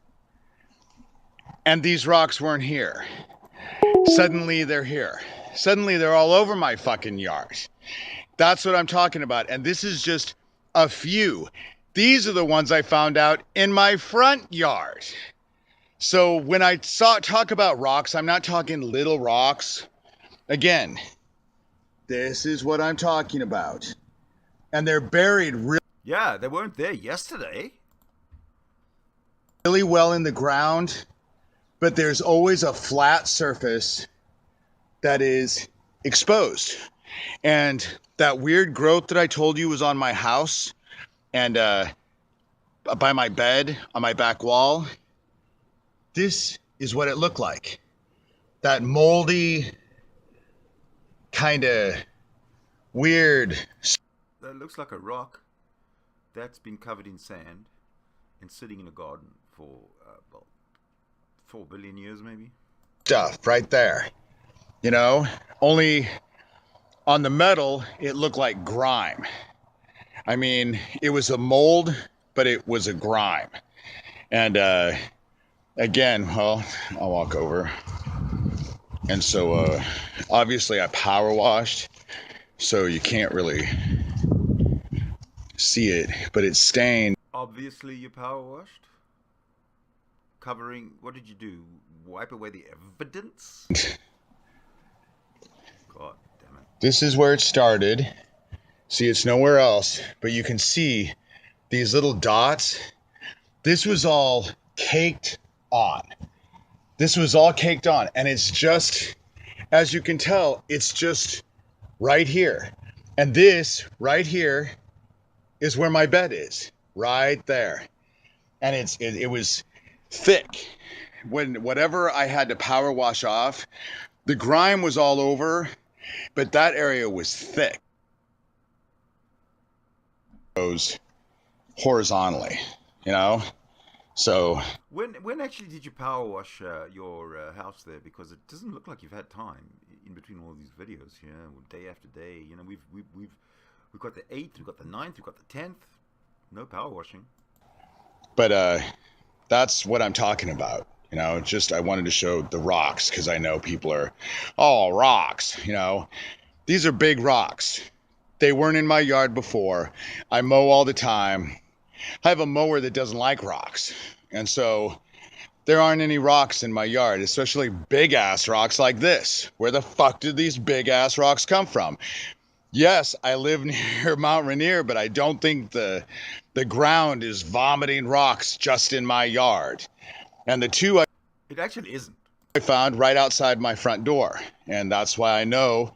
and these rocks weren't here. Suddenly they're here. Suddenly they're all over my fucking yard. That's what I'm talking about. And this is just a few. These are the ones I found out in my front yard. So when I talk about rocks, I'm not talking little rocks. Again, this is what I'm talking about. And they're buried Yeah, they weren't there yesterday. really well in the ground, but there's always a flat surface that is exposed. And that weird growth that I told you was on my house and by my bed on my back wall, this is what it looked like. That moldy, kind of weird. That looks like a rock that's been covered in sand and sitting in a garden for about 4 billion years maybe. Stuff right there. Only on the metal, it looked like grime. I mean, it was a mold, but it was a grime. And again, well, I'll walk over. And so obviously I power washed, so you can't really see it, but it's stained. Obviously you power washed? Covering, what did you do? Wipe away the evidence? God damn it. This is where it started. See, it's nowhere else, but you can see these little dots. This was all caked on. This was all caked on, and it's just, as you can tell, it's just right here. And this right here is where my bed is, right there. And it was thick. Whatever I had to power wash off, the grime was all over, but that area was thick. Goes horizontally, So When actually did you power wash your house there? Because it doesn't look like you've had time in between all these videos. Day after day. We've got the 8th, we've got the 9th, we've got the 10th. No power washing. But that's what I'm talking about. Just I wanted to show the rocks because I know people are, oh, rocks. These are big rocks. They weren't in my yard before. I mow all the time. I have a mower that doesn't like rocks. And so there aren't any rocks in my yard, especially big ass rocks like this. Where the fuck did these big ass rocks come from? Yes, I live near Mount Rainier, but I don't think the ground is vomiting rocks just in my yard. And the two It actually isn't. I found right outside my front door. And that's why I know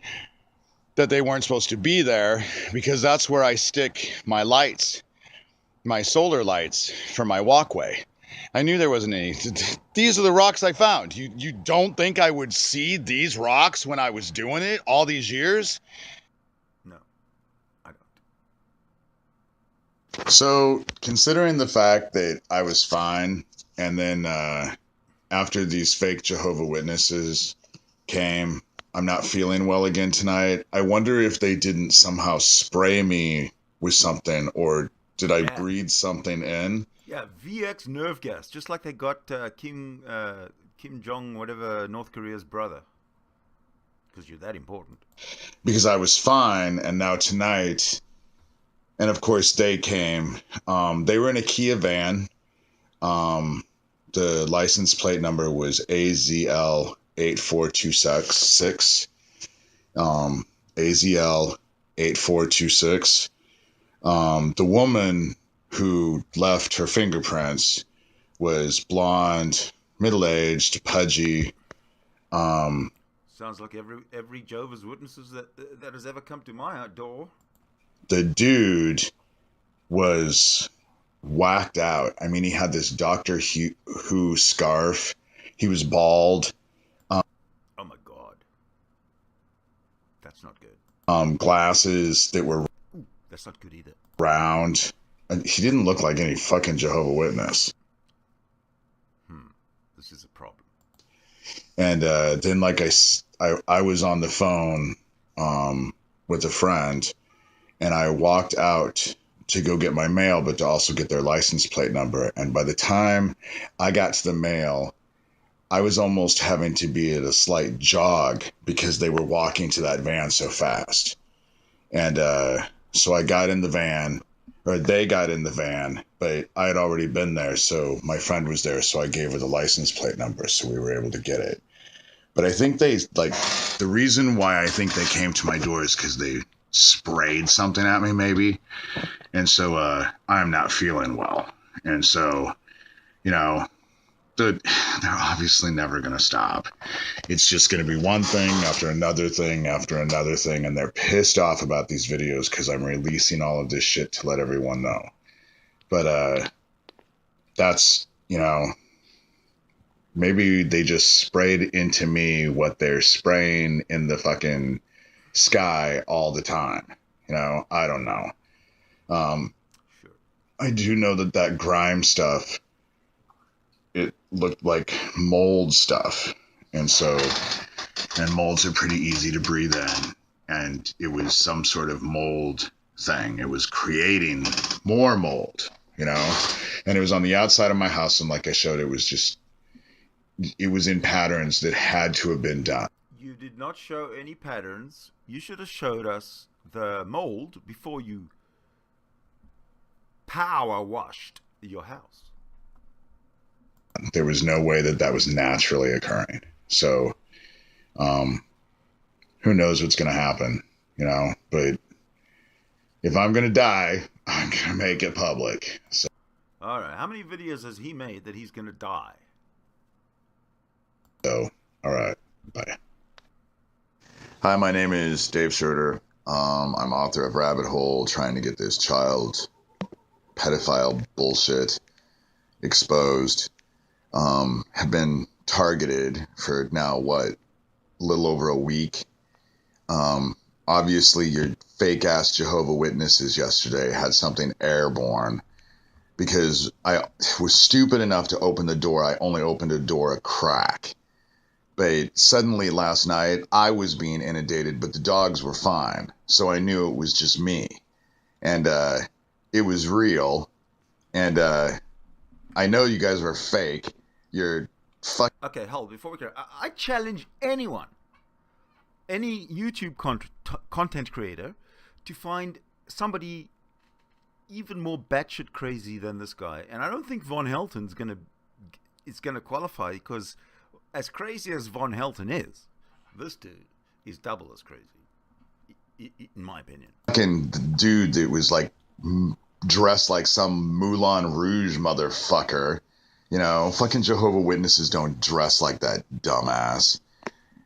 that they weren't supposed to be there, because that's where I stick my lights, my solar lights for my walkway. I knew there wasn't any. These are the rocks I found. You don't think I would see these rocks when I was doing it all these years? No, I don't. So, considering the fact that I was fine, and then after these fake Jehovah's Witnesses came I'm not feeling well again tonight. I wonder if they didn't somehow spray me with something, or did I Yeah. breathe something in? Yeah, VX nerve gas, just like they got Kim Jong, whatever, North Korea's brother. Because you're that important. Because I was fine, and now tonight, and of course they came. They were in a Kia van. The license plate number was AZL 8426. AZL 8426. The woman who left her fingerprints was blonde, middle-aged, pudgy. Sounds like every Jehovah's Witnesses that has ever come to my door. The dude was whacked out. I mean, he had this Doctor Who scarf. He was bald. Oh my God, that's not good. Glasses that were Ooh, that's not good either. round. And he didn't look like any fucking Jehovah's Witness. This is a problem. And then, like I was on the phone with a friend, and I walked out to go get my mail, but to also get their license plate number. And by the time I got to the mail, I was almost having to be at a slight jog because they were walking to that van so fast. And so I got in the van, or they got in the van, but I had already been there. So my friend was there, so I gave her the license plate number, so we were able to get it. But I think the reason why I think they came to my door is because they sprayed something at me, maybe. And so I'm not feeling well. And so, they're obviously never going to stop. It's just going to be one thing after another thing after another thing. And they're pissed off about these videos because I'm releasing all of this shit to let everyone know. But that's, maybe they just sprayed into me what they're spraying in the fucking sky all the time. I don't know. Sure. I do know that grime stuff, it looked like mold stuff. And molds are pretty easy to breathe in. And it was some sort of mold thing. It was creating more mold, and it was on the outside of my house. And like I showed, it was in patterns that had to have been done. You did not show any patterns. You should have showed us the mold before you power washed your house. There was no way that was naturally occurring. So, who knows what's going to happen, but if I'm going to die, I'm going to make it public. So, all right. How many videos has he made that he's going to die? all right. Bye. Hi, my name is Dave Shurter. I'm author of Rabbit Hole, trying to get this child pedophile bullshit exposed. Have been targeted for now, a little over a week. Obviously, your fake-ass Jehovah's Witnesses yesterday had something airborne because I was stupid enough to open the door. I only opened the door a crack. But suddenly last night, I was being inundated, but the dogs were fine. So I knew it was just me. And it was real. And I know you guys were fake. You're Okay, hold. Before we go, I challenge anyone, any YouTube content creator, to find somebody even more batshit crazy than this guy. And I don't think Von Helton's gonna qualify, because as crazy as Von Helton is, this dude is double as crazy, in my opinion. fucking dude that was like dressed like some Moulin Rouge motherfucker. Fucking Jehovah's Witnesses don't dress like that, dumbass.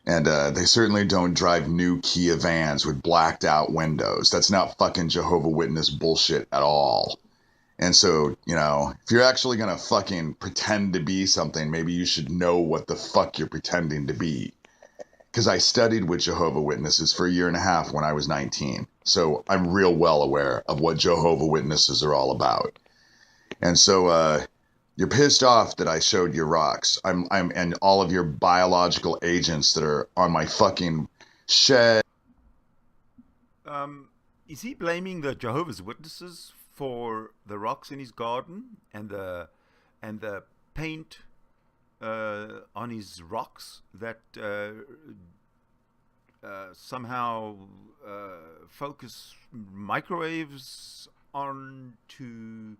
And they certainly don't drive new Kia vans with blacked out windows. That's not fucking Jehovah's Witness bullshit at all. And so, if you're actually going to fucking pretend to be something, maybe you should know what the fuck you're pretending to be. Because I studied with Jehovah's Witnesses for 1.5 years when I was 19. So I'm real well aware of what Jehovah's Witnesses are all about. And so, you're pissed off that I showed your rocks. I'm and all of your biological agents that are on my fucking shed. Is he blaming the Jehovah's Witnesses for the rocks in his garden and the paint on his rocks that somehow focus microwaves onto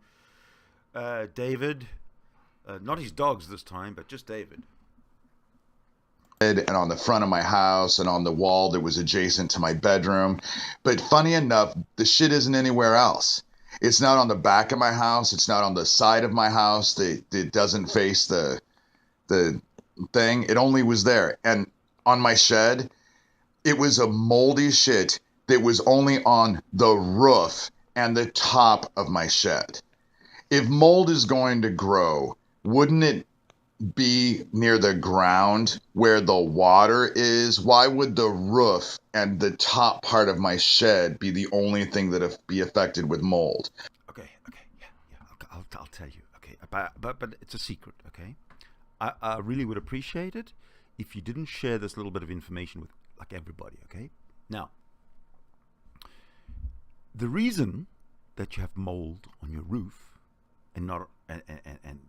David? Not his dogs this time, but just David. And on the front of my house and on the wall that was adjacent to my bedroom. But funny enough, the shit isn't anywhere else. It's not on the back of my house. It's not on the side of my house. It doesn't face the thing. It only was there. And on my shed, it was a moldy shit that was only on the roof and the top of my shed. If mold is going to grow, wouldn't it be near the ground where the water is? Why would the roof and the top part of my shed be the only thing that be affected with mold? Okay, yeah. I'll tell you. Okay, but it's a secret. Okay, I really would appreciate it if you didn't share this little bit of information with like everybody. Okay, now the reason that you have mold on your roof and not and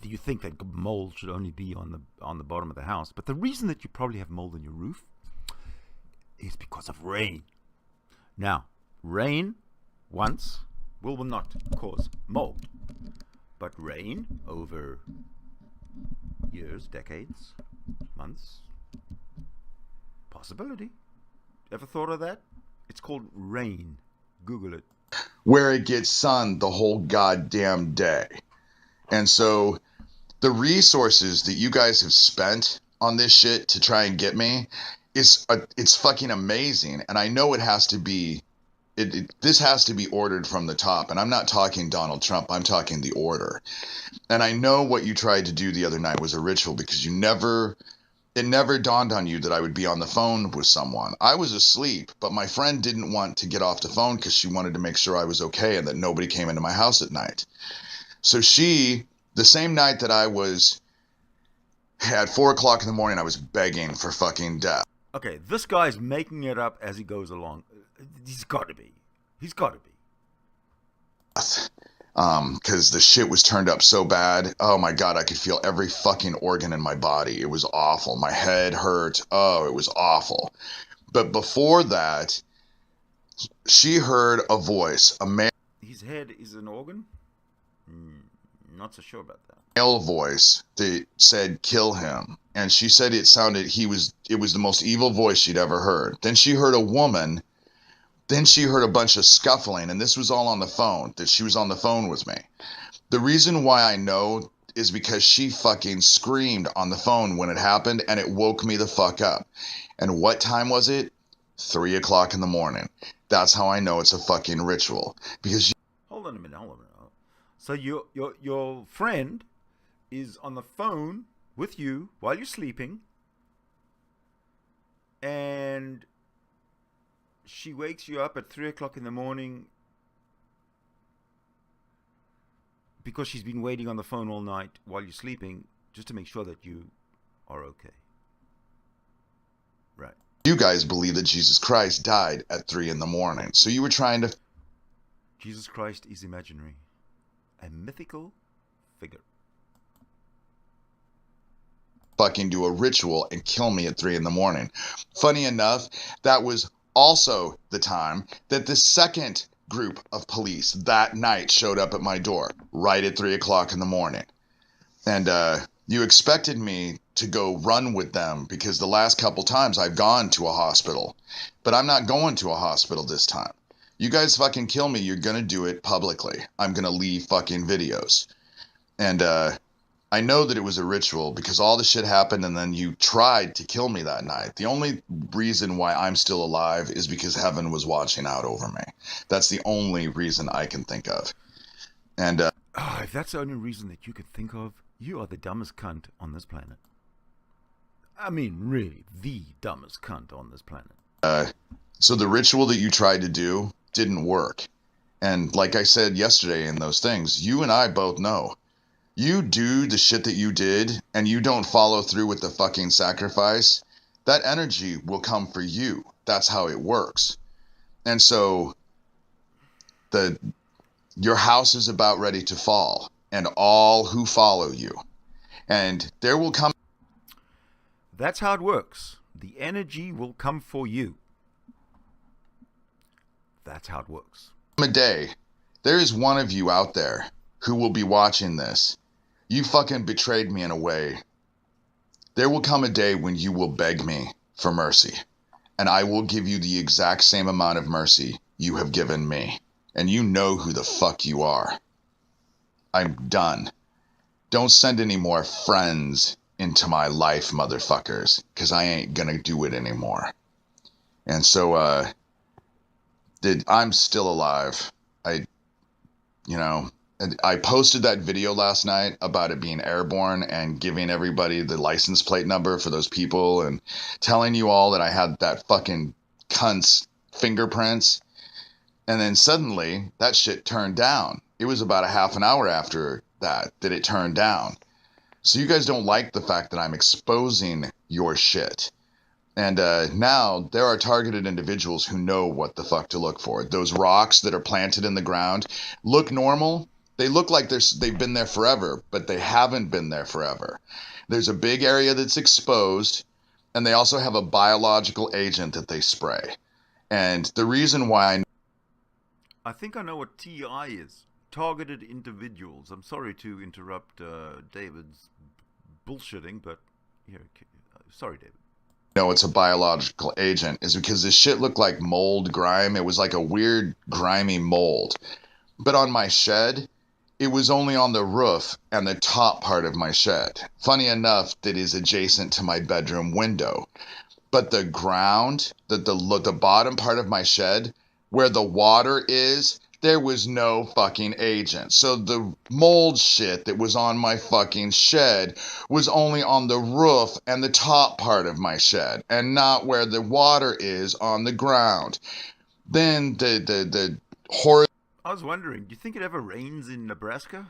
you think that mold should only be on the bottom of the house, but the reason that you probably have mold on your roof is because of rain. Now, rain once will not cause mold, but rain over years, decades, months, possibility. Ever thought of that? It's called rain. Google it. Where it gets sun the whole goddamn day. And so the resources that you guys have spent on this shit to try and get me, it's fucking amazing. And I know it has to be, this has to be ordered from the top. And I'm not talking Donald Trump. I'm talking the order. And I know what you tried to do the other night was a ritual because it never dawned on you that I would be on the phone with someone. I was asleep, but my friend didn't want to get off the phone because she wanted to make sure I was okay and that nobody came into my house at night. So the same night that I was at 4 o'clock in the morning, I was begging for fucking death. Okay, this guy's making it up as he goes along. He's got to be. Because the shit was turned up so bad. Oh my God, I could feel every fucking organ in my body. It was awful. My head hurt. Oh, it was awful. But before that, she heard a voice, a His head is an organ? Not so sure about that. male voice that said, kill him. And she said it was the most evil voice she'd ever heard. Then she heard a woman. Then she heard a bunch of scuffling, and this was all on the phone, that she was on the phone with me. The reason why I know is because she fucking screamed on the phone when it happened, and it woke me the fuck up. And what time was it? 3 o'clock in the morning. That's how I know it's a fucking ritual. Because Hold on a minute. So your friend is on the phone with you while you're sleeping, and she wakes you up at 3 o'clock in the morning because she's been waiting on the phone all night while you're sleeping just to make sure that you are okay. Right. you guys believe that Jesus Christ died at 3 in the morning. So you were trying to... Jesus Christ is imaginary. A mythical figure. fucking do a ritual and kill me at 3 in the morning. Funny enough, that was also the time that the second group of police that night showed up at my door, right at 3 o'clock in the morning. And you expected me to go run with them because the last couple times I've gone to a hospital. But I'm not going to a hospital this time. You guys fucking kill me, you're gonna do it publicly. I'm gonna leave fucking videos. And I know that it was a ritual because all the shit happened and then you tried to kill me that night. The only reason why I'm still alive is because heaven was watching out over me. That's the only reason I can think of. And if that's the only reason that you could think of, you are the dumbest cunt on this planet. I mean, really, the dumbest cunt on this planet. So the ritual that you tried to do didn't work. And like I said yesterday in those things, you and I both know. You do the shit that you did and you don't follow through with the fucking sacrifice, that energy will come for you. That's how it works. And so your house is about ready to fall, and all who follow you. And there will come That's how it works. The energy will come for you. That's how it works. a day, there is one of you out there who will be watching this. You fucking betrayed me in a way. There will come a day when you will beg me for mercy, and I will give you the exact same amount of mercy you have given me. And you know who the fuck you are. I'm done. Don't send any more friends into my life, motherfuckers, because I ain't gonna do it anymore. And so, I'm still alive. I posted that video last night about it being airborne and giving everybody the license plate number for those people and telling you all that I had that fucking cunt's fingerprints. And then suddenly that shit turned down. It was about a half an hour after that it turned down. So you guys don't like the fact that I'm exposing your shit. And now there are targeted individuals who know what the fuck to look for. Those rocks that are planted in the ground look normal. They look like they've been there forever, but they haven't been there forever. There's a big area that's exposed, and they also have a biological agent that they spray. And the reason why I think I know what TI is. Targeted individuals. I'm sorry to interrupt David's bullshitting, but here, sorry, David. know it's a biological agent is because this shit looked like mold grime. It was like a weird grimy mold. But on my shed, it was only on the roof and the top part of my shed. Funny enough, that is adjacent to my bedroom window. But the ground, the bottom part of my shed, where the water is, there was no fucking agent. So the mold shit that was on my fucking shed was only on the roof and the top part of my shed, and not where the water is on the ground. Then the I was wondering, do you think it ever rains in Nebraska?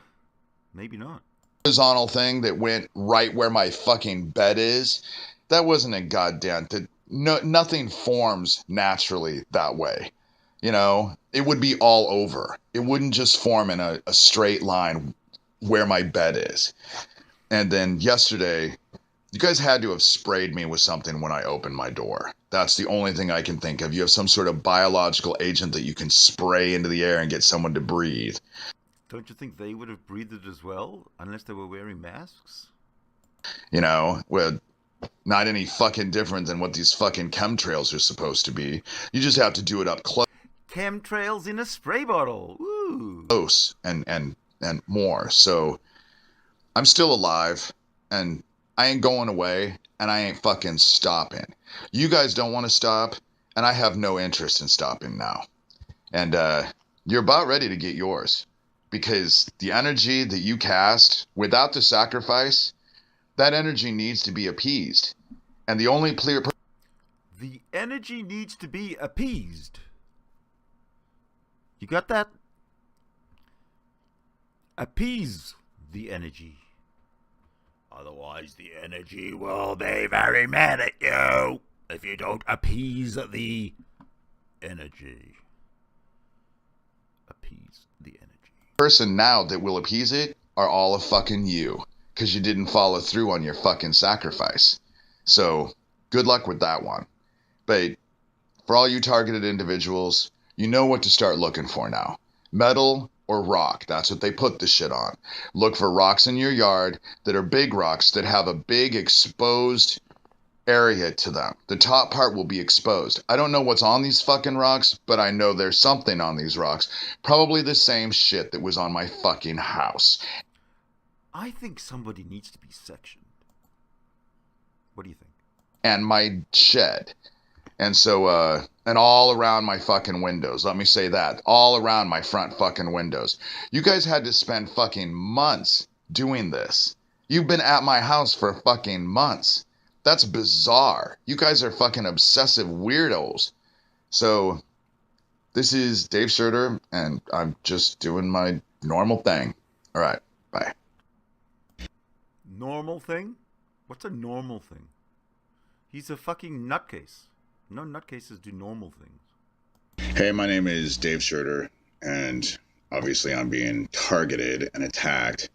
Maybe not. horizontal thing that went right where my fucking bed is, that wasn't a goddamn... nothing forms naturally that way. You know, it would be all over. It wouldn't just form in a straight line where my bed is. And then yesterday, you guys had to have sprayed me with something when I opened my door. That's the only thing I can think of. You have some sort of biological agent that you can spray into the air and get someone to breathe. Don't you think they would have breathed it as well, unless they were wearing masks? You know, well, not any fucking different than what these fucking chemtrails are supposed to be. You just have to do it up Chemtrails in a spray bottle. Ooh. close and more. So I'm still alive, and I ain't going away, and I ain't fucking stopping. You guys don't want to stop, and I have no interest in stopping now. And you're about ready to get yours, because the energy that you cast without the sacrifice, that energy needs to be appeased. And the only clear... The energy needs to be appeased. You got that? Appease the energy. Otherwise, the energy will be very mad at you if you don't appease the energy. Appease the energy. person now that will appease it are all of fucking you, because you didn't follow through on your fucking sacrifice. So, good luck with that one. But for all you targeted individuals, you know what to start looking for now. Metal or rock. That's what they put this shit on. Look for rocks in your yard that are big rocks that have a big exposed area to them. The top part will be exposed. I don't know what's on these fucking rocks, but I know there's something on these rocks. Probably the same shit that was on my fucking house. I think somebody needs to be sectioned. What do you think? And my shed. And so, and all around my fucking windows. Let me say that. All around my front fucking windows. You guys had to spend fucking months doing this. You've been at my house for fucking months. That's bizarre. You guys are fucking obsessive weirdos. So, this is Dave Shurter, and I'm just doing my normal thing. All right, bye. Normal thing? What's a normal thing? He's a fucking nutcase. No nutcases do normal things. Hey, my name is Dave Shurter, and obviously I'm being targeted and attacked.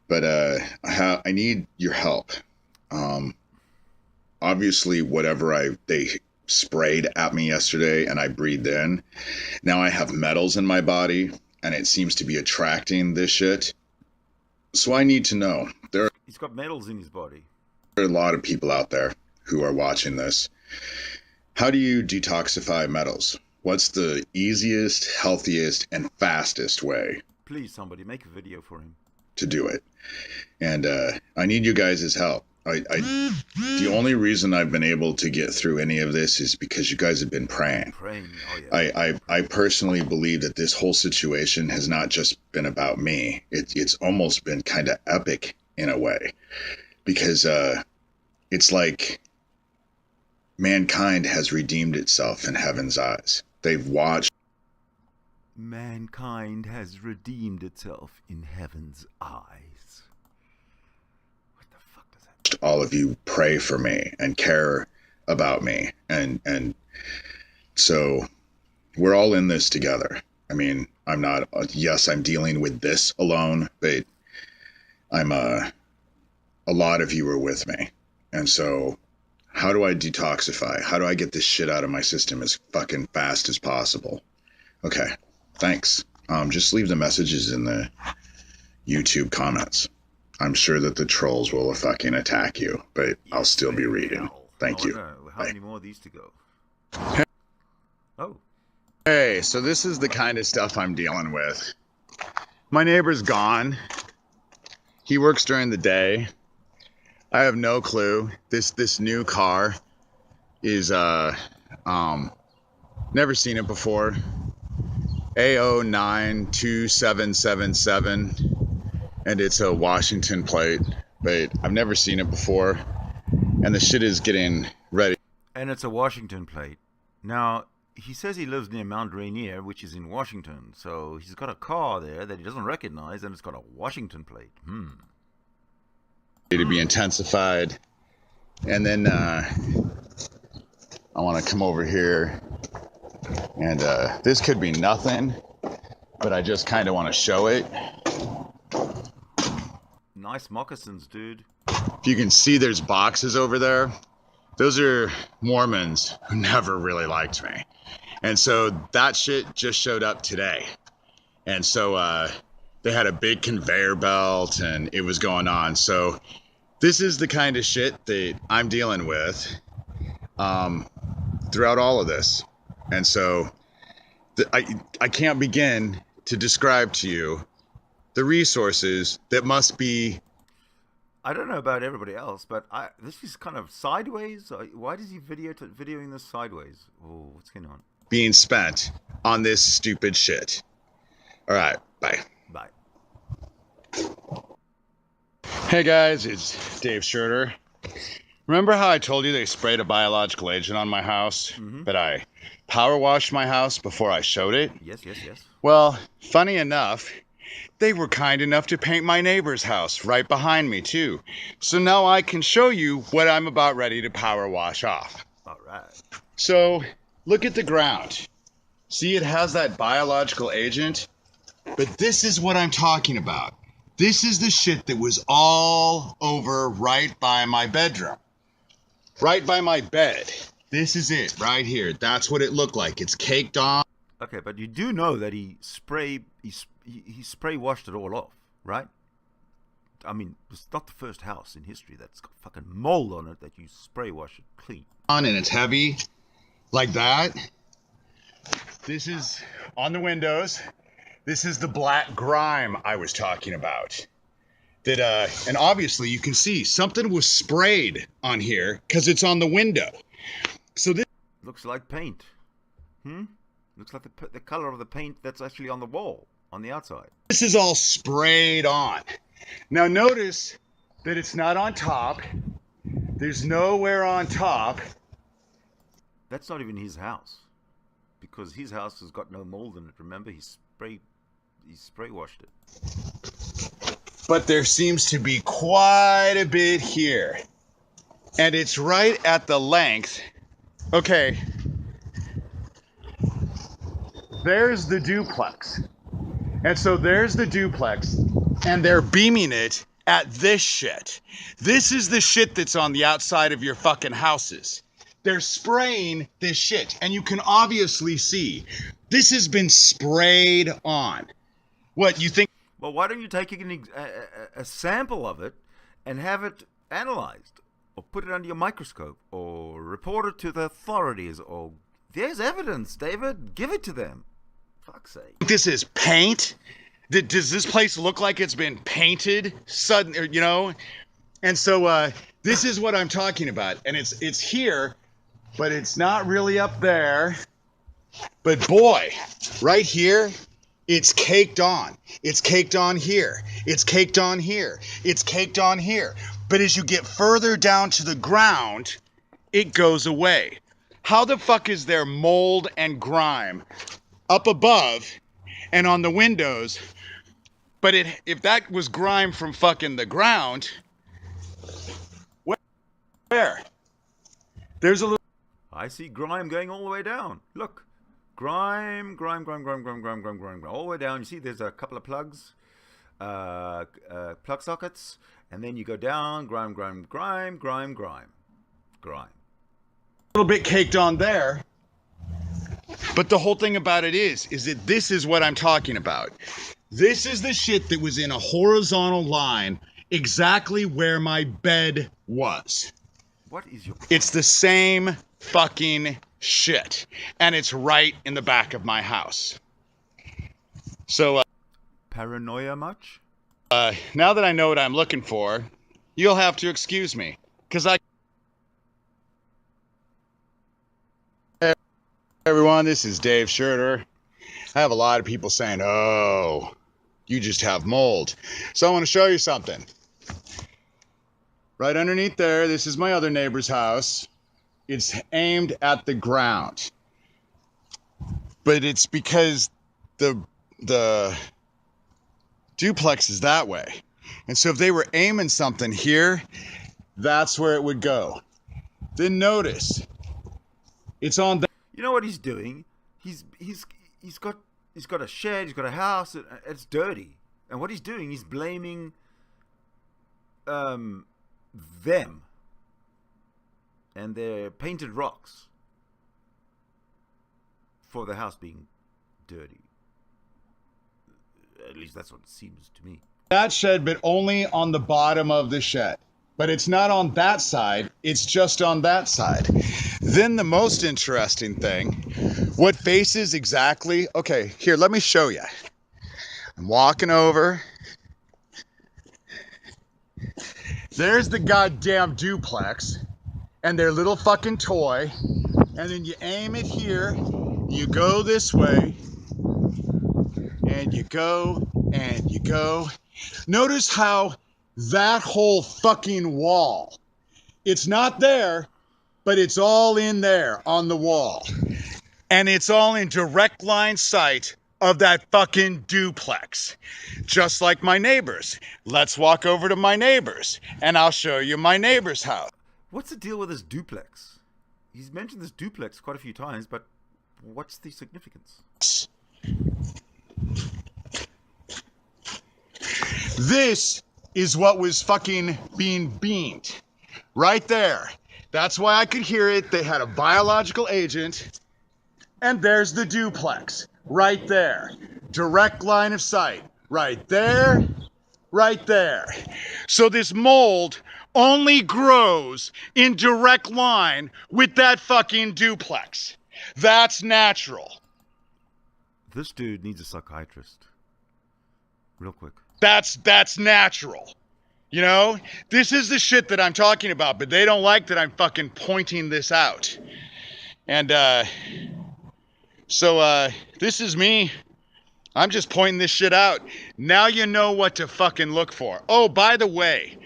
But I need your help. Obviously, whatever they sprayed at me yesterday and I breathed in, now I have metals in my body, and it seems to be attracting this shit. So I need to know. He's got metals in his body. There are a lot of people out there who are watching this. How do you detoxify metals? What's the easiest, healthiest, and fastest way? Please, somebody, make a video for him. To do it. And I need you guys' help. The only reason I've been able to get through any of this is because you guys have been praying. Praying, oh yeah. I personally believe that this whole situation has not just been about me. It's almost been kind of epic in a way. Because it's like mankind has redeemed itself in heaven's eyes. They've watched. Mankind has redeemed itself in heaven's eyes. What the fuck does that mean? All of you pray for me and care about me. And so we're all in this together. I mean, I'm not, yes, I'm dealing with this alone, but I'm a lot of you are with me. And so how do I detoxify? How do I get this shit out of my system as fucking fast as possible? Okay. Thanks. Just leave the messages in the YouTube comments. I'm sure that the trolls will fucking attack you, but I'll still be reading. Thank you. How many more of these to go? Oh. Hey, so this is the kind of stuff I'm dealing with. My neighbor's gone. He works during the day. I have no clue. This new car is never seen it before. A092777, and it's a Washington plate, but I've never seen it before, and the shit is getting ready. And it's a Washington plate. Now, he says he lives near Mount Rainier, which is in Washington, so he's got a car there that he doesn't recognize, and it's got a Washington plate. To be intensified, and then I want to come over here. And this could be nothing, but I just kind of want to show it. Nice moccasins, dude. If you can see, there's boxes over there. Those are Mormons who never really liked me. And so that shit just showed up today. And so they had a big conveyor belt and it was going on. So this is the kind of shit that I'm dealing with throughout all of this. And so I can't begin to describe to you the resources that must be. I don't know about everybody else, but this is kind of sideways. Why does he videoing this sideways? Oh, what's going on? Being spent on this stupid shit. All right, bye. Bye. Hey guys, it's Dave Shurter. Remember how I told you they sprayed a biological agent on my house? But I power washed my house before I showed it? Yes. Well, funny enough, they were kind enough to paint my neighbor's house right behind me too. So now I can show you what I'm about ready to power wash off. All right. So look at the ground. See, it has that biological agent? But this is what I'm talking about. This is the shit that was all over right by my bedroom. Right by my bed. This is it right here. That's what it looked like. It's caked on. Okay, but you do know that he spray washed it all off, right? I mean, it's not the first house in history that's got fucking mold on it that you spray wash it clean. And it's heavy like that. This is on the windows. This is the black grime I was talking about. That and obviously you can see something was sprayed on here because it's on the window. So this looks like paint. Looks like the color of the paint that's actually on the wall on the outside. This is all sprayed on. Now notice that it's not on top. There's nowhere on top. That's not even his house, because his house has got no mold in it. Remember, he spray washed it. But there seems to be quite a bit here. And it's right at the length. Okay. There's the duplex. And so there's the duplex. And they're beaming it at this shit. This is the shit that's on the outside of your fucking houses. They're spraying this shit. And you can obviously see this has been sprayed on. What, you think? Well, why don't you take a sample of it and have it analyzed, or put it under your microscope, or report it to the authorities, or there's evidence, David. Give it to them. Fuck's sake. This is paint? Does this place look like it's been painted sudden, you know? And so this is what I'm talking about. And it's here, but it's not really up there. But boy, right here, it's caked on. It's caked on here. It's caked on here. It's caked on here. But as you get further down to the ground, it goes away. How the fuck is there mold and grime up above and on the windows? But if that was grime from fucking the ground, where? There's a little... I see grime going all the way down. Look. Grime, all the way down. You see there's a couple of plugs, plug sockets, and then you go down, grime. A little bit caked on there. But the whole thing about it is that this is what I'm talking about. This is the shit that was in a horizontal line exactly where my bed was. What is your... It's the same fucking shit. And it's right in the back of my house. So, Paranoia much? now that I know what I'm looking for, you'll have to excuse me. Because Hey everyone, this is Dave Shurter. I have a lot of people saying, oh, you just have mold. So I want to show you something. Right underneath there, this is my other neighbor's house. It's aimed at the ground. But it's because the duplex is that way. And so if they were aiming something here, that's where it would go. Then notice, it's on the... You know what he's doing? He's got a shed, he's got a house, it's dirty. And what he's doing, he's blaming them and their painted rocks for the house being dirty. At least that's what it seems to me. That shed, but only on the bottom of the shed. But it's not on that side, it's just on that side. Then the most interesting thing, what faces exactly... Okay, here, let me show you. I'm walking over. There's the goddamn duplex and their little fucking toy. And then you aim it here, you go this way, and you go, and you go. Notice how that whole fucking wall, it's not there, but it's all in there on the wall. And it's all in direct line sight of that fucking duplex. Just like my neighbors. Let's walk over to my neighbors and I'll show you my neighbor's house. What's the deal with this duplex? He's mentioned this duplex quite a few times, but what's the significance? This is what was fucking being beamed. Right there. That's why I could hear it. They had a biological agent. And there's the duplex. Right there. Direct line of sight. Right there. Right there. So this mold only grows in direct line with that fucking duplex. That's natural. This dude needs a psychiatrist. Real quick. That's natural. You know? This is the shit that I'm talking about, but they don't like that I'm fucking pointing this out. And, so this is me. I'm just pointing this shit out. Now you know what to fucking look for. Oh, by the way,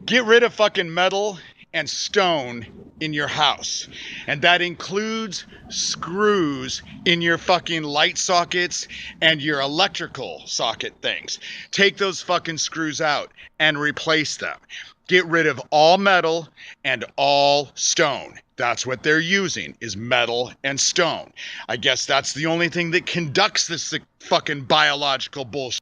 get rid of fucking metal and stone in your house. And that includes screws in your fucking light sockets and your electrical socket things. Take those fucking screws out and replace them. get rid of all metal and all stone. That's what they're using, is metal and stone. I guess that's the only thing that conducts this fucking biological bullshit.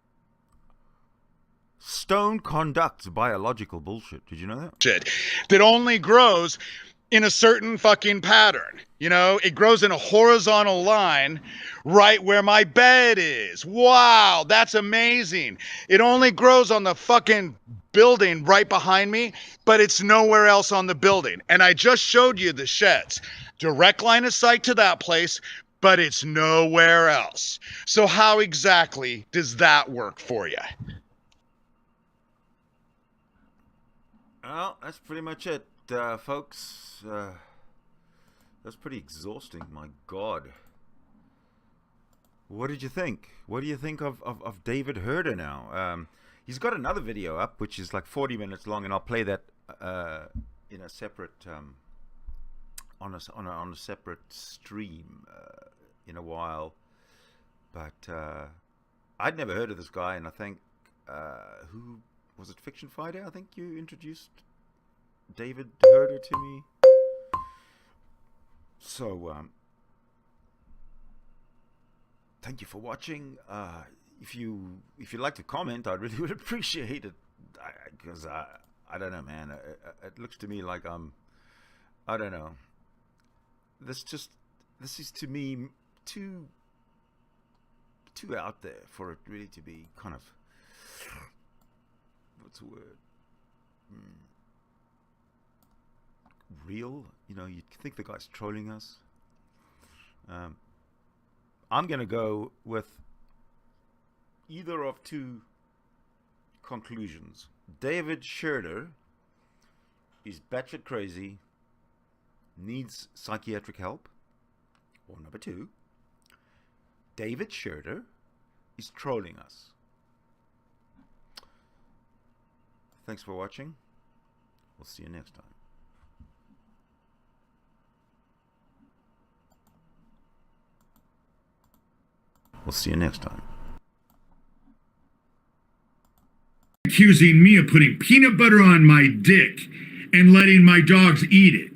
Stone conducts biological bullshit. Did you know that? That only grows in a certain fucking pattern. You know, it grows in a horizontal line right where my bed is. Wow, that's amazing. It only grows on the fucking building right behind me, but it's nowhere else on the building. And I just showed you the sheds. Direct line of sight to that place, but it's nowhere else. So how exactly does that work for you? Well, that's pretty much it, folks. That's pretty exhausting, my God. What did you think? What do you think of David Shurter now? He's got another video up, which is like 40 minutes long, and I'll play that in a separate, on a separate stream in a while. But I'd never heard of this guy, and I think, who was it, Fiction Friday? I think you introduced David Shurter to me. So, thank you for watching. If you'd like to comment, I really would appreciate it, because I don't know, man. It looks to me like I don't know. This is to me too out there for it really to be kind of, what's the word? Real. You know, you'd think the guy's trolling us. I'm gonna go with either of two conclusions. David Shurter is batshit crazy, needs psychiatric help. Or number two, David Shurter is trolling us. Thanks for watching. We'll see you next time. We'll see you next time. Accusing me of putting peanut butter on my dick and letting my dogs eat it.